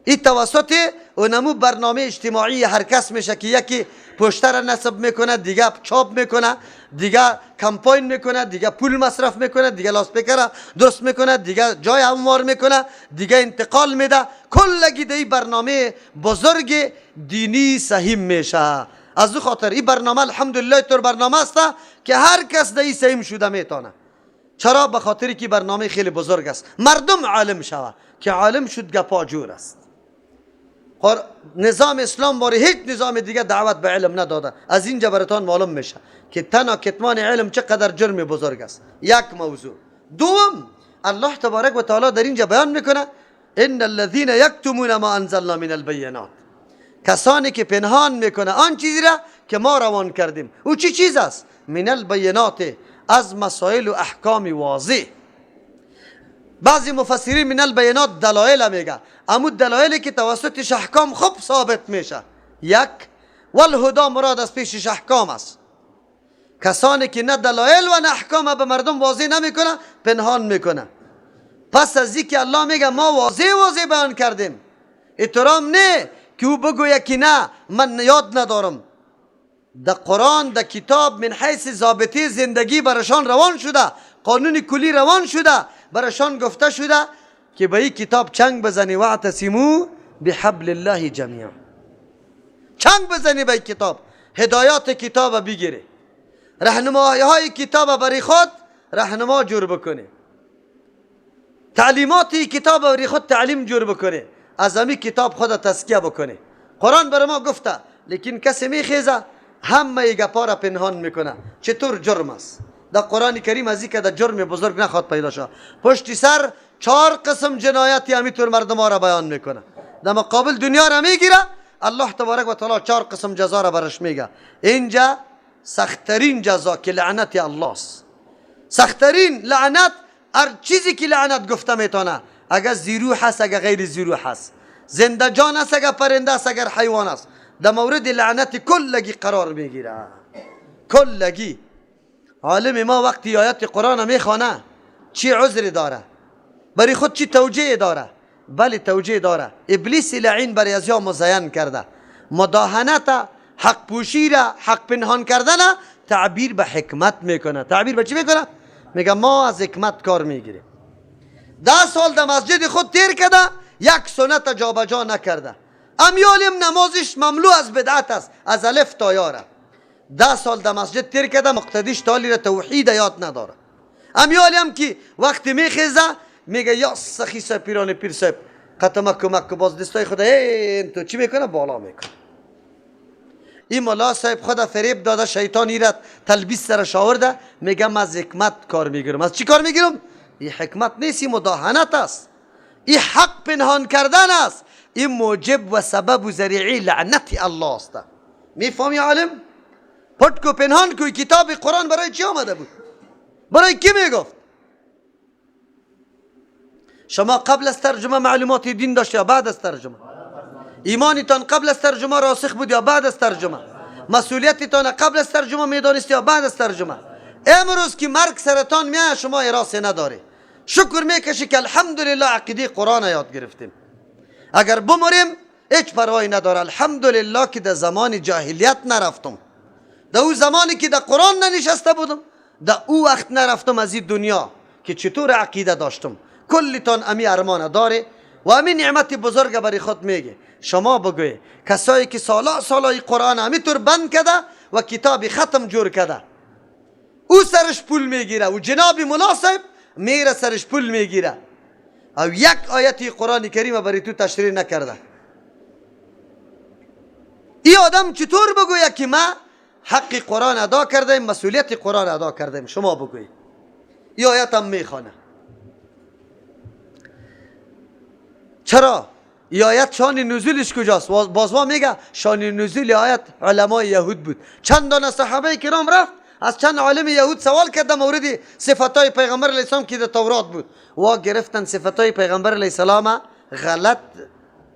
A: این توسط اونمو برنامه اجتماعی هر کس میشه که یکی پوشتر نصب میکنه، دیگه چاپ میکنه، دیگه کمپاین میکنه، دیگه پول مصرف میکنه، دیگه لاسپیکر درست میکنه، دیگه جای هموار میکنه، دیگه انتقال میده. کلگی دی برنامه بزرگ دینی سهیم میشه. از دو خاطر این برنامه الحمدلله طور برنامه است که هر کس دی سهیم شده میتونه. چرا؟ به خاطری که برنامه خیلی بزرگ است. مردم عالم شوه، که عالم شد گپا جور است. نظام اسلام باری هیچ نظام دیگه دعوت به علم نداده. از اینجا براتان معلوم میشه که تنها کتمان علم چقدر جرم بزرگ است. یک موضوع. دوم، الله تبارک و تعالی در اینجا بیان میکنه ان الذين يكتمون ما انزلنا من البينات، کسانی که پنهان میکنه آن چیزی را که ما روان کردیم. او چی چیز است؟ من البینات، از مسائل و احکام واضح. بعضی مفسرین من البینات دلایل میگه، اما دلایلی که توسطش احکام خوب ثابت میشه. یک، والهدا مراد از پیشش احکام است. کسانی که نه دلایل و نه احکام به مردم واضح نمیکنه، پنهان میکنه. پس از اینکه الله میگه ما واضح واضح بیان کردیم، احترام نه که او بگویه که نه من یاد ندارم. در قرآن در کتاب من حیث ضابطه زندگی برشان روان شده، قانون کلی روان شده، برشان گفته شده که به این کتاب چنگ بزنی واعتصموا بحبل الله جمیعا. چنگ بزنی به این کتاب، هدایات کتاب بگیری، راهنمایی های کتاب برای خود راهنما جور بکنی، تعلیمات کتاب برای خود تعلیم جور بکنی، از همین کتاب خود تزکیه بکنی. قرآن برای ما گفته، لیکن کسی میخیزه همه گپا را پنهان میکنه. چطور جرم است؟ در قرآن کریم از اینکه در جرم بزرگ نخواد پیدا شد، پشت سر 4 قسم جنایتی همینطور مردم ها را بیان میکنه. در مقابل دنیا را میگیره، الله تبارک و تعالی 4 قسم جزا را برش میگه. اینجا سختترین جزا که لعنت الله است. سختترین لعنت هر چیزی که لعنت گفته میتونه، اگر زیروح هست اگر غیر زیروح هست، زنده جان است اگر پرنده است اگر حیوان است، در مورد لعنت کلگی قرار میگیره. کلگی. عالم ما وقتی آیات قرآن میخوانه چی عذر داره؟ برای خود چی توجیه داره؟ بله توجیه داره. ابلیس لعین برای ازیا مزین کرده مداهنت، حق پوشی را، حق پنهان کردن تعبیر به حکمت میکنه. تعبیر به چی میکنه؟ میگه ما از حکمت کار میگیریم. 10 سال در مسجد خود تیر کرده، یک سنت جابجا نکرده. امیالیم نمازش مملو از بدعت است، از الف تا یاره. 10 سال در مسجد تیر کرده، مقتدیش تالی را توحید یاد نداره. امیالیم که وقتی میخیزه میگه یا سخی صاحب پیران پیر صاحب قطمه کمک باز دستای خدا این تو چی میکنه؟ بالا میکنه. این ملا صاحب خدا فریب داده، شیطان ایرت تلبیس سرش آورده، میگم از حکمت کار میگیرم. از چی کار میگیرم؟ این حکمت نیست، این مداهنت است، این حق پنهان کردن است، این موجب و سبب و ذریعی لعنت الله است. میفهمی عالم؟ پټ کو پنهان کو. کتاب قرآن برای چی آمده بود؟ برای کی میگفت؟ شما قبل از ترجمه معلومات دین داشت یا بعد از ترجمه؟ ایمانتان قبل از ترجمه راسخ بود یا بعد از ترجمه؟ مسئولیتتان قبل از ترجمه میدانست یا بعد از ترجمه؟ امروز که مرگ سرطان میاد شما اراده نداری، شکر میکشی که الحمدلله عقیده قرآن یاد گرفتیم. اگر بمریم هیچ پروایی نداره. الحمدلله که در زمان جاهلیت نرفتم، در او زمانی که در قرآن ننشسته بودم، در او وقت نرفتم از این دنیا که چطور عقیده داشتم. کلتان امی ارمان داره و امی نعمت بزرگ برای خود میگه. شما بگوی کسایی که سالای قرآن همینطور بند کرده و کتاب ختم جور کرده، او سرش پول میگیره و جناب ملا صاحب میره سرش پول میگیره او یک آیتی قرآن کریم برای تو تشریح نکرده. این آدم چطور بگویه که ما حق قرآن ادا کردیم، مسئولیت قرآن ادا کردیم؟ شما بگوی. این آیت هم میخوانه. چرا؟ این آیت شان نزولش کجاست؟ باز ما میگه شان نزول آیت علمای یهود بود. چند دانه صحابه کرام رفت از چند عالم یهود سوال کرد در مورد صفاتای پیغمبر علیه السلام که در تورات بود، و گرفتن صفاتای پیغمبر علیه السلام غلط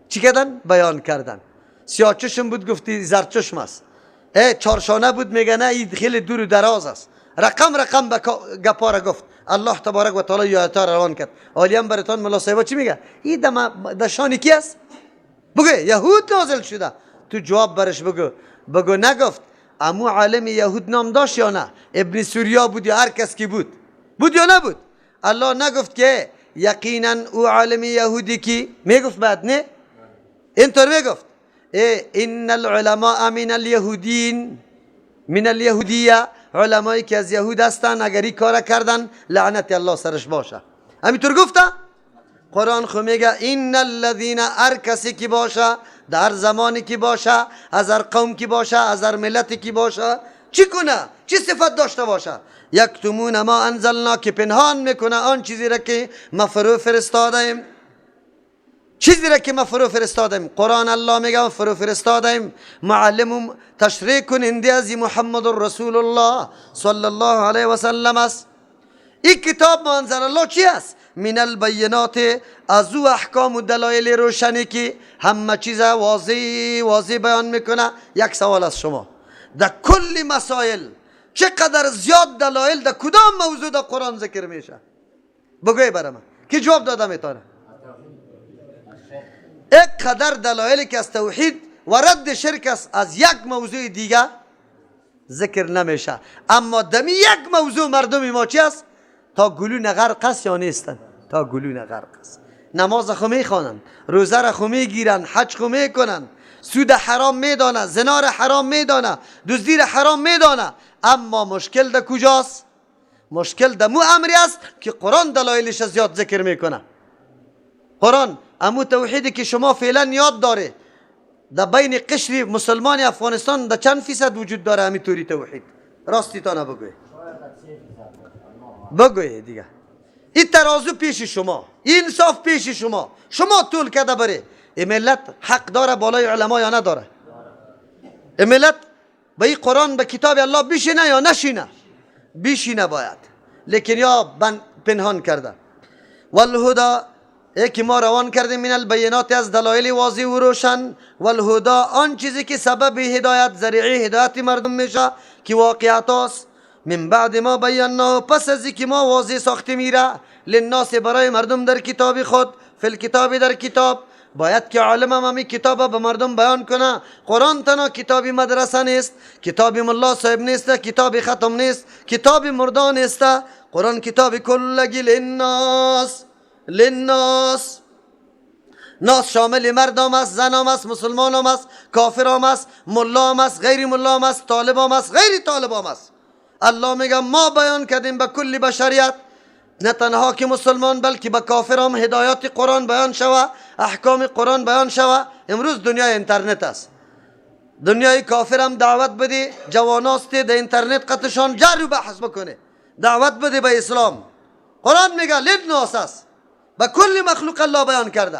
A: چی کردن؟ بیان کردن. سیاه چشم بود گفتی زرد چشم است، چارشانه بود میگه نه این خیلی دور و دراز است. رقم گپا را گفت. الله تبارک و تعالی آیات روان کرد. عالم براتون ملا صاحب چی میگه؟ این در شان کی است؟ بگو یهود نازل شده. تو جواب برش بگو نگفت. امو عالم یهود نام داشت یا نه؟ ابن سوریا بود یا هر کس کی بود یا نبود؟ الله نگفت که یقینا او عالم یهودی کی؟ میگفت بعد نه؟ اینطور میگفت ان العلماء من اليهودین من اليهودیه، علمایی که از یهود هستن اگر این کار کردن لعنت الله سرش باشه. همینطور گفته. قرآن خو میگه ان الذين، هر کسی که باشه در زمانی که باشه، از هر قوم که باشه، از هر ملتی که باشه، چی کنه؟ چی صفت داشته باشه؟ یکتمون ما انزلنا، که پنهان میکنه آن چیزی را که ما فرو فرستادیم. چیزی را که ما فرو فرستادیم. قرآن الله میگه فرو فرستادیم. معلم تشریح کننده از محمد رسول الله صلی الله علیه و سلم است. این کتاب ما انزل الله چی است؟ من البینات، از او احکام و دلایل روشنی که همه چیز واضح بیان میکنه. یک سوال از شما، در کل مسائل چقدر زیاد دلایل در کدام موضوع در قرآن ذکر میشه؟ بگوی برای من که جواب داده میتونه. یک قدر دلایلی که از توحید و رد شرک است از یک موضوع دیگه ذکر نمیشه. اما دمی یک موضوع مردم ما چی است؟ تا گلو غرق است یا نیستن؟ تا گلو غرق است. نماز خو میخوانند، روزه را خو میگیرن، حج خو میکنن، سود حرام میدانه، زنا را حرام میدانه، دزدی را حرام میدانه، اما مشکل در کجاست؟ مشکل در مو امری است که قرآن دلایلش زیاد ذکر میکنه. قرآن امو توحیدی که شما فعلا یاد داره در بین قشر مسلمان افغانستان در چند فیصد وجود داره همی توری توحید؟ راستی تا نبگوی. بگوی دیگه. این ترازو پیش شما، این انصاف پیش شما طول کده بره. این ملت حق داره بالای علما یا نداره؟ این ملت به این قرآن به کتاب الله بشینه یا نشینه؟ بشینه باید، لیکن یا پنهان کرده. والهدى یکی ما روان کردیم من البینات از دلایل واضح و روشن. والهدى آن چیزی که سبب هدایت، ذریعه هدایت مردم میشه که واقعیت است. من بعد ما بینا، پس از که ما واضح ساخته میره للناس برای مردم در کتاب خود، فی الکتاب در کتاب. باید که عالم هم همی کتاب به مردم بیان کنه. قرآن تنها کتاب مدرسه نیست، کتاب ملا صاحب نیست، کتاب ختم نیست، کتاب مردان نیست. قرآن کتاب کلگی للناس. للناس ناس شامل مردم است، زنام است، مسلمانام است، کافرام است، ملام است، غیر ملام است، طالبام است، غیر طالبام است. الله میگه ما بیان کردیم به کل بشریت، نه تنها که مسلمان بلکه به کافرام هدایات قرآن بیان شوه، احکام قرآن بیان شوه. امروز دنیای اینترنت است، دنیای کافرم دعوت بده، جواناست در اینترنت قطشان جر و بحث بکنه، دعوت بده به اسلام. قرآن میگه للناس است، به کل مخلوق الله بیان کرده.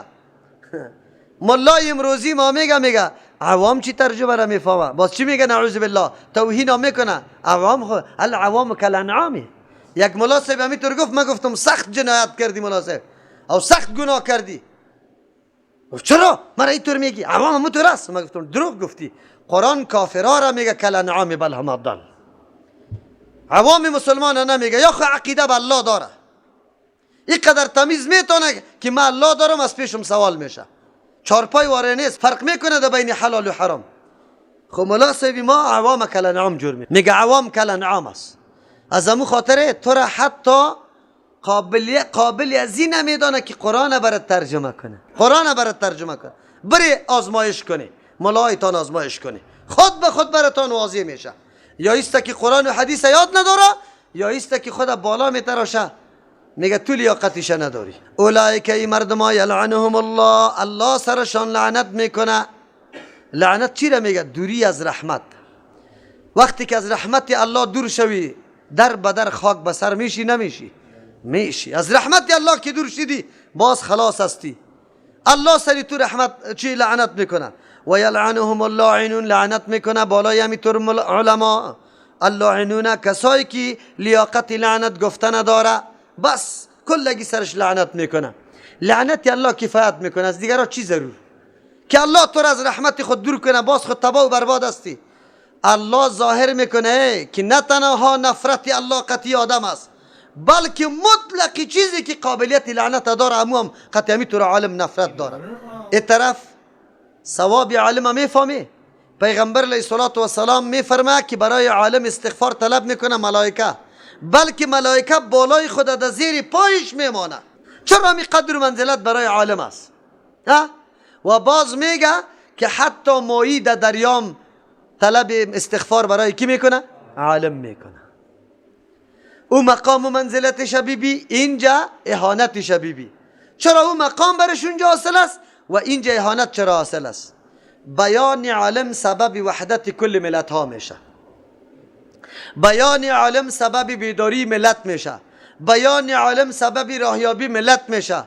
A: ملای امروزی ما میگه عوام چی ترجمه را میفهمه، باز چی میگه؟ نعوذ بالله توهین میکنه. عوام العوام کالانعام. یک ملا صاحب همینطور گفت، من گفتم سخت جنایت کردی ملا صاحب، او سخت گناه کردی. گفت چرا مرا اینطور میگی؟ عوام همونطور است. من گفتم دروغ گفتی، قرآن کافرها را میگه کالانعام بل هم اضل. عوام مسلمان نمیگه. یا خو عقیده به الله داره، این قدر تمیز میتونه که من الله دارم، از پیشم سوال میشه. چارپای واره نیست، فرق میکنه در بین حلال و حرام. خب ملا صاحبی ما عوام کالانعام جور میگه، عوام کالانعام است. از همون خاطره تو را حتی قابل از این نمیدانه که قرآن برات ترجمه کنه. قرآن برات ترجمه کنه، بری آزمایش کنی، ملایتان آزمایش کنی، خود به خود براتان واضح میشه. یا ایسته که قرآن و حدیث یاد نداره، یا ایسته که خود بالا میتراشه میگه تو لیاقتش نداری. اولئک ای مردم یلعنهم الله، الله سرشان لعنت میکنه. لعنت چی را میگه؟ دوری از رحمت. وقتی که از رحمت الله دور شوی، در بدر خاک بسر میشی نمیشی؟ میشی. از رحمت الله که دور شدی باز خلاص هستی. الله سری تو رحمت چی لعنت میکنه. و یلعنهم اللاعنون، لعنت میکنه بالای همینطور علما. اللاعنون کسایی که لیاقت لعنت گفته نداره، بس کلگی سرش لعنت میکنه. لعنت الله کفایت میکنه، از دیگرها چی ضرور؟ که الله تو را از رحمت خود دور کنه، باز خود تباه و برباد هستی. الله ظاهر میکنه که نه تنها نفرت الله قطعی آدم است، بلکه مطلقی چیزی که قابلیت لعنت داره هم قطعی تو را عالم نفرت داره. این طرف ثواب عالم میفهمه. پیغمبر علیه الصلاة و السلام میفرمه که برای عالم استغفار طلب میکنه ملائکه، بلکه ملائکه بالای خود در زیر پایش میمانه. چرا می قدر و منزلت برای عالم است. و باز میگه که حتی ماهی در دریام طلب استغفار برای کی میکنه؟ عالم میکنه. او مقام و منزلتش بیبی، اینجا اهانتش بیبی. چرا او مقام برش اونجا حاصل است و اینجا اهانت چرا حاصل است؟ بیان عالم سبب وحدت کل ملت ها میشه. بیان عالم سبب بیداری ملت میشه. بیان عالم سبب راهیابی ملت میشه.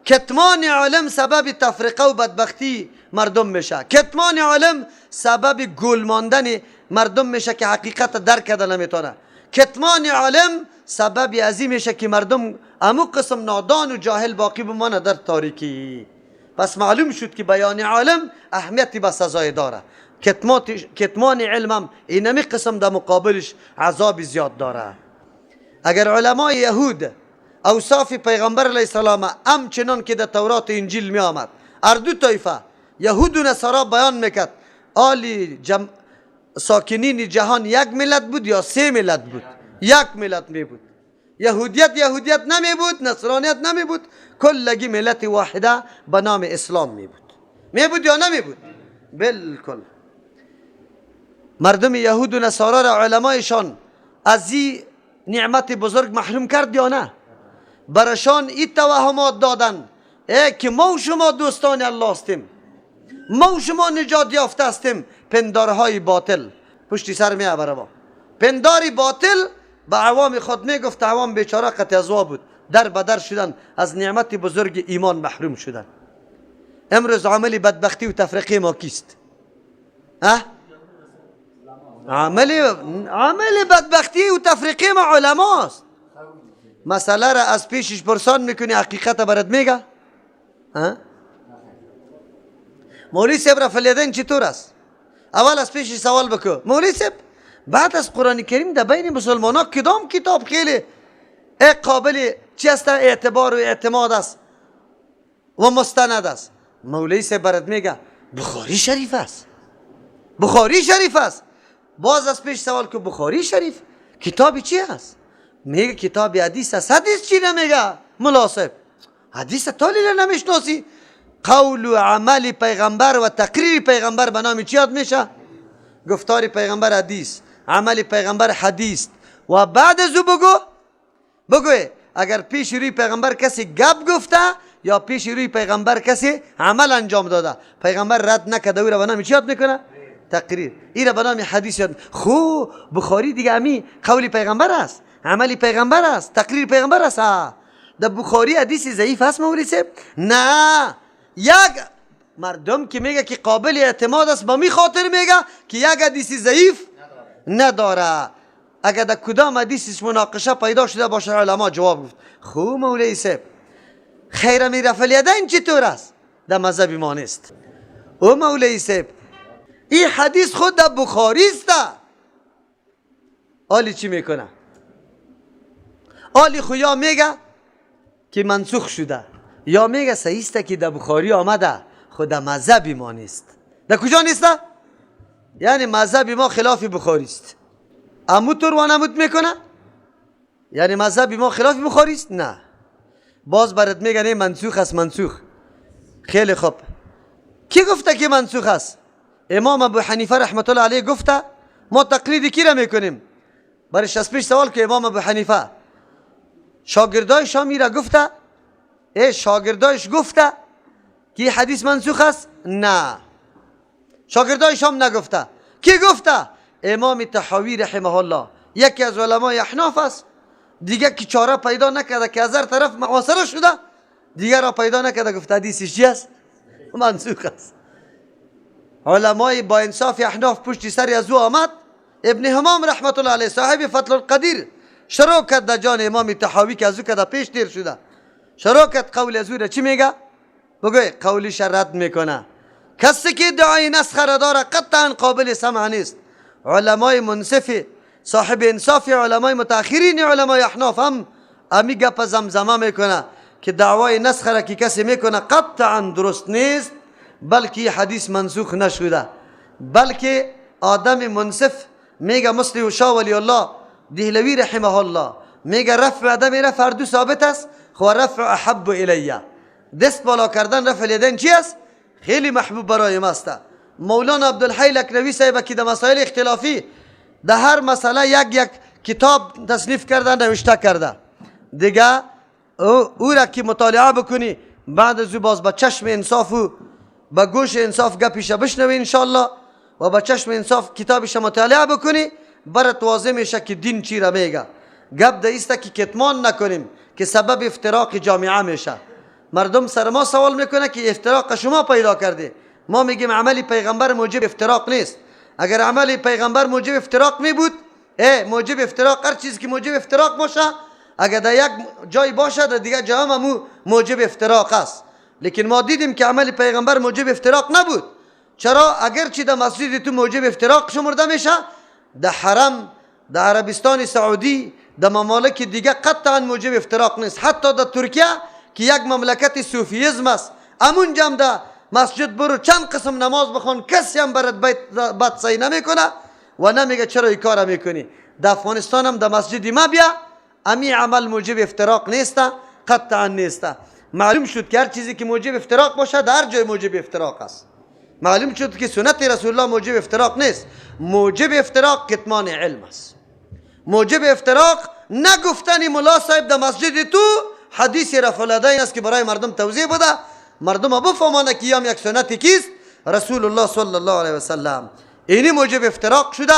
A: کتمان عالم سبب تفرقه و بدبختی مردم میشه. کتمان عالم سبب گول ماندن مردم میشه که حقیقت درک کرده نمیتونه. کتمان عالم سبب ازی میشه که مردم امو قسم نادان و جاهل باقی بمانه در تاریکی. پس معلوم شد که بیان عالم اهمیتی به سزای داره. کتمان علمم اینمی قسم در مقابلش عذاب زیاد داره. اگر علمای یهود اوصاف پیغمبر علیه السلام همچنان که در تورات و انجیل می آمد، اردو طایفه یهود و نصارا بیان میکرد آلی ساکنین جهان یک ملت بود یا سه ملت بود؟ یک ملت می بود. یهودیت نمی بود، نصرانیت نمی بود، کلگی ملت واحده به نام اسلام می بود یا نمی بود؟ بالکل. مردم یهود و نصارا را علمایشان از این نعمت بزرگ محروم کرد یا نه؟ برشان این توهمات دادن که ما و شما دوستان الله هستیم، ما و شما نجات یافته هستیم. پندارهای باطل پشتی سر می آوره. ما پنداری باطل به عوام خود می گفت، عوام بیچاره قطع ازوا بود، در بدر شدن، از نعمت بزرگ ایمان محروم شدن. امروز عامل بدبختی و تفرقه ما کیست؟ عمل بدبختی و تفریقی ما علماست. مسئله را از پیشش پرسان میکنی حقیقت برات میگه. مولوی صاحب رفع الیدین چطور است؟ اول از پیشش سوال بکن مولوی صاحب بعد از قرآن کریم در بین مسلمان ها کدام کتاب خیلی قابل چی است اعتبار و اعتماد است و مستند است؟ مولوی صاحب برات میگه بخاری شریف است. بخاری شریف است. باز از پیش سوال که بخاری شریف کتابی چی است؟ میگه کتاب حدیث است. حدیث چی نمیگه ملا صاحب؟ حدیث تالی نمیشناسی؟ قول و عمل پیغمبر و تقریر پیغمبر به نام چی یاد میشه؟ گفتار پیغمبر حدیث، عمل پیغمبر حدیث. و بعد از او بگوی اگر پیش روی پیغمبر کسی گپ گفته یا پیش روی پیغمبر کسی عمل انجام داده پیغمبر رد نکرده او را به نام چی یاد میکنه؟ تقریر. این را به نام حدیث یاد. خو بخاری دیگه امی قول پیغمبر است، عمل پیغمبر است، تقریر پیغمبر است. در بخاری حدیث ضعیف است مولوی صاحب؟ نه، یک مردم که میگه که قابل اعتماد است با می خاطر میگه که یک حدیث ضعیف نداره. اگر در کدام حدیث مناقشه پیدا شده باشه علما جواب گفت. خوب مولوی صاحب خیر می رفع الیدین چطور است؟ در مذهب ما نیست. او مولوی صاحب این حدیث خود در بخاری است. آلی چی میکنه؟ آلی خویا میگه که منسوخ شده یا میگه صحیح است که در بخاری آمده خود در مذهب ما نیست. در کجا نیست؟ یعنی مذهب ما خلاف بخاری است. اموتور و نموت میکنه یعنی مذهب ما خلاف بخاری است؟ نه. باز برات میگه نه منسوخ است. منسوخ خیلی خوب. کی گفته که منسوخ است؟ امام ابو حنیفه رحمت الله علیه گفته. ما تقلید کی را میکنیم؟ برش از پیش سوال که امام ابو حنیفه شاگردایش هم میره گفته شاگردایش گفته که حدیث منسوخ است؟ نه، شاگردایش هم نگفته. کی گفته؟ امام طحاوی رحمه الله یکی از علمای احناف است. دیگه که چاره پیدا نکرده که از هر طرف معاصره شده دیگه را پیدا نکرده گفته حدیثش چی است؟ منسوخ است. علمای با انصاف احناف پشت سری از او آمد. ابن همام رحمت الله علیه صاحب فتح القدیر شروع کرد در جان امام طحاوی که از او کده پیش دیر شده شروع کرد قول از او را چی میگه؟ بگوی قولیش رد میکنه. کسی که دعای نسخ را داره قطعا قابل سمع نیست. علمای منصف صاحب انصاف علمای متأخرین علمای احناف هم امی گپ زمزمه میکنه که دعوای نسخ را که کسی میکنه قطعا درست نیست بلکه حدیث منسوخ نشده. بلکه آدم منصف میگه مثل شاه ولی الله دهلوی رحمه الله میگه رفع آدم رفع هر دو ثابت است خو رفع احب الیه. دست بالا کردن رفع الیدین چی است؟ خیلی محبوب برای ما است. مولانا عبدالحی لکنوی صاحب که در مسائل اختلافی در هر مسئله یک کتاب تصنیف کرده نوشته کرده. دیگه او را که مطالعه بکنی بعد از او باز با چشم انصاف و با گوش انصاف گپیش بشنوی انشالله و با چشم انصاف کتابش مطالعه بکنی برات واضح میشه که دین چی را میگه. گپ ده ایسته که کتمان نکنیم که سبب افتراق جامعه میشه. مردم سر ما سوال میکنه که افتراق شما پیدا کرده. ما میگیم عمل پیغمبر موجب افتراق نیست. اگر عمل پیغمبر موجب افتراق می بود موجب افتراق هر چیز که موجب افتراق باشه اگر در یک جای باشه در دیگه جا هم موجب افتراق است. لیکن ما دیدیم که عمل پیغمبر موجب افتراق نبود. چرا؟ اگرچه در مسجد تو موجب افتراق شمرده میشه در حرم در عربستان سعودی در ممالک دیگه قطعا موجب افتراق نیست. حتی در ترکیه که یک مملکت صوفیزم است امونجا هم در مسجد برو چند قسم نماز بخون کسی هم برات بد سعی نمیکنه و نمیگه چرا این کار میکنی. در افغانستان هم در مسجد ما بیا امی عمل موجب افتراق نیست، قطعا نیست. معلوم شد که هر چیزی که موجب افتراق باشه در هر جای موجب افتراق است. معلوم شد که سنت رسول الله موجب افتراق نیست. موجب افتراق کتمان علم است. موجب افتراق نگفتن ملا صاحب در مسجد تو حدیث رفع الیدین است که برای مردم توضیح بده مردم بفهمانه که هم یک سنت کیست؟ رسول الله صلی الله علیه و سلم. اینی موجب افتراق شده،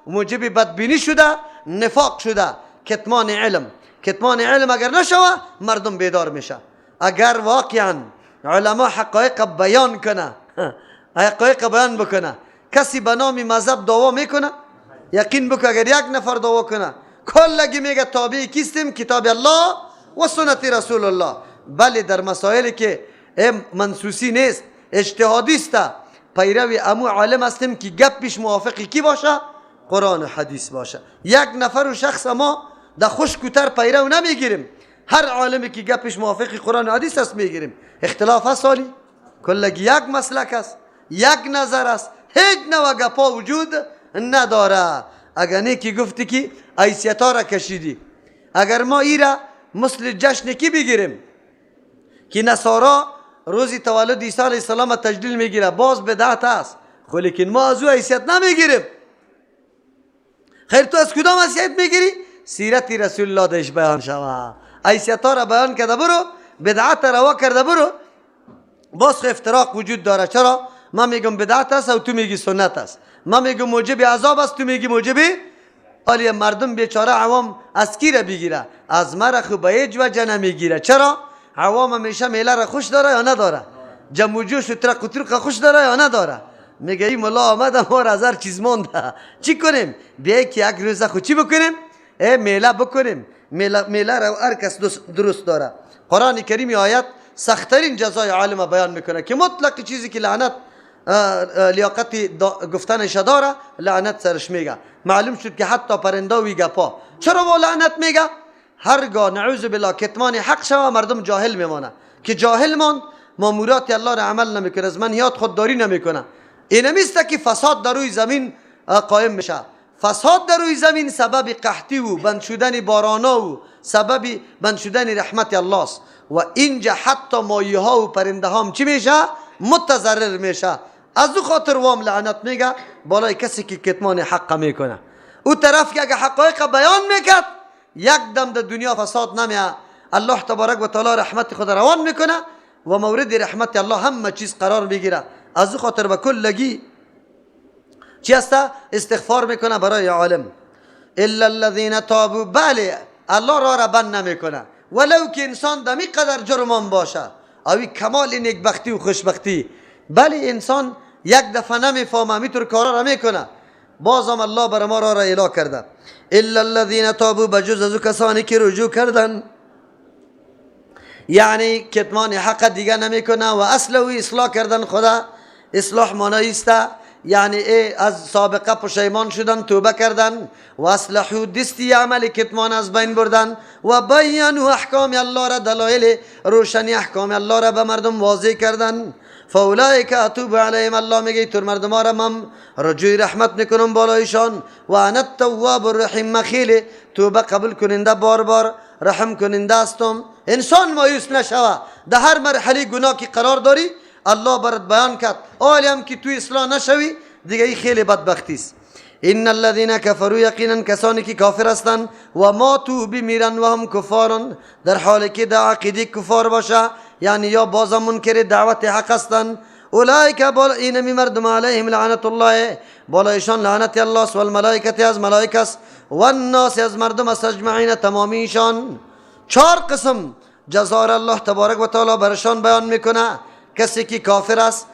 A: موجب بدبینی شده، نفاق شده. کتمان علم. کتمان علم اگر نشوه مردم بیدار میشه. اگر واقعا علما حقایق بیان کنه حقایق بیان بکنه کسی به نام مذهب دعوا میکنه؟ یقین بکن اگر یک نفر دعوا کنه کلگی میگه تابع کیستیم؟ کتاب الله و سنت رسول الله. بله در مسائلی که منسوسی نیست، اجتهادی است، پیروی امو عالم هستیم که گپش موافقی کی باشه؟ قرآن و حدیث باشه. یک نفر و شخص ما در خشکوتر پیرو نمیگیریم، هر عالمی که گپش موافقی قرآن و حدیث است میگیریم. اختلاف هست سالی؟ کلگی یک مسلک است، یک نظر است، هیچ نوع گپا وجود نداره. اگر نیکی گفتی که حیثیتا را کشیدی. اگر ما ایرا مثل جشن کی بگیریم که نصارا روزی تولد عیسی علیه السلام تجلیل میگیره، باز بدعت است، خو لیکن ما از او حیثیت نمیگیریم. خیر تو از کدام حیثیت میگیری؟ سیرت رسول الله دش بیان شوه، حیثیتا را بیان کرده برو، بدعت روا کرده برو. باز افتراق وجود داره. چرا؟ ما میگم بدعت است و تو میگی سنت است. ما میگم موجب عذاب است، تو میگی موجب. حالی مردم بیچاره عوام از کی را بگیره؟ از مرا خو به هیچ وجه نمیگیره. چرا؟ عوام همیشه میله را خوش داره یا نداره؟ جمع و جوش و ترق و ترق خوش داره یا نداره؟ میگه این ملا آمد ما را از هر چیز مونده، چی کنیم؟ بیا که یک روزه خود چی بکنیم؟ میله بکنیم. میله را هر کس درست داره. قرآن کریم آیت سخترین جزای عالم بیان میکنه که مطلق چیزی که لعنت لیاقت گفتنش داره لعنت سرش میگه. معلوم شد که حتی پرنده و گپا چرا با لعنت میگه؟ هرگاه نعوذ بالله کتمان حق شوه مردم جاهل میمانه، که جاهل مان مامورات الله را عمل نمیکنه، از منهیات خودداری نمیکنه. اینمیسته که فساد در روی زمین قائم میشه. فساد در روی زمین سبب قحطی و بند شدن بارانا و سبب بند شدن رحمت الله است. و اینجا حتی مایه ها و پرنده هم چی میشه؟ متضرر میشه. از او خاطر وام لعنت میگه بالای کسی که کتمان حق میکنه. او طرف که اگه حقایق بیان میکرد یک دم در دنیا فساد نمیه. الله تبارک و تعالی رحمت خود روان میکنه و مورد رحمت الله همه چیز قرار بگیره. از او خاطر به کلگی چی هست؟ استغفار میکنه برای عالم. الا الذين تابوا، بله الله را بند نمیکنه ولو که انسان دمی قدر جرمان باشه اوی کمال نیکبختی و خوشبختی. بله انسان یک دفعه نمیفهمه میتور کارا را میکنه، بازم الله بر ما را اله کرده. الا الذين تابوا، بجز از کسانی که رجوع کردن، یعنی کتمان حق دیگه نمیکنه و اصل و اصلاح کردن. خدا اصلاح معنی است یعنی از سابقه پشیمان شدن، توبه کردن و اصلحوا دستی عمل کتمان از بین بردن و بیانوا احکام الله را، دلایل روشنی احکام الله را به مردم واضح کردن. فاولئک اتوب علیهم، الله میگه تو مردم را من رجوع رحمت میکنم بالایشان. و انا التواب الرحیم، مخیل توبه قبول کننده بار بار رحم کننده هستم. انسان مایوس نشوه، در هر مرحله گناه که قرار داری الله برات بیان کرد، عالم که تو اصلاح نشوی دیگه ای خیلی بدبختی است. ان الذين كفروا، یقینا کسانی که کافر هستند و ماتوا بمیرن و هم کفارن، در حالی که در عقیده کفار باشه، یعنی یا بازم منکر دعوت حق هستند. اولئک بالا اینمی مردم علیهم لعنت الله، بالایشان لعنت الله است، و الملائکه از ملائکه است، و الناس از مردم است، اجمعین تمامیشان. چهار قسم جزای الله تبارک و تعالی برشان بیان میکنه. کسی که کافر است،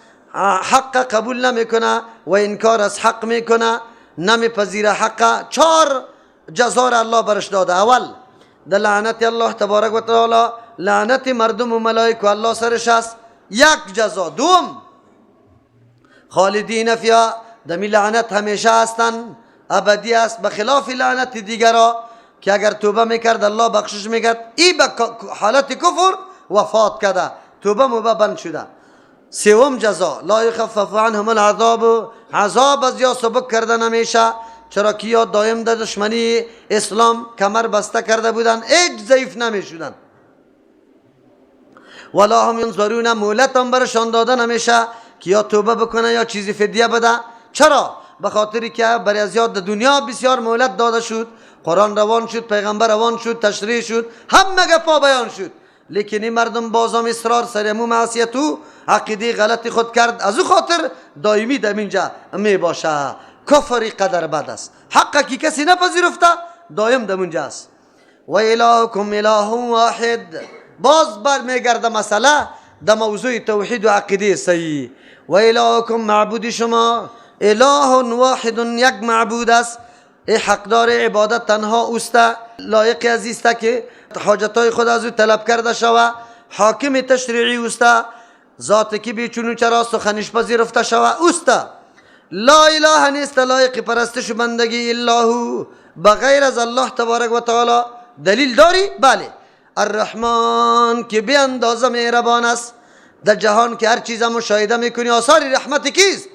A: حق قبول نمیکنه و انکار از حق میکنه، نمیپذیره حق، چهار جزای الله برش داده. اول در لعنت الله تبارک و تعالی، لعنت مردم و ملائکه الله سرش است، یک جزا. دوم خالدین فیها، دمی لعنت همیشه هستند، ابدی است، بخلاف لعنت دیگرها که اگر توبه میکرد الله بخشش میکرد، ای به حالت کفر وفات کرده، توبه مبه بند شده. سوم جزا لا یخفف عنهم العذاب، عذاب از یا سبک کردن همیشه، چرا که یا دایم در دشمنی اسلام کمر بسته کرده بودن، هیچ ضعیف نمیشدن. ولا هم ینظرون، مهلت هم برشان دادن همیشه که یا توبه بکنه یا چیزی فدیه بده. چرا؟ به خاطری که برای از یاد دنیا بسیار مهلت داده شد، قرآن روان شد، پیغمبر روان شد، تشریح شد، همه گپا بیان شد، لیکن این مردم بازم اصرار سر امو معصیت و عقیده غلطی خود کرد. از او خاطر دائمی در اینجا می باشه. کفری قدر بد است، حقا که کسی نپذیرفته دایم در اونجا است. و الهکم اله واحد، باز بر میگرده مسئله در موضوع توحید و عقیده صحیح. و الهکم، معبود شما اله واحد، یک معبود است، حقدار عبادت تنها اوست، لایق است که حاجتای خود از او طلب کرده شود، حاکم تشریعی اوست، ذاتی که بیچون و چرا سخنش پذیرفته شود اوست. لا اله نیست لایق پرستش و بندگی الا هو، بغیر از الله تبارک و تعالی. دلیل داری؟ بله. الرحمن که به اندازه مهربان است. در جهان که هر چیز مشاهده میکنی آثار رحمت کیست؟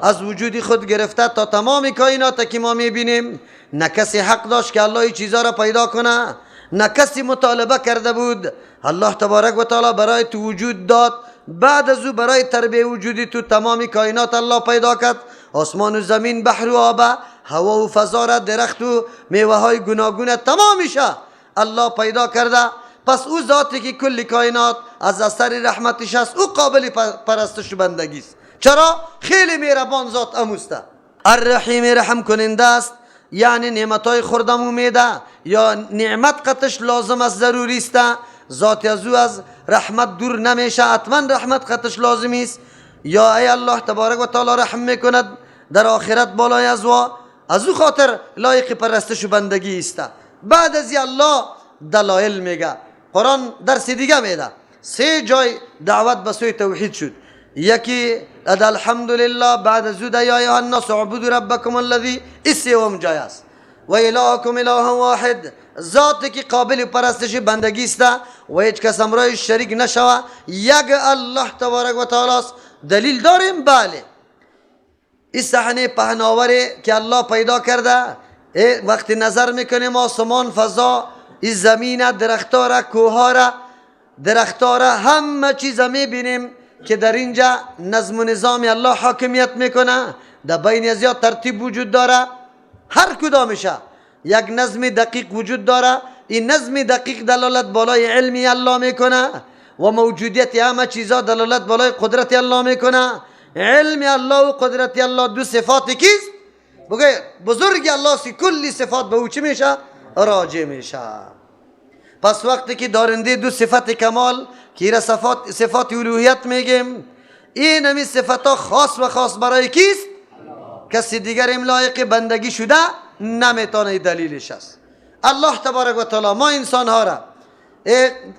A: از وجود خود گرفته تا تمام کائنات که ما میبینیم، نه کسی حق داشت که الله چیزا را پیدا کنه، نه کسی مطالبه کرده بود. الله تبارک و تعالی برای تو وجود داد، بعد از او برای تربیه وجودی تو تمام کائنات الله پیدا کرد. آسمان و زمین، بحر و آب، هوا و فضا را، درخت و میوه های گوناگون تمامشه الله پیدا کرده. پس او ذاتی که کل کائنات از اثر رحمتش است، او قابل پرستش و بندگی است. چرا؟ خیلی مهربان ذات اموسته. الرحیم رحم کننده است، یعنی نعمتای خوردم میده یا نعمت قطش لازم است، ضروری است. ذات از او از رحمت دور نمیشه، حتما رحمت قطش لازمی است. یا ای الله تبارک و تعالی رحم میکند در آخرت بالای از او خاطر لایق پرستش و بندگی است. بعد از الله دلایل میگه. قرآن درس دیگه میده. 3 جای دعوت به سوی توحید شد. یکی الحمدلله، بعد از او ده یا ایها الناس اعبدوا ربکم الذی، اسم جای است. و الهکم اله واحد، ذاتی که قابل پرستش بندگی است و هیچ کس همراهش شریک نشوه، یک الله تبارک و تعالی است. دلیل داریم؟ بله. این صحنه پهناوری که الله پیدا کرده، وقتی نظر میکنیم آسمان، فضا، این زمین، درختها را، کوها را، درختها را، همه چیز میبینیم که در اینجا نظم و نظام الله حاکمیت میکنه. در بین از یا ترتیب وجود داره، هر کدامشه یک نظم دقیق وجود داره. این نظم دقیق دلالت بالای علمی الله میکنه و موجودیت همه چیزا دلالت بالای قدرت الله میکنه. علم الله و قدرت الله دو صفاتی کیست؟ بگه بزرگ الله سی، کلی صفات به او چی میشه؟ راجع میشه. پس وقتی که دارنده دو صفت کمال که را صفات الوهیت میگیم، این همی صفت ها خاص و خاص برای کیست؟ کسی دیگر این لایق بندگی شده نمیتونه. دلیلش است الله تبارک و تعالی ما انسان ها را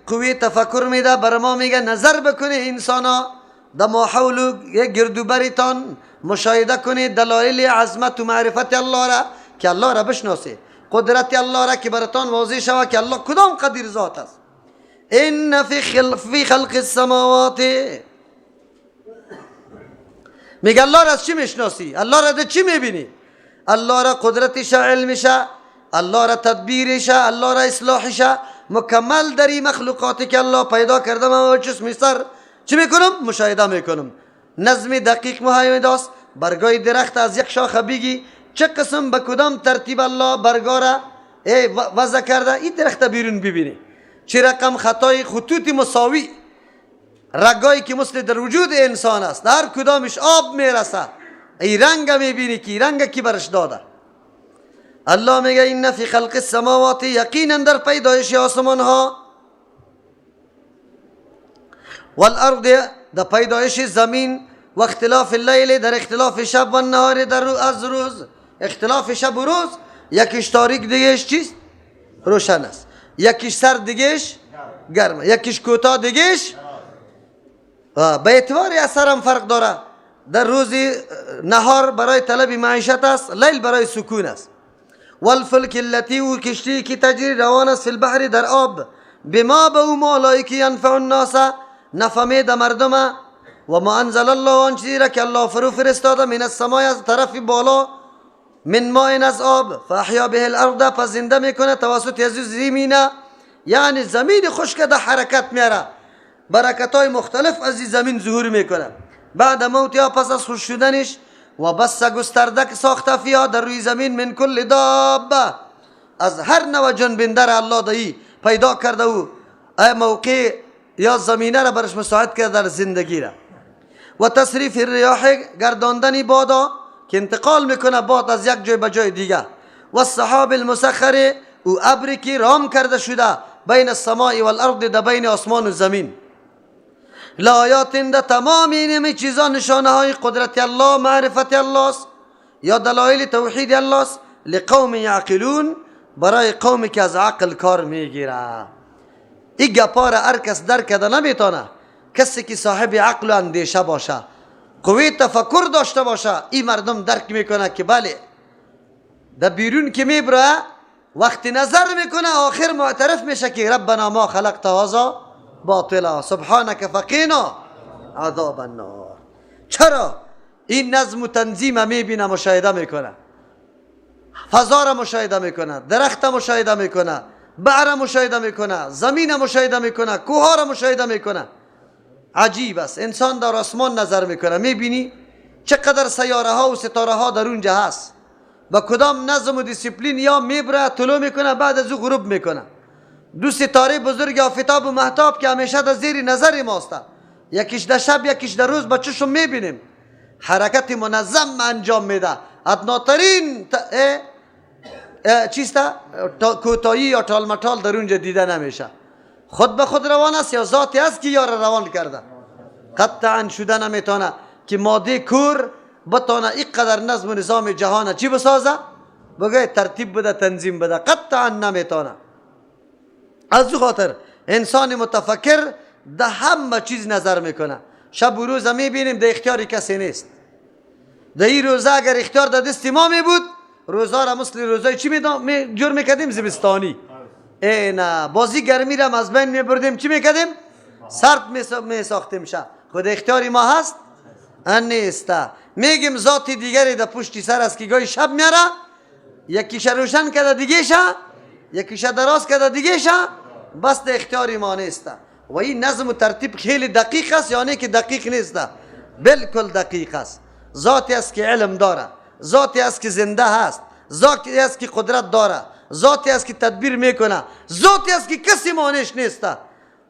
A: قوی تفکر میده، بر ما میگه نظر بکنه انسان ها در ما حول یک گردوبریتان مشاهده کنید دلایل عظمت و معرفت الله را که الله را بشناسید، قدرت الله را که براتان واضح شود که الله کدام قدیر ذات است. ان فی خلق السماوات، میگه الله را از چی میشناسی؟ الله را در چی میبینی؟ الله را قدرتش، علمش، الله را تدبیرش، الله را اصلاحش مکمل در این مخلوقاتی که الله پیدا کرده من جسم سر چی میکنم؟ مشاهده میکنم. نظم دقیق مهیمد است. برگای درخت از یک شاخه بگی چه قسم به کدام ترتیب الله برگا را وضع کرده، این درخت بیرون ببینی چه رقم خطای خطوط مساوی، رگایی که مثل در وجود انسان است، در کدامش آب میرسه، این رنگ میبینی که رنگ کی برش داده. الله میگه این فی خلق السماوات، یقینا در پیدایش آسمان ها، والارض در پیدایش زمین، و اختلاف اللیل در اختلاف شب و نهار در از روز. اختلاف شب و روز، یکیش تاریک دیگهش چیست؟ روشن است. یکیش سرد دیگهش گرمه، یکیش کوتاه دیگهش به اعتبار اثر هم فرق داره. در روزی نهار برای طلب معیشت است، لیل برای سکون است. والفلک التي، و کشتی که تجری روان است، فی البحر در آب، بما به او مالایی که ینفع الناس نفع میده مردم، و ما انزل الله آن چیزی را که الله فرو فرستاده من السماء از طرف بالا، من ماء از آب، فاحیا به الارض پس زنده میکنه توسط از زمینه، یعنی زمین خشک در حرکت میاره، برکت های مختلف از این زمین ظهور میکنه. بعد موتها پس از خشک شدنش، و بس گسترده ساخته فیها در روی زمین من کل دابه، از هر نوع جنبنده را الله دایی پیدا کرده و موقع یا زمینه را برش مساعد کرده در زندگی را. و تصریف الریاح، گرداندنی بادا که انتقال میکنه باد از یک جای به جای دیگه. و السحاب المسخر، او ابری که رام کرده شده بین السماء والارض، در بین آسمان و زمین. لآیات در تمام این چیزا نشانه های قدرت الله، معرفت الله است یا دلایل توحید الله است. لقوم یعقلون، برای قومی که از عقل کار میگیره. این گپا را هر کس درک کرده نمیتونه. کسی که صاحب عقل و اندیشه باشه، قوی تفکر داشته باشه، این مردم درک میکنه که بله در بیرون که میبره وقتی نظر میکنه آخر معترف میشه که ربنا ما خلقت هذا باطلا سبحانك فقینا عذاب النار. چرا؟ این نظم و تنظیم میبینه، مشاهده میکنه، فضا را مشاهده میکنه، درخت مشاهده میکنه، بحر مشاهده میکنه، زمین مشاهده میکنه، کوه را مشاهده میکنه. عجیب است. انسان در آسمان نظر میکنه، میبینی چقدر سیاره ها و ستاره ها در اونجا هست، با کدام نظم و دیسیپلین یا میبره طلوع میکنه بعد از او غروب میکنه. دو ستاره بزرگ آفتاب و مهتاب که همیشه در زیر نظر ماست، یکیش در شب یکیش در روز با چشم میبینیم، حرکت منظم انجام میده. ادناترین چیستا کوتاهی یا ټالمټال در اونجا دیده نمیشه. خود به خود روان است یا ذاتی است که یار روان کرده؟ قطعا شده نمیتونه که ماده کور بتونه اینقدر نظم و نظام جهان چی بسازه؟ بگه ترتیب بده، تنظیم بده. قطعا نمیتونه. از خاطر انسان متفکر ده همه چیز نظر میکنه. شب و روز میبینیم ده اختیاری کسی نیست. ده این روزه اگر اختیار ده دست ما می بود، روزا را مثل روزای چی جور میکردیم؟ زمستانی. ای نه، بازی گرمی را از بین میبردیم، چی میکردیم؟ سرد میساختیم. شه خود اختیاری ما هست؟ نیسته. میگیم ذات دیگری در پشتی سر است که گاهی شب میاره، یکیش روشن کرده دیگه شه، یکیش دراز کرده دیگه شه، بس در اختیاری ما نیسته. و این نظم و ترتیب خیلی دقیق است، یعنی که دقیق نیسته، بالکل دقیق است. ذاتی است که علم داره، ذاتی است که زنده هست، ذاتی است که قدرت داره، ذاتی است که تدبیر میکنه، ذاتی است که کسی مانعش نیسته.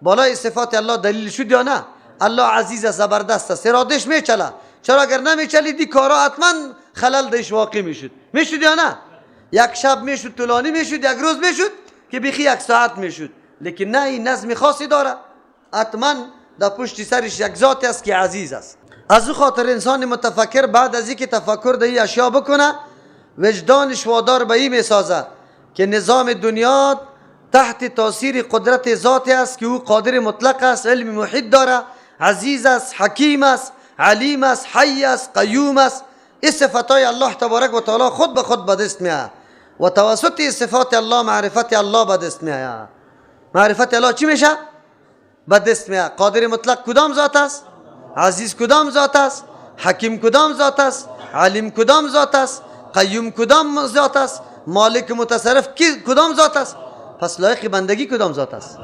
A: بالای صفات الله دلیل شد یا نه؟ الله عزیز زبردست است، ارادش میچله. چرا اگر نمیچلی دی کارا حتما خلل دیش واقع میشد. میشد یا نه؟ یک شب میشد طولانی میشد، یک روز میشد که بیخی یک ساعت میشد. لیکن نه، این نظم خاصی داره. حتما در پشت سرش یک ذاتی است که عزیز است. از او خاطر انسان متفکر بعد از اینکه تفکر در این اشیا بکنه، وجدانش وادار به این میسازه که نظام دنیا تحت تاثیر قدرت ذاتی است که او قادر مطلق است، علم محیط داره، عزیز است، حکیم است، علیم است، حی است، قیوم است. این صفاتای الله تبارک و تعالی خود به خود به دست میاد و توسط صفات الله معرفت الله به دست میاد. معرفت الله چی میشه؟ به دست میاد. قادر مطلق کدام ذات است؟ عزیز کدام ذات است؟ حکیم کدام ذات است؟ علیم کدام ذات است؟ قیوم کدام ذات است؟ مالک متصرف کدام ذات است؟ پس لایق بندگی کدام ذات است؟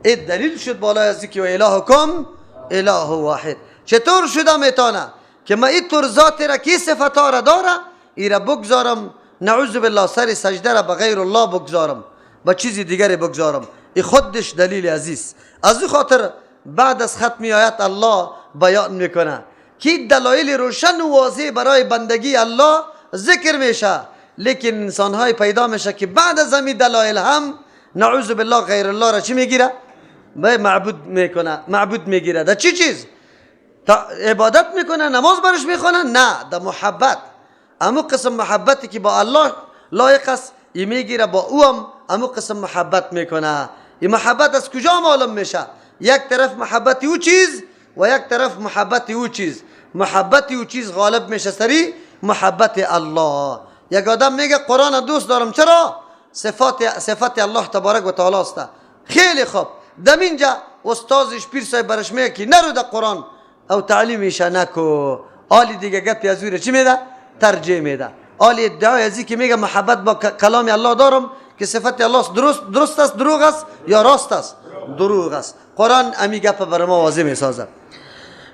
A: این دلیل شد بالای از که و الهکم اله واحد. چطور شده میتونه که ما این طور ذاتی را که صفتا را داره ای را بگذارم نعوذ بالله سر سجده را به غیر الله بگذارم، به چیزی دیگری بگذارم؟ این خودش دلیل عزیز. از این خاطر بعد از ختم آیات الله بیان میکنه که دلایل روشن و واضح برای بندگی الله ذکر میشه، لیکن انسانهای پیدا میشه که بعد از همین دلایل هم نعوذ بالله غیر الله را چی میگیره؟ معبود میکنه. معبود میگیره. در چی چیز؟ عبادت میکنه، نماز برش میخونه؟ نه، در محبت. امو قسم محبتی که با الله لایق است ای میگیره، با او هم امو قسم محبت میکنه. این محبت از کجا معلوم میشه؟ یک طرف محبت او چیز و یک طرف محبت او چیز. محبت او چیز غالب میشه سری محبت الله. یک آدم میگه قرآن دوست دارم، چرا؟ صفات الله تبارک و تعالی است. خیلی خوب، دم اینجا استادش پیر صاحب برش میگه که نرو در قرآن او تعلیمش نکو. آلی دیگه گپی از چی میده؟ ترجمه میده. آلی ادعای ازی که میگه محبت با کلام الله دارم که صفت الله درست است، دروغ است یا راست است؟ دروغ است. قرآن امی گپ بر ما واضح میسازه.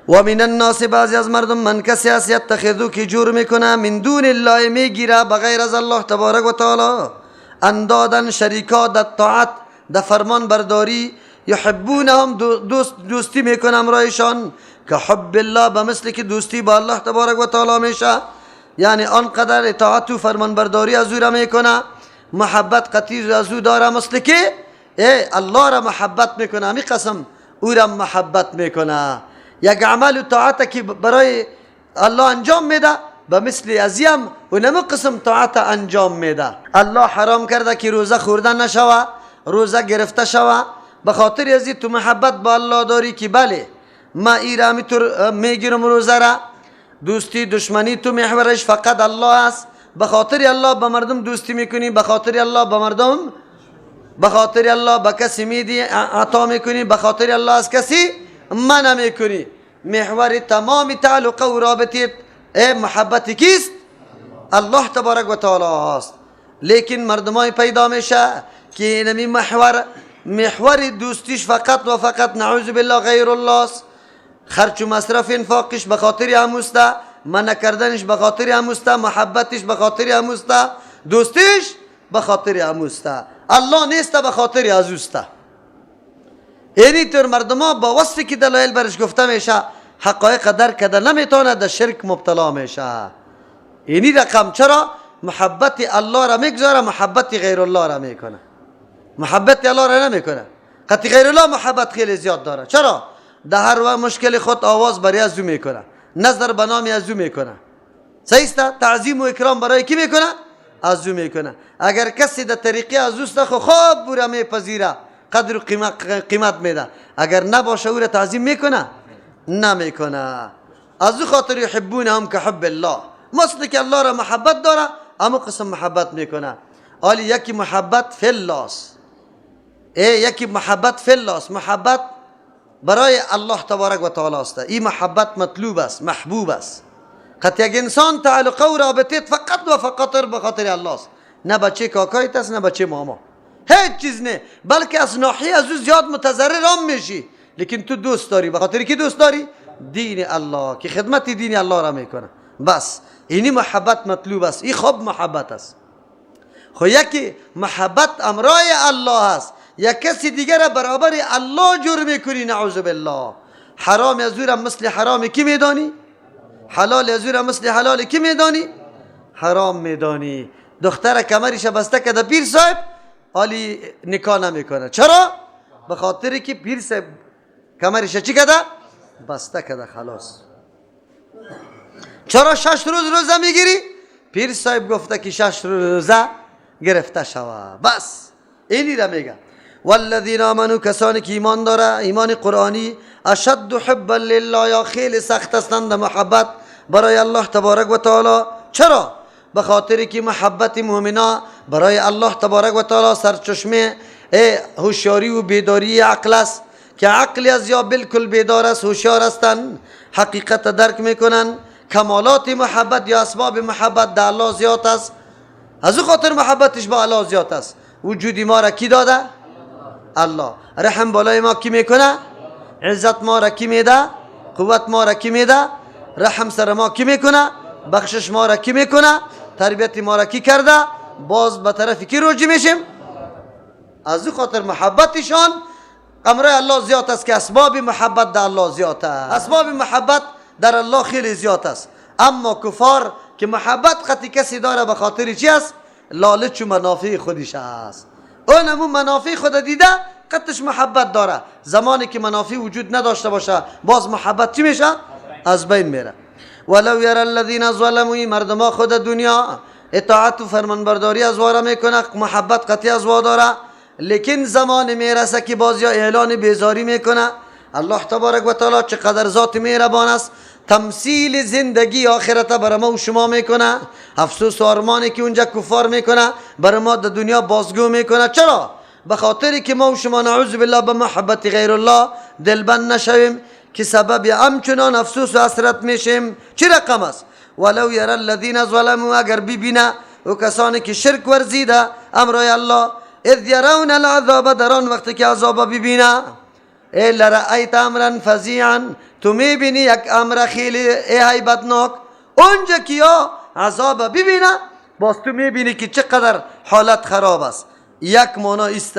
A: و من الناس، بعضی از مردم، من کسی است یتخذو که جور میکنه، من دون الله میگیره بغیر از الله تبارک و تعالی، اندادن شریکا در طاعت در فرمان برداری، یحبونهم دوستی میکنه امرایشان که حب الله، به مثل که دوستی با الله تبارک و تعالی میشه. یعنی آنقدر اطاعت و فرمان برداری از او را میکنه، محبت قطعی از او داره، مثل که الله را محبت میکنه. همی قسم او را محبت میکنه. یک عمل و طاعت که برای الله انجام میده به مثل ازیم و نمی قسم طاعت انجام میده. الله حرام کرده که روزه خورده نشوه، روزه گرفته شوه. به خاطر ازی تو محبت با الله داری که بله ما ایره همینطور میگیرم روزه را. دوستی دشمنی تو محورش فقط الله است. به خاطر الله به مردم دوستی میکنی، به خاطر الله به مردم، به خاطر الله به کسی میدی عطا میکنی، به خاطر الله از کسی منع میکنی. محور تمام تعلق و رابطه محبت کیست؟ الله تبارک و تعالی است. لیکن مردمای پیدا میشه که اینمی محور دوستیش فقط و فقط نعوذ بالله غیر الله است. خرج و مصرف انفاقش به خاطر هموسته، منع کردنش به خاطر هموسته، محبتش به خاطر هموسته، دوستیش به خاطر هموسته. الله نیسته به خاطر ازوسته. اینی طور مردما با وصفی که دلایل برش گفته میشه حقایق درک کرده نمیتونه، در شرک مبتلا میشه. اینی رقم چرا محبت الله را میگذاره، محبت غیر الله را میکنه. محبت الله را نمیکنه. قطع غیر الله محبت خیلی زیاد داره. چرا؟ در هر وقت مشکل خود آواز برای ازو میکنه، نظر به نام ازو میکنه. صحیح است؟ تعظیم و اکرام برای کی میکنه؟ ازو میکنه. اگر کسی در طریقه ازوست خو خوب بوره میپذیره، قدر و قیمت میده. اگر نباشه او را تعظیم میکنه؟ نمیکنه. ازو خاطر یحبونهم که حب الله، مثل که الله را محبت داره اما قسم محبت میکنه. حالی یکی محبت فی الله است، یکی محبت فی الله است. محبت برای الله تبارک و تعالی است. این محبت مطلوب است، محبوب است. قد یک انسان تعلق و رابطه فقط و فقط به خاطر الله است، نه بچه کاکایت است نه بچه ماما، هیچ چیز نه. بلکه از ناحیه از او زیاد متضرر هم میشی. لیکن تو دوست داری، به خاطر کی دوست داری؟ دین الله، که خدمت دین الله را میکنه. بس اینی محبت مطلوب است. این خوب محبت است. خو یکی محبت امرای الله است، یک کسی دیگر برابر الله جور میکنی، نعوذ بالله. حرام از او مثل حرام کی میدانی؟ حلال از او مثل حلال کی میدانی؟ حرام میدانی. دختر کمرش بسته کده پیر صاحب، حالی نکاح نمیکنه. چرا؟ به خاطر که پیر صاحب کمرش چی کده؟ بسته کده. خلاص. چرا 6 روز روزه میگیری؟ پیر صاحب گفته که 6 روزه گرفته شوه. بس اینی را میگه. والذین آمنوا، کسانی که ایمان داره، ایمان قرآنی، اشد حبا لله، یا خیلی سخت هستند محبت برای الله تبارک و تعالی. چرا؟ به خاطر که محبت مؤمنا برای الله تبارک و تعالی سرچشمه هوشیاری و بیداری عقل است، که عقل از یا بالکل بیدار است، هوشیار هستند، حقیقت درک میکنن. کمالات محبت یا اسباب محبت در الله زیاد است، از او خاطر محبتش با الله زیاد است. وجودی ما را کی داده؟ الله. رحم بالای ما کی میکنه؟ عزت ما را کی میده؟ قوت ما را کی میده؟ رحم سر ما کی میکنه؟ بخشش ما را کی میکنه؟ تربیت ما را کی کرده؟ باز به طرف کی رجوع میشیم؟ از او خاطر محبتشان امرای الله زیاد است، که اسباب محبت در الله زیاد است. اسباب محبت در الله خیلی زیاد است. اما کفار که محبت قطعی کسی داره به خاطر چی است؟ لالچ و منافع خودش است. اونمو منافع خود دیده قطعش محبت داره. زمانی که منافع وجود نداشته باشه باز محبت چی میشه؟ از بین میره. ولو یرى الذین ظلموا، مردما خود دنیا اطاعت و فرمانبرداری از واره میکنه، محبت قطعی از واره داره. لیکن زمان میرسه که باز یا اعلان بیزاری میکنه. الله تبارک و تعالی چقدر ذات مهربان است، تمثیل زندگی آخرت برای ما و شما میکنه. افسوس و ارمانی که اونجا کفار میکنه برای ما در دنیا بازگو میکنه. چرا؟ به خاطری که ما و شما نعوذ بالله به محبت غیر الله دلبند نشویم، که سبب همچنان افسوس و حسرت میشیم. چی رقم است؟ ولو یرى الذین ظلموا، اگر ببینه و کسانی که شرک ورزیده امرای الله، اذ یرون العذاب، در آن وقتی که عذاب ببینه، لرأیت امرا فزیعا، تو میبینی یک امر خیلی هیبتناک. اونجا که یا عذاب ببینه باز تو میبینی که چقدر حالت خراب است. یک معنی است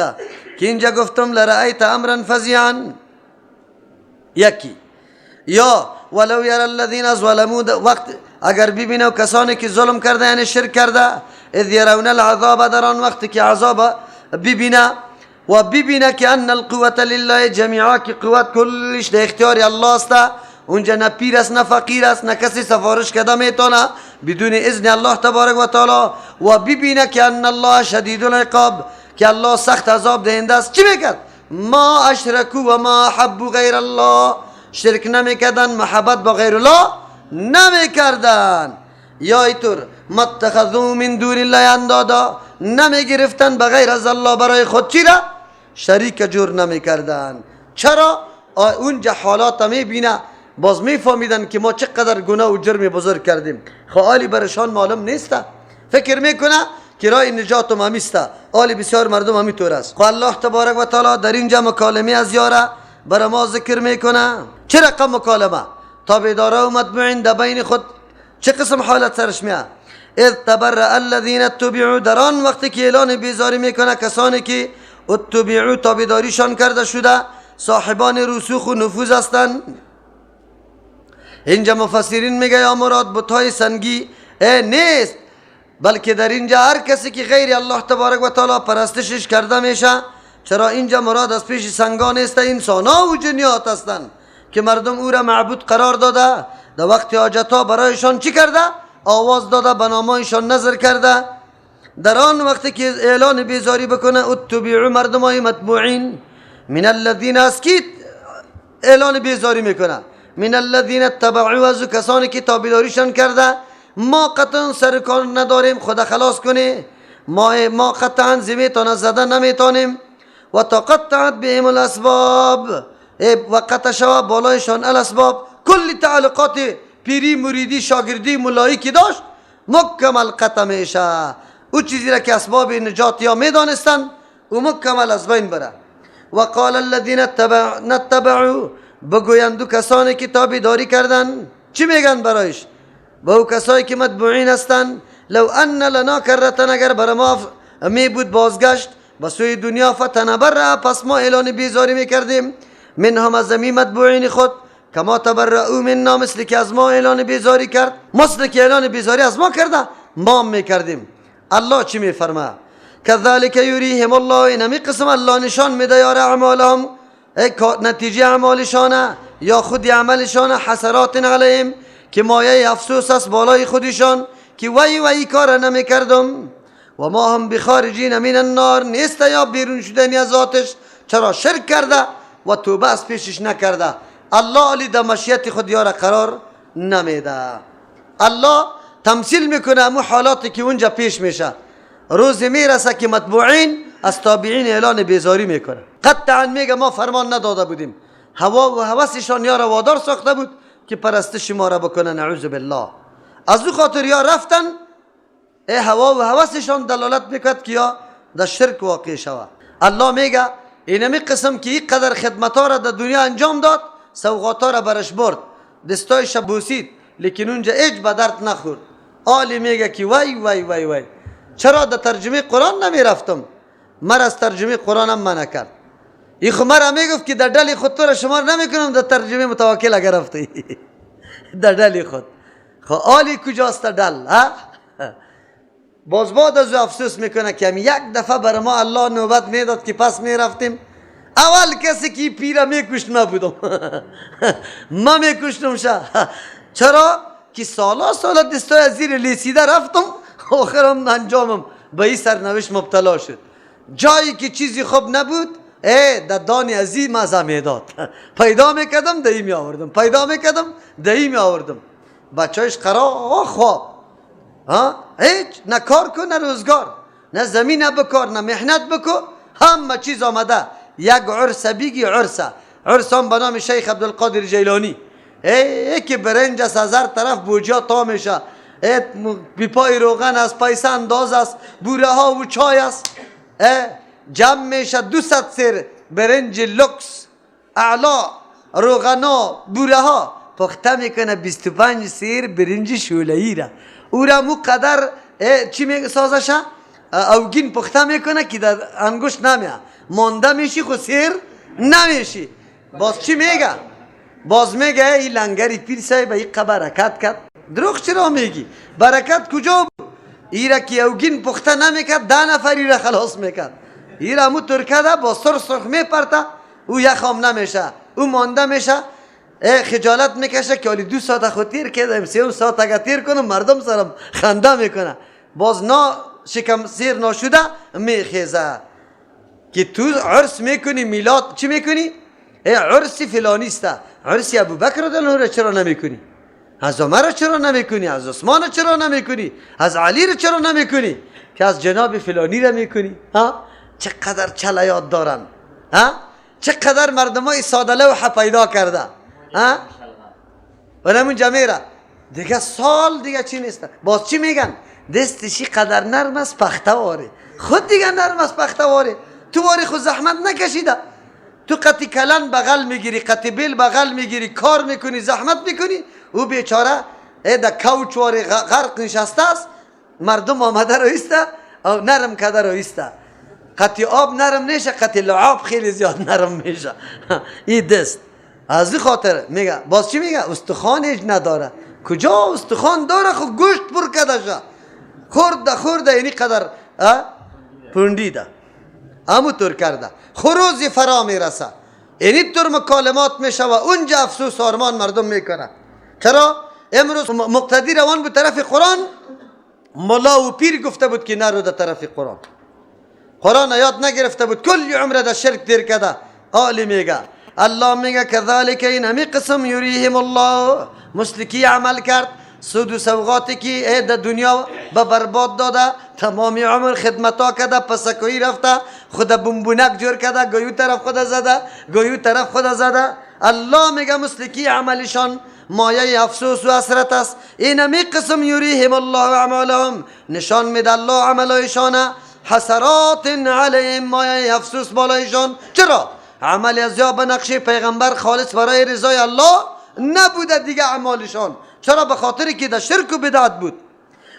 A: که اینجا گفتم لرأیت امرا فزیعا، یکی یا ولو یرى الذین ظلموا، وقت اگر ببینه و کسانی که ظلم کرده یعنی شرک کرده، اذ یرون العذاب، در آن وقتی که عذاب ببینه، و ببینه که ان القوة لله جمیعا، که قوت کلش در اختیار الله است. اونجا نه پیر است نه فقیر است، نه کسی سفارش کده میتونه بدون اذن الله تبارک و تعالی. و ببینه که ان الله شدید العقاب، که الله سخت عذاب دهنده است. چی میکرد؟ ما اشرکو و ما حبو غیر الله، شرک نمیکردن، محبت با غیر الله نمیکردن. یا اینطور متخذو من دون الله اندادا، نمیگرفتن بغیر از الله برای خود چی را؟ شریک جور نمیکردن. چرا؟ اونجا حالات میبینه، باز میفهمیدن که ما چقدر گناه و جرم بزرگ کردیم. خواهی برشان معلوم نیسته، فکر میکنه که راه نجات هم همیسته. آلی بسیار مردم همیطور است. خب الله تبارک و تعالی در اینجا مکالمه از یاره برای ما ذکر میکنه. چه رقم مکالمه؟ تابعدارا و متبوعین در بین خود چه قسم حالت سرش میاد؟ اذ تبرأ الذین اتبعوا، در آن وقتی که اعلان بیزاری میکنه کسانی که اتبعوا تابعداریشان کرده شده، صاحبان رسوخ و نفوذ هستند. اینجا مفسرین میگه یا مراد بتهای سنگی نیست، بلکه در اینجا هر کسی که غیر الله تبارک و تعالی پرستشش کرده میشه. چرا اینجا مراد از پیش سنگان است، انسان ها و جنیات هستند که مردم او را معبود قرار داده. در وقت حاجت ها برایشان چی کرده؟ آواز داده، به نامایشان نظر کرده. در آن وقتی که اعلان بیزاری بکنه اتبعوا، مردم های متبوعین، من الذین اسکیت اعلان بیزاری میکنه، من الذین اتبعوا، از کسانی که تابعداریشان کرده. ما قطعا سرکار نداریم خدا خلاص کنه، ما قطعا زمیتان زده نمیتانیم. و تقطعت بهم الاسباب، و قطع شوا بالایشان الاسباب، کل تعلقات پیری مریدی شاگردی ملایی که داشت مکمل قطع میشه. او چیزی را که اسباب نجات یا میدانستن و مکمل از بین بره. و قال الذین اتبعوا، بگویندو کسانی که تابعداری کردن چی میگن برایش؟ با او کسایی که متبوعین هستن، لو ان لنا کرتن، اگر بر ما می بود بازگشت به سوی دنیا، فتنبرأ، پس ما اعلان بیزاری میکردیم، منهم، از زمین متبوعین خود، کما تبرئوا منا، مثل که از ما اعلان بیزاری کرد، مثل که اعلان بیزاری از ما کرده ما هم میکردیم. الله چی میفرمه؟ کذالک یریهم الله، اینمی قسم الله نشان میده یار اعمالهم، نتیجه اعمالشانه یا خود عملشانه، حسرات علیهم، که مایه افسوس است بالای خودشان که وی کار نمیکردم. و ما هم بخارجین من النار، نیست یا بیرون شدنی از آتش. چرا؟ شرک کرده و توبه از پیشش نکرده. الله علی در مشیت خود یار قرار نمیده. الله تمثیل میکنه امو حالاتی که اونجا پیش میشه. روز میرسه که متبوعین از تابعین اعلان بیزاری میکنه، قطعا میگه ما فرمان نداده بودیم، هوا و هوسشان یار وادار ساخته بود که پرستش ما را بکنه، نعوذ بالله. از او خاطر یا رفتن هوا و هوسشان دلالت میکرد که یا در شرک واقع شود. الله میگه اینمی قسم که این قدر خدمتها را در دنیا انجام داد، سوغاتها را برش برد، دستایش بوسید، لیکن اونجا ایج به درد نخورد. آلی میگه که وای چرا در ترجمه قرآن نمی رفتم؟ مر از ترجمه قرآنم منع کرد. این خو مرا میگفت که در دل خود تو را شمار نمی کنم، در ترجمه متوکل اگر رفتی در دل خود. خو آلی کجاست در دل؟ باز بعد از افسوس میکنه که یک دفعه بر ما الله نوبت میداد که پس میرفتیم. اول کسی که پیرا میکشت ما بودم ما میکشتم شه. چرا؟ که سالا دستای زیر لیسیده رفتم، آخرم انجامم به این سرنوشت مبتلا شد. جایی که چیزی خوب نبود در دانی ازی مزه میداد، پیدا میکردم دهی می آوردم، پیدا میکردم دهی می آوردم. بچهش قرار خواب، هیچ نه کار کن نه روزگار، نه زمین بکار نه محنت بکو، همه چیز آمده. یک عرس بیگی عرس هم به نام شیخ عبدالقادر جیلانی، که برنج است از هر طرف بوجا تا میشه، بی پای روغن است، پیسه انداز است، بوره ها و چای است، جمع میشه 200 سر برنج لکس اعلا، روغنا، بوره ها پخته میکنه 25 سر برنج شوله‌ای را. او را مو قدر چی میسازه؟ اوگین پخته میکنه که در انگشت نمیه، مانده میشی خو سیر نمیشی. باز چی میگه؟ باز میگه این لنگری پیر صاحب این قبر برکت کرد. دروغ چرا میگی؟ برکت کجا بود؟ ایره که اوگین پخته نمیکرد 10 نفری را خلاص میکرد. این همو ترکه ده با سرخ میپرته، او یخام نمیشه، او مانده میشه، خجالت میکشه که حالی 2 ساعت خود تیر کردم، 3 ساعت اگه تیر کنم مردم سرم خنده میکنه، باز شکم سیر نشده میخیزه که تو عرس میکنی، میلاد چی میکنی؟ عرسی فلانیسته، عرسی ابوبکر رضی الله عنه چرا نمیکنی؟ از عمر را چرا نمیکنی؟ از عثمان چرا نمیکنی؟ از علی را چرا نمیکنی؟ که از جناب فلانی را میکنی؟ ها؟ چقدر چلیات دارن، ها؟ چقدر مردمای ساده لوح پیدا کرده، ها؟ و نمون جمیره دیگه سال دیگه چی نیست، باز چی میگن؟ دستشی قدر نرم است پخته واره، خود دیگه نرم است پخته واره، تو واری خود زحمت نکشیده، تو قطی کلن بغل میگیری، قطی بیل بغل میگیری، کار میکنی، زحمت میکنی، او بیچاره در کوچ واری غرق نشسته است، مردم آمده رو ایسته او نرم کده رو ایسته، قطی آب نرم نیشه، قطی لعاب خیلی زیاد نرم میشه. این دست از این خاطر میگه، باز چی میگه؟ استخوانش نداره، کجا استخوان داره؟ خب گوشت پر کده شه، خورده اینی قدر پوندیده، همونطور کرده، خروزی فرا میرسه، اینی طور مکالمات میشه و اونجا افسوس آرمان مردم میکنه. چرا؟ امروز مقتدی روان بود طرف قرآن، ملا و پیر گفته بود که نرو در طرف قرآن، قرآن یاد نگرفته بود، کل عمر در شرک دیر کده. آلی میگه الله میگه کذالک این همی قسم یریهم الله، مسلکی عمل کرد، سود و سوغاتی که در دنیا به برباد داده، تمام عمر خدمتا کده، پسکویی رفته، خود بمبونک جور کده، گویو طرف خود زده، گویو طرف خود زده. الله میگه مسلکی عملشان مایه افسوس و حسرت است. این همی قسم یریهم الله اعمالهم، نشان میده الله عملایشانه، حسرات علیهم، مایه افسوس بالایشان. چرا؟ عمل از یا به نقش پیغمبر خالص برای رضای الله نبوده دیگه اعمالشان. چرا؟ به خاطری که در شرک و بدعت بود.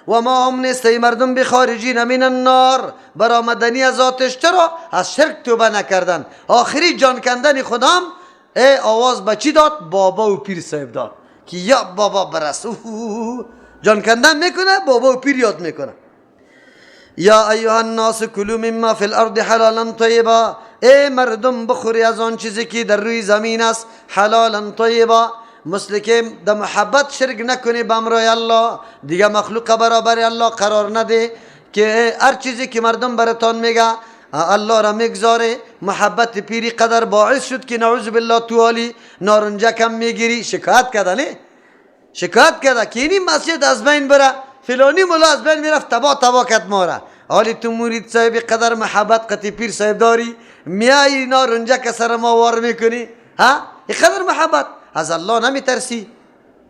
A: و ما هم نیست مردم بخارجین من النار، برآمدنی از آتش. چرا؟ از شرک توبه نکردن. آخری جان کندن خودم آواز به چی داد؟ بابا و پیر صاحب داد که یا بابا برس، جان کندن میکنه، بابا و پیر یاد میکنه. یا ایها الناس کلوا مما فی الارض حلالا طیبا، ای مردم بخوری از آن چیزی که در روی زمین است حلالا طیبا، مثل که در محبت شرک نکنی به امرای الله، دیگه مخلوق برابر الله قرار نده که هر چیزی که مردم براتان میگه الله را میگذاره. محبت پیری قدر باعث شد که نعوذ بالله تو حالی نارنجه کم میگیری، شکایت کرده نه؟ شکایت کرده که اینی مسجد از بین بره، فلانی مولا از بین میرفت، تبا کت ماره. حالی تو مرید صاحب قدر محبت قطی پیر صاحب داری، میایی نارنجه که سر ما وار میکنی، ها؟ این قدر محبت از الله نمیترسی؟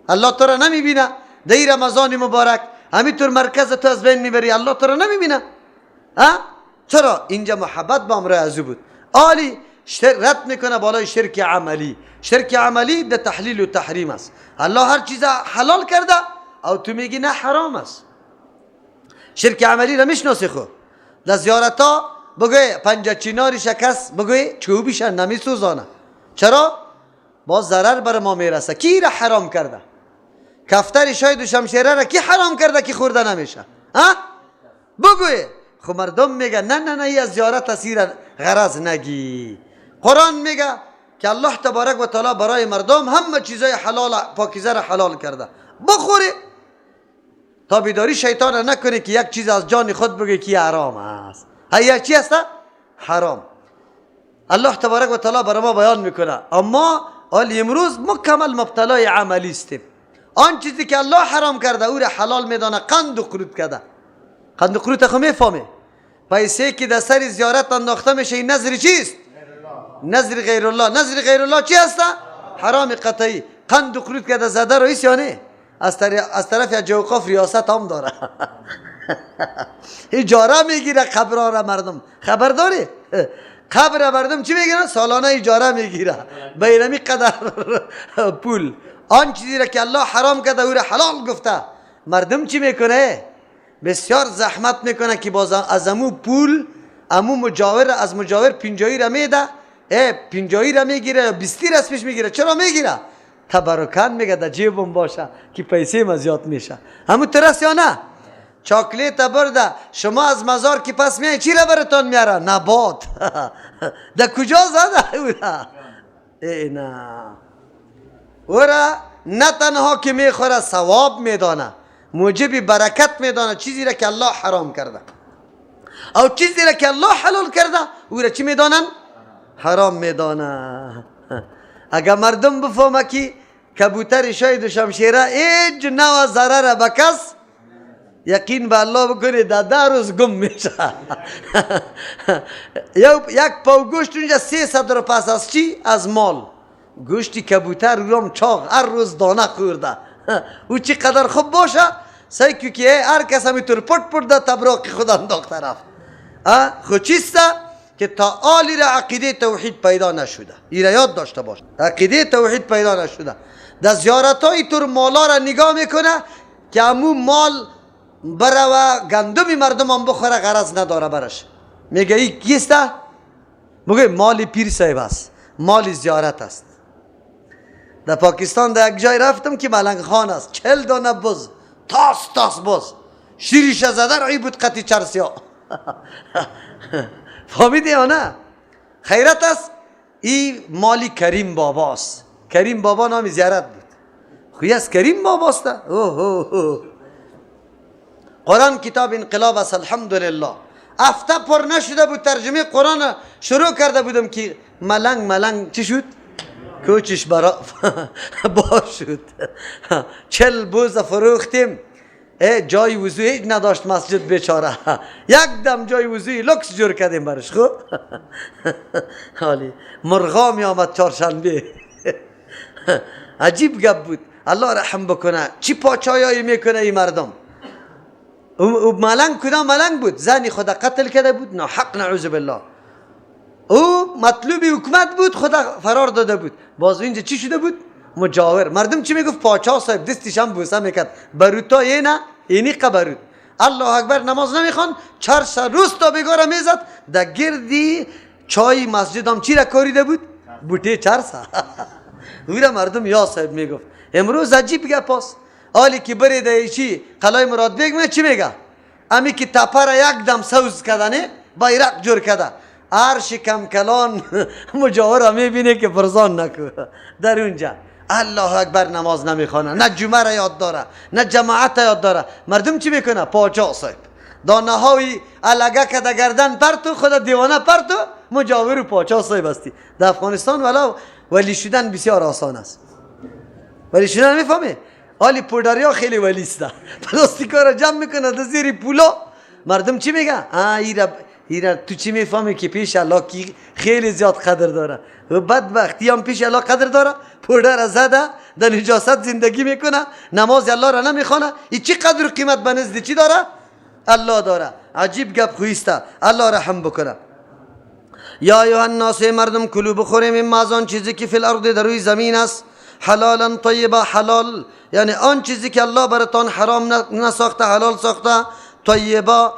A: الله تو را نمیبینه؟ در رمضان مبارک همینطور مرکز تو از بین میبری، الله تو را نمیبینه؟ ها؟ چرا؟ اینجا محبت با امر ازو بود. آلی رد میکنه بالای شرک عملی. شرک عملی در تحلیل و تحریم است. الله هر چیز حلال کرده او تو میگی نه حرام است. شرک عملی را میشناسی خو؟ در زیارتا بگوی پنجه چیناری شکست، بگوی چوبیش نمیسوزانه. چرا؟ باز ضرر بر ما میرسه. کی را حرام کرده؟ کفتر شاید و شمشیره را کی حرام کرده که خورده نمیشه؟ ها؟ بگوی. خب مردم میگه نه ای از زیارت اسیر غرض نگی. قرآن میگه که الله تبارک و تعالی برای مردم همه چیزای حلال پاکیزه را حلال کرده، بخوری تا بیداری شیطان را نکنی که یک چیز از جان خود بگی که حرام است. هی چی است؟ حرام. الله تبارک و تعالی برای ما بیان میکنه، اما امروز مکمل مبتلای عملی استیم. آن چیزی که الله حرام کرده او را حلال میدانه، قند و قروت کرده. قند و قروت خو میفهمی؟ پیسه که در سر زیارت انداخته میشه این نظر چیست؟ نظر غیر الله. نظر غیر الله چی هست؟ حرام قطعی. قند و قروت کرده زده رئیس یا نه؟ از طرف جوقاف ریاست هم داره. اجاره میگیره قبرها را مردم، خبر داری؟ قبر مردم چی میگیرن؟ سالانه اجاره میگیره بینمی قدر پول. آن چیزی را که الله حرام کرده او را حلال گفته، مردم چی میکنه؟ بسیار زحمت میکنه که باز از امو پول امو مجاور از مجاور پنجایی را میده، پنجایی را میگیره یا 20 رسمش میگیره. چرا میگیره؟ تبرکن میگه در جیبم باشه که پیسه ما زیاد میشه. همون ترس یا نه؟ چاکلیت برده شما از مزار که پس میای چی را براتون میاره؟ نبات. در کجا زده او را؟ ای نه، او را نه تنها که میخوره ثواب میدانه، موجب برکت میدانه، چیزی را که الله حرام کرده، او چیزی را که الله حلال کرده او را چی میدانن؟ حرام میدانه. اگر مردم بفهمه که کبوتر شاید و شمشیره هیچ نوع ضرر به کس، یقین به الله بکنه در 10 روز گم میشه. یک پاو گوشت اونجا 300 رو پس از چی؟ از مال. گوشتی کبوتر روم چاق هر روز دانه خورده. او چی قدر خوب باشه سعی که هر کس همیتور پٹ پٹ ده تبراقی خود انداخته رفت. خود چیسته که تا آلی را عقیده توحید پیدا نشده. این را یاد داشته باش، عقیده توحید پیدا نشده. در زیارت های طور مالا را نگاه میکنه که امو مال بروه گندمی مردم هم بخوره، غرض نداره برش. میگه ای کیسته؟ میگه مال پیر صاحب است، مال زیارت است. در پاکستان در یک جای رفتم که ملنگ خان است، 40 دانه بز، تاس بز، شیریش زده رایی بود قطی چرسیا. فهمیدی یا نه؟ خیرت است. این مالی کریم باباست. کریم بابا نامی زیارت بود. خوی از کریم باباست. قرآن کتاب انقلاب است الحمدلله. هفته پر نشده بود ترجمه قرآن شروع کرده بودم که ملنگ چی شد؟ کوچش برا باز شد. 40 بوز فروختیم، جای وضوی هیچ نداشت مسجد بیچاره. یک دم جای وضوی لکس جور کردیم برش. خب حالی مرغا می آمد چهارشنبه. عجیب گپ بود. الله رحم بکنه چی پاچایایی میکنه این مردم. او ملنگ کدام ملنگ بود؟ زنی خدا قتل کرده بود، نه حق نعوذ بالله. او مطلوبی حکومت بود، خدا فرار داده بود. باز اینجا چی شده بود؟ مجاور. مردم چی میگفت؟ پاچا صاحب دستش هم بوسه میکرد. بروتا یه نه اینی قبرود. الله اکبر نماز نمیخوان، چرس روز تا بگاره میزد در گردی چای مسجد هم چی را کاریده بود؟ بوته چرس. او را مردم یا صاحب میگفت. امروز عجیب گپ است. حالی که بریده چی قلعه مراد بیگ میگه چی میگه؟ امی که تپه را یک دم سوز کردنه بایرق جور کرده، هر شکم کلان مجاور هم میبینه که فرزان نکو در اونجا. الله اکبر نماز نمیخوانه، نه جمعه را یاد داره نه جماعت یاد داره. مردم چی میکنه؟ پاچا صاحب دانه های علگه که در گردن پرتو، خدا دیوانه پرتو، مجاور و پاچا صاحب هستی. در افغانستان ولی شدن بسیار آسان است. ولی شدن میفهمه؟ حالی پودریا خیلی ولی است. پلاستیکا را جمع میکنه در زیر پولا. مردم چی میگه؟ ایرا تو چی میفهمی که پیش الله کی خیلی زیاد قدر داره و بدبختی هم پیش الله قدر داره. پودر را زده در نجاست زندگی میکنه، نماز الله را نمیخونه. این چی قدر و قیمت به نزد چی داره؟ الله داره. عجیب گپ خویسته. الله رحم بکنه. یا ایها الناس، مردم کلوا بخوریم مما از آن چیزی که فی الارض در روی زمین است، حلالا طیبا، حلال یعنی آن چیزی که الله براتان حرام نساخته حلال ساخته. طیبا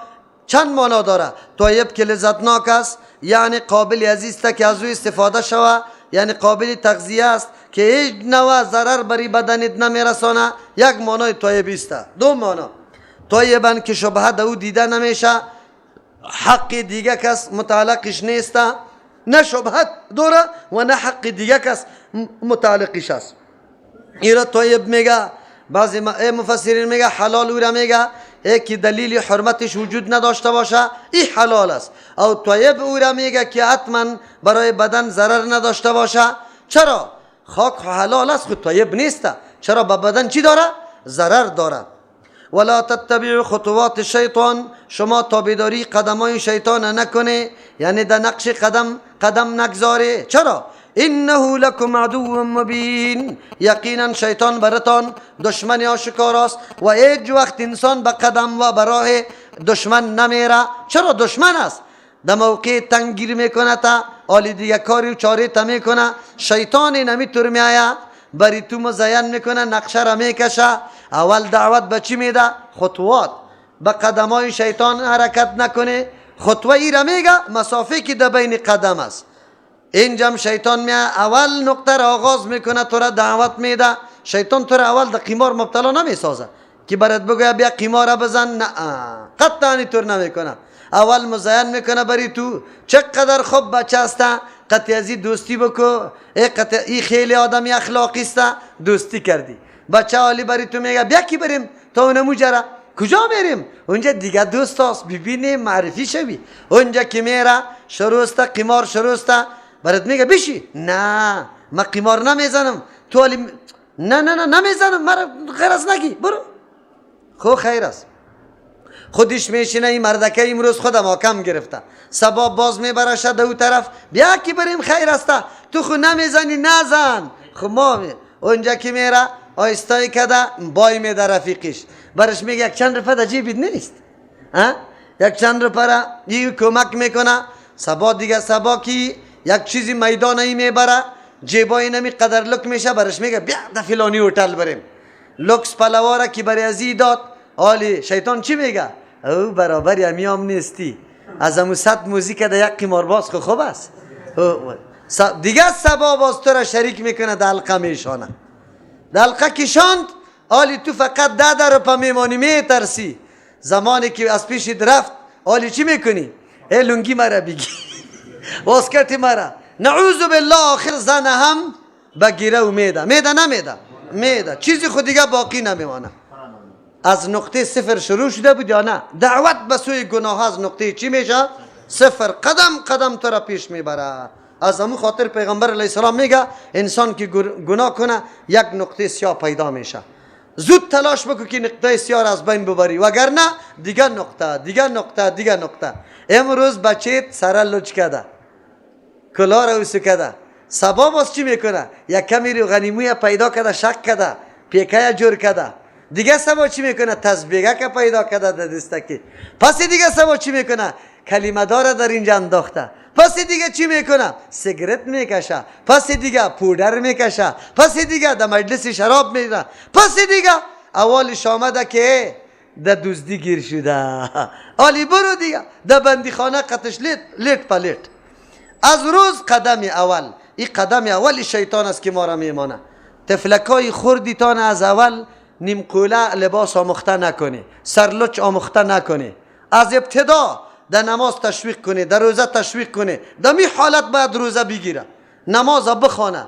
A: چند معنا داره. طیب که لذتناک است، یعنی قابل عزیز است که از او استفاده شوه، یعنی قابل تغذیه است که هیچ نوع ضرر بری بدنت نمیرسانه. یک معنای طیب است. دو معنا. طیبا که شبهه در او دیده نمیشه، حق دیگه کس متعلقش نیست، نه شبهت داره و نه حق دیگه کس متعلقش است. ایرا طیب میگه. بعضی مفسرین میگه حلال او را میگه که دلیل حرمتش وجود نداشته باشه، این حلال است. او طیب او را میگه که حتما برای بدن ضرر نداشته باشه. چرا؟ خاک حلال است خود طیب نیست. چرا؟ به بدن چی داره؟ ضرر داره. ولا تتبعوا خطوات الشیطان، شما تابعداری قدمای شیطان نکنه، یعنی در نقش قدم نگذاره. چرا؟ انه لکم عدو مبین، یقینا شیطان براتان دشمن آشکار است و هیچ وقت انسان به قدم و به راه دشمن نمیره. چرا؟ دشمن است. در موقع تنگیر میکنه تا حالی دیگه کاری و چاره تا میکنه. شیطان نمیتور میآیه بری تو مزین میکنه، نقشه را میکشه. اول دعوت به چی میده؟ خطوات. به قدمای شیطان حرکت نکنه. خطوه ای را میگه مسافه که در بین قدم است. اینجا شیطان میاد اول نقطه را آغاز میکنه، تو را دعوت میده. شیطان تو را اول در قمار مبتلا نمیسازه که برات بگویا بیا قمار بزن، نه قطعا اینطور نمیکنه. اول مزین میکنه بری تو چقدر خوب بچه است، قطعی ازی دوستی بکو، ای خیلی آدمی اخلاقی است، دوستی کردی. بچه حالی بری تو میگه بیا کی بریم تا اونمو جرا، کجا بریم؟ اونجا دیگه دوست هست، ببینی معرفی شوی. اونجا که میره شروع است قمار، شروع است، برات میگه بشی، نه من قمار نمیزنم. تو حالی نه نمیزنم، مرا غرض نگی، برو. خو خیر است. خودش میشینه این مردکه امروز خودم حاکم گرفته، سبا باز میبره شد او طرف، بیا که بریم خیر است، تو خو نمیزنی نزن. خب ما اونجا که میره آیستایی کده بای میده رفیقش، برش میگه یک چند روپه در جیبت نیست؟ یک چند روپه را یه کمک میکنه. سبا دیگه سبا کی یک چیزی میدانی میبره، جیبای نمی قدر لک میشه، برش میگه بیا در فلانی هتل بریم. لکس پلواره که برای ازی داد، حالی شیطان چی میگه؟ او برابر امیام نیستی، از امو صد موزیک ده یک قمارباز خوب است. دیگه سبا باز تو را شریک میکنه در حلقه میشانه، در حلقه کشاند. حالی تو فقط 10 روپه میمانی، میترسی. زمانی که از پیشت رفت حالی چی میکنی؟ ای لنگی مرا بگی واسکت مرا، نعوذ بالله آخر زن هم بگیره و میده چیزی خود دیگه باقی نمیمانه. از نقطه صفر شروع شده بود یا نه؟ دعوت به سوی گناه از نقطه چی میشه؟ صفر. قدم قدم تو را پیش میبره. از همون خاطر پیغمبر علیه السلام میگه انسان که گناه کنه یک نقطه سیاه پیدا میشه، زود تلاش بکن که نقطه سیاه را از بین ببری، وگرنه دیگه نقطه. امروز بچه سر لچ کده، کلا را اوسو کده، سبا باز چی میکنه؟ یک کمی رو غنیموی پیدا کده، شک کده، پیکه جور کده. دیگه سبا چی میکنه؟ تسبیحه که پیدا کرده در دستکی. پس دیگه سبا چی میکنه؟ کلمه داره در اینجا انداخته. پس دیگه چی میکنه؟ سیگرت میکشه. پس دیگه پودر میکشه. پس دیگه در مجلس شراب میره. پس دیگه اولش آمده که در دزدی گیر شده، حالی برو دیگه در بندی خانه قطش لیت پلیت. از روز قدم اول، این قدم اول شیطان است که ما را میمانه. تفلکای خوردی تان از اول نیم قوله لباس آموخته نکنی، سرلچ آموخته نکنی، از ابتدا در نماز تشویق کنی، در روزه تشویق کنی. در می حالت باید روزه بگیره، نماز بخونه،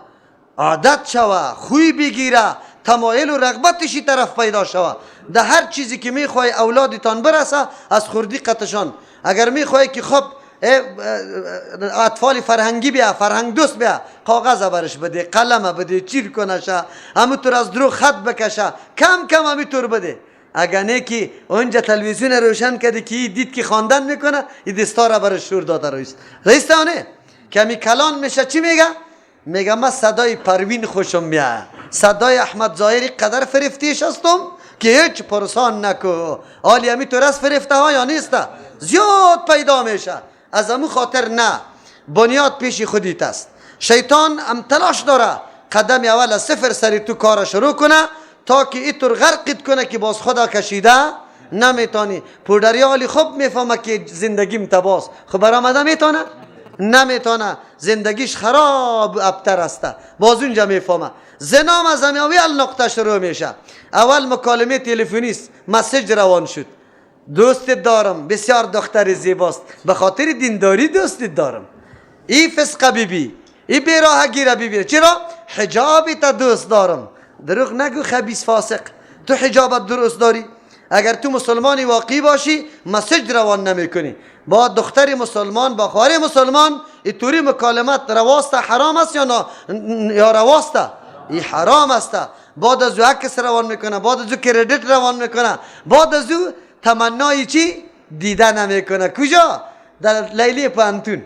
A: عادت شوه، خوی بگیره، تمایل و رغبتشی طرف پیدا شوه. در هر چیزی که میخوای اولادتان برسه از خوردی قطشان. اگر میخوای که خب اطفال فرهنگی بیا، فرهنگ دوست بیا، کاغذ برش بده، قلم بده، چیر کنشه، همونطور از درو خط بکشه، کم کم همینطور بده. اگر نه که اونجا تلویزیون روشن کرده که دید که خواندن میکنه، این دستا را برش شور داده رئیس تانه کمی کلان میشه. چی میگه؟ میگه من صدای پروین خوشم میاد، صدای احمد ظاهری قدر فریفتیش هستم که هیچ پرسان نکو. حالی همینطور از فریفته ها یا نیست؟ زیاد پیدا میشه. از همون خاطر نه، بنیاد پیش خودیت است. شیطان هم تلاش داره قدم اول از صفر سری تو کار شروع کنه تا که اینطور غرقت کنه که باز خدا کشیده نمیتانی. پودری حالی خوب میفهمه که زندگیم تباست، خب برآمده میتونه؟ نمیتونه، زندگیش خراب ابتر است. باز اونجا میفهمه. زنام از اول نقطه شروع میشه. اول مکالمه تلفنی است، مسیج روان شد، دوست دارم، بسیار دختر زیباست، به خاطر دینداری دوست دارم. ای فسقه بیبی، ای بیراهگی را ببینه. چرا؟ حجابی تا دوست دارم. دروغ نگو خبیث فاسق، تو حجابت درست داری؟ اگر تو مسلمانی واقعی باشی مسیج روان نمی کنی. با دختر مسلمان، با خواهر مسلمان اینطوری مکالمت رواست حرام است یا رواست؟ این حرام است. بعد از او عکس روان میکنه، بعد از او کردیت روان میکنه، بعد از او تمنای چی؟ دیده نمیکنه. کجا؟ در لیلی پانتون.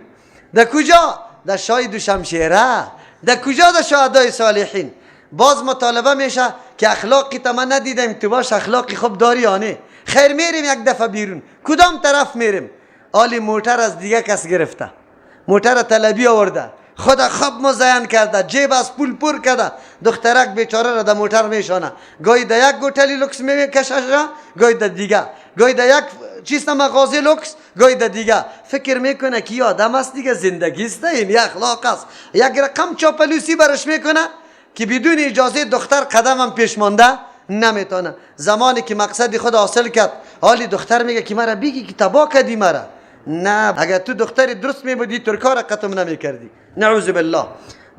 A: در کجا؟ در شاهد و شمشیره. در کجا؟ در شهدای صالحین. باز مطالبه میشه که اخلاقی تا من ندیدم، تو باش اخلاقی خوب داری یا نه؟ خیر میریم یک دفعه بیرون، کدام طرف میریم؟ آلی موتر از دیگه کس گرفته، موتر طلبی آورده، خدا خوب مزین کرده، جیب از پول پر کرده، دخترک بیچاره را در موتر میشانه، گاهی در یک گوتلی لوکس میکشه، گاهی در دیگه، گاهی در یک چیز مغازه لوکس، گاهی در دیگه. فکر میکنه که آدم است دیگه، زندگی است، این اخلاق است. یک رقم چاپلوسی برش میکنه که بدون اجازه دختر قدمم پیش مانده نمیتونه. زمانی که مقصد خود حاصل کرد، حالی دختر میگه که مرا بگی که تباه کردی مرا. نه، اگر تو دختری درست میبودی ترکار قتم نمیکردی. نعوذ بالله.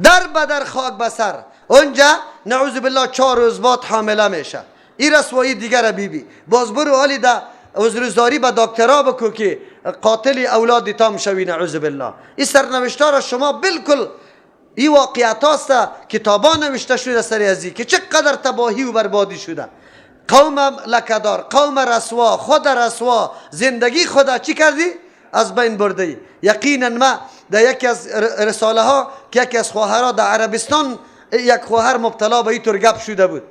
A: در بدر خاک بسر اونجا نعوذ بالله 4 روز بعد حامله میشه. این رسوایی دیگر بیبی باز برو حالی دا عذرزاری به دکترها بکو که قاتل اولاد تام شوی. نعوذ بالله. این سرنوشتار شما بالکل این واقعیت هاست، کتابا نوشته شده سری ازی که چقدر تباهی و بربادی شده. قوم لکدار، قوم رسوا، خود رسوا، زندگی خدا چی کردی؟ از بین برده. یقینا ما در یکی از رساله ها که یکی از خواهرها در عربستان یک خواهر مبتلا به اینطور گپ شده بود،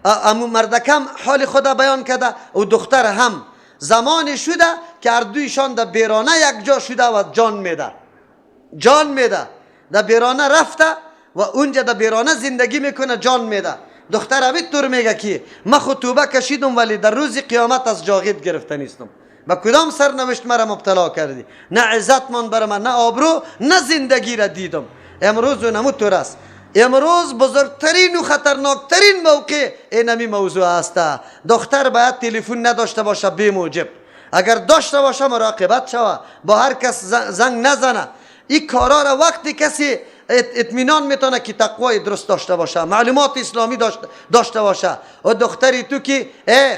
A: امو مردکم حال خدا بیان کرده و دختر هم زمانی شده که هر دویشان در بیرانه یک جا شده و جان میده در بیرانه رفته و اونجا در بیرانه زندگی میکنه، جان میده. دختر همین طور میگه که من خود توبه کشیدم ولی در روز قیامت از جاغید گرفته نیستم. با کدام سرنوشت مرا مبتلا کردی؟ نه عزت من بر من، نه آبرو، نه زندگی را دیدم. امروز و نمو طور است. امروز بزرگترین و خطرناکترین موقع اینمی موضوع است. دختر باید تلفن نداشته باشه بی موجب. اگر داشته باشه مراقبت شوه، با هر کس زنگ نزنه. این کارا را وقتی کسی اطمینان میتونه که تقوای درست داشته باشه، معلومات اسلامی داشته باشه. و دختری تو که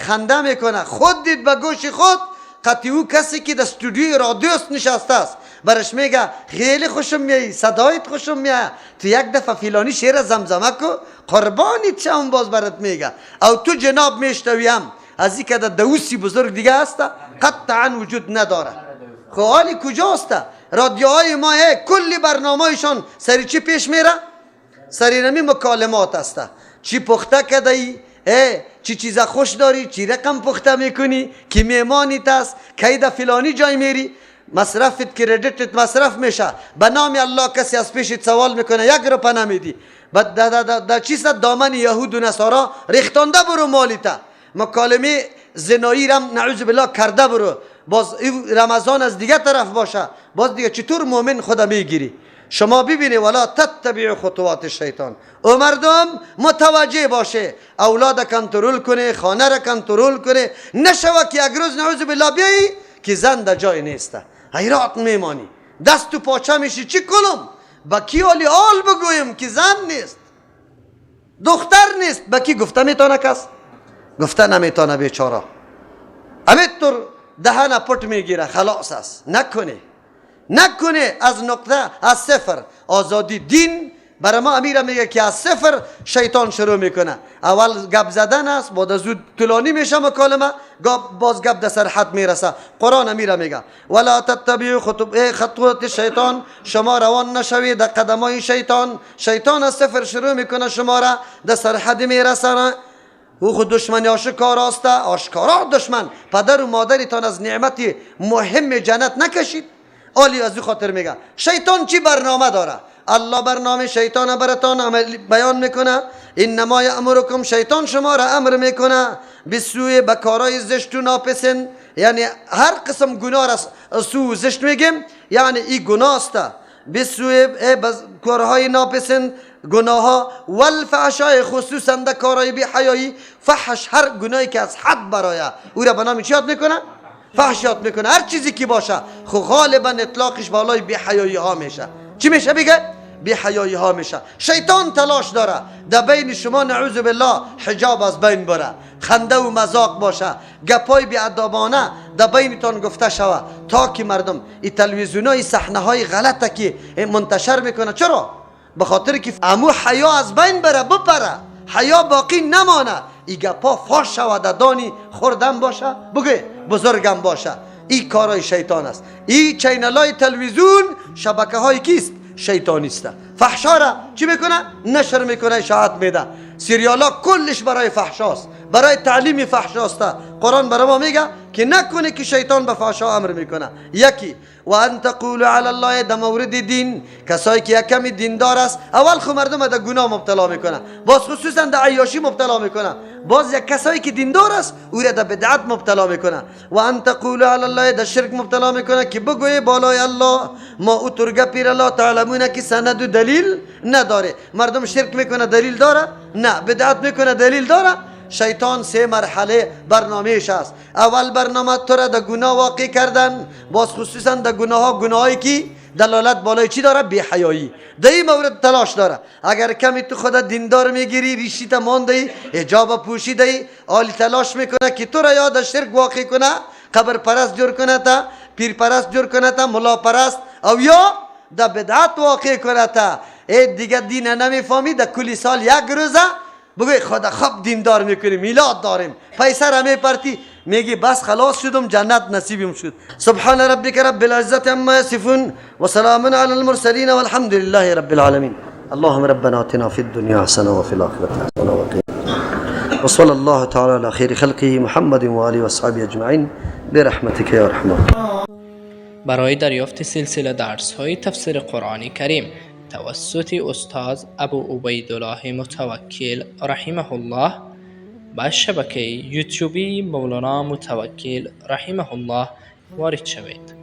A: خنده میکنه، خود دید به گوش خود قطعی او کسی که در استودیوی رادیوست نشسته است برش میگه خیلی خوشم میایی، صدایت خوشم میاد، تو یک دفعه فلانی شعر زمزمه کو قربانیت شم، باز برات میگه. او تو جناب میشتویم از این که در دوسی بزرگ دیگه است قطعا وجود نداره. خب حالی کجاست؟ رادیوهای ما کلی برنامهشان سری چی پیش میره؟ سری نمی مکالمات است. چی پخته کده ای؟ چی چیزا خوش داری؟ چی رقم پخته میکنی؟ کی میمانیت است؟ کی در فلانی جای میری؟ مصرفت کردیتت مصرف میشه، به نام الله کسی از پیشت سوال میکنه 1 روپیه نمیدی، در چیز دامن یهود و نصارا ریختانده برو مالیتا. مکالمه زنایی رم نعوذ بالله کرده برو، باز رمضان از دیگه طرف باشه، باز دیگه چطور مؤمن خدا میگیری؟ شما ببینی ولا تتبع خطوات الشیطان. او مردم متوجه باشه، اولاد کنترل کنه، خانه را کنترل کنه، نشوه که یک روز نعوذ بالله بیایی که زن در جای نیسته، حیرات میمانی، دست و پاچه میشی چی کنم؟ با کی حالی حال بگویم که زن نیست، دختر نیست؟ با کی گفته میتونه کس؟ گفته نمیتونه بیچاره. همینطور دهن پت میگیره، خلاص است. نکنه از نقطه از صفر. آزادی دین برای ما امیر میگه که از صفر شیطان شروع میکنه. اول گپ زدن است، بعد از طولانی میشه مکالمه، باز گپ در سر حد میرسه. قرآن امیر میگه ولا تتبعوا خطوات الشیطان، شما روان نشوید در قدمای شیطان. شیطان از صفر شروع میکنه، شما را در سر حد میرسه. او خود دشمنی آشکار است، آشکارا دشمن. پدر و مادرتان از نعمت مهم جنت نکشید. عالی از او خاطر میگه شیطان چی برنامه داره؟ الله برنامه شیطان براتان بیان میکنه. انما یامرکم، شیطان شما را امر میکنه بسوی بکارای زشت و ناپسند، یعنی هر قسم گناه را سو زشت میگیم، یعنی این گناه است. بسوی کارهای ناپسند، گناه ها، والفحشای، خصوصا در کارهای بی حیایی. فحش هر گناهی که از حد برایه او را به نام چی یاد میکنه؟ فحش یاد میکنه. هر چیزی که باشه خب غالبا اطلاقش بالای بی حیایی ها میشه. چی میشه بگه؟ بی حیایی ها میشه. شیطان تلاش داره در بین شما نعوذ بالله حجاب از بین بره، خنده و مذاق باشه، گپای بی ادبانه در بینتان گفته شوه، تا که مردم این تلویزیونای صحنه های غلطه که منتشر میکنه. چرا؟ به خاطر که امو حیا از بین بره، بپره، حیا باقی نمانه. ای گپا فاش شوه، در دانی خوردن باشه، بگه بزرگم باشه. این کارای شیطان است. این چینلای تلویزیون شبکه های کیست؟ شیطانیست. فحشا را چی میکنه؟ نشر میکنه، اشاعت میده. سریالا کلش برای فحشاست، برای تعلیم فحشاست. قرآن برای ما میگه که نکنه که شیطان به فحشا امر میکنه. یکی و ان تقولوا علی الله، در مورد دین کسایی که یک کمی دیندار است اول خو مردم در گناه مبتلا میکنه، باز خصوصا در عیاشی مبتلا میکنه، باز یک کسایی که دیندار است او را در بدعت مبتلا میکنه. و ان تقولوا علی الله، در شرک مبتلا میکنه که بگوی بالای الله ما او ترگه پیر الله تعلمونه که سند و دلیل نداره. مردم شرک میکنه دلیل داره؟ نه. بدعت میکنه دلیل داره؟ شیطان سه مرحله برنامهش است. اول برنامه تو را در گناه واقع کردن، باز خصوصا در گناهایی که دلالت بالای چی داره؟ بی حیایی. در این مورد تلاش داره. اگر کمی تو خود دیندار میگیری، ریشی تمان دهی، حجاب پوشی دهی، آلی تلاش میکنه که تو را یا در شرک واقع کنه، قبر پرست جور کنه تا، پیر پرست جور کنه تا، ملا پرست، او یا در بدعت واقع کنه تا. دیگه دین نمیفهمی، در کلی سال یک روزه بگوی خدا خب دیندار میکنیم، میلاد داریم، پیسه را میپرتی، میگی بس خلاص شدم، جنت نصیبم شد. سبحان ربک رب العزت عما یصفون و سلام علی المرسلین والحمد لله رب العالمین. اللهم ربنا آتنا في الدنيا حسنة وفي الآخرة حسنة وقنا وصلى الله تعالى على خير خلقه محمد و آله و اصحابه اجمعین برحمتك یا رحمن.
B: برای دریافت سلسله درس‌های تفسیر قرآن کریم توسط استاد ابو عبیدالله متوکل رحمه الله با شبکه یوتیوبی مولانا متوکل رحمه الله وارد شوید.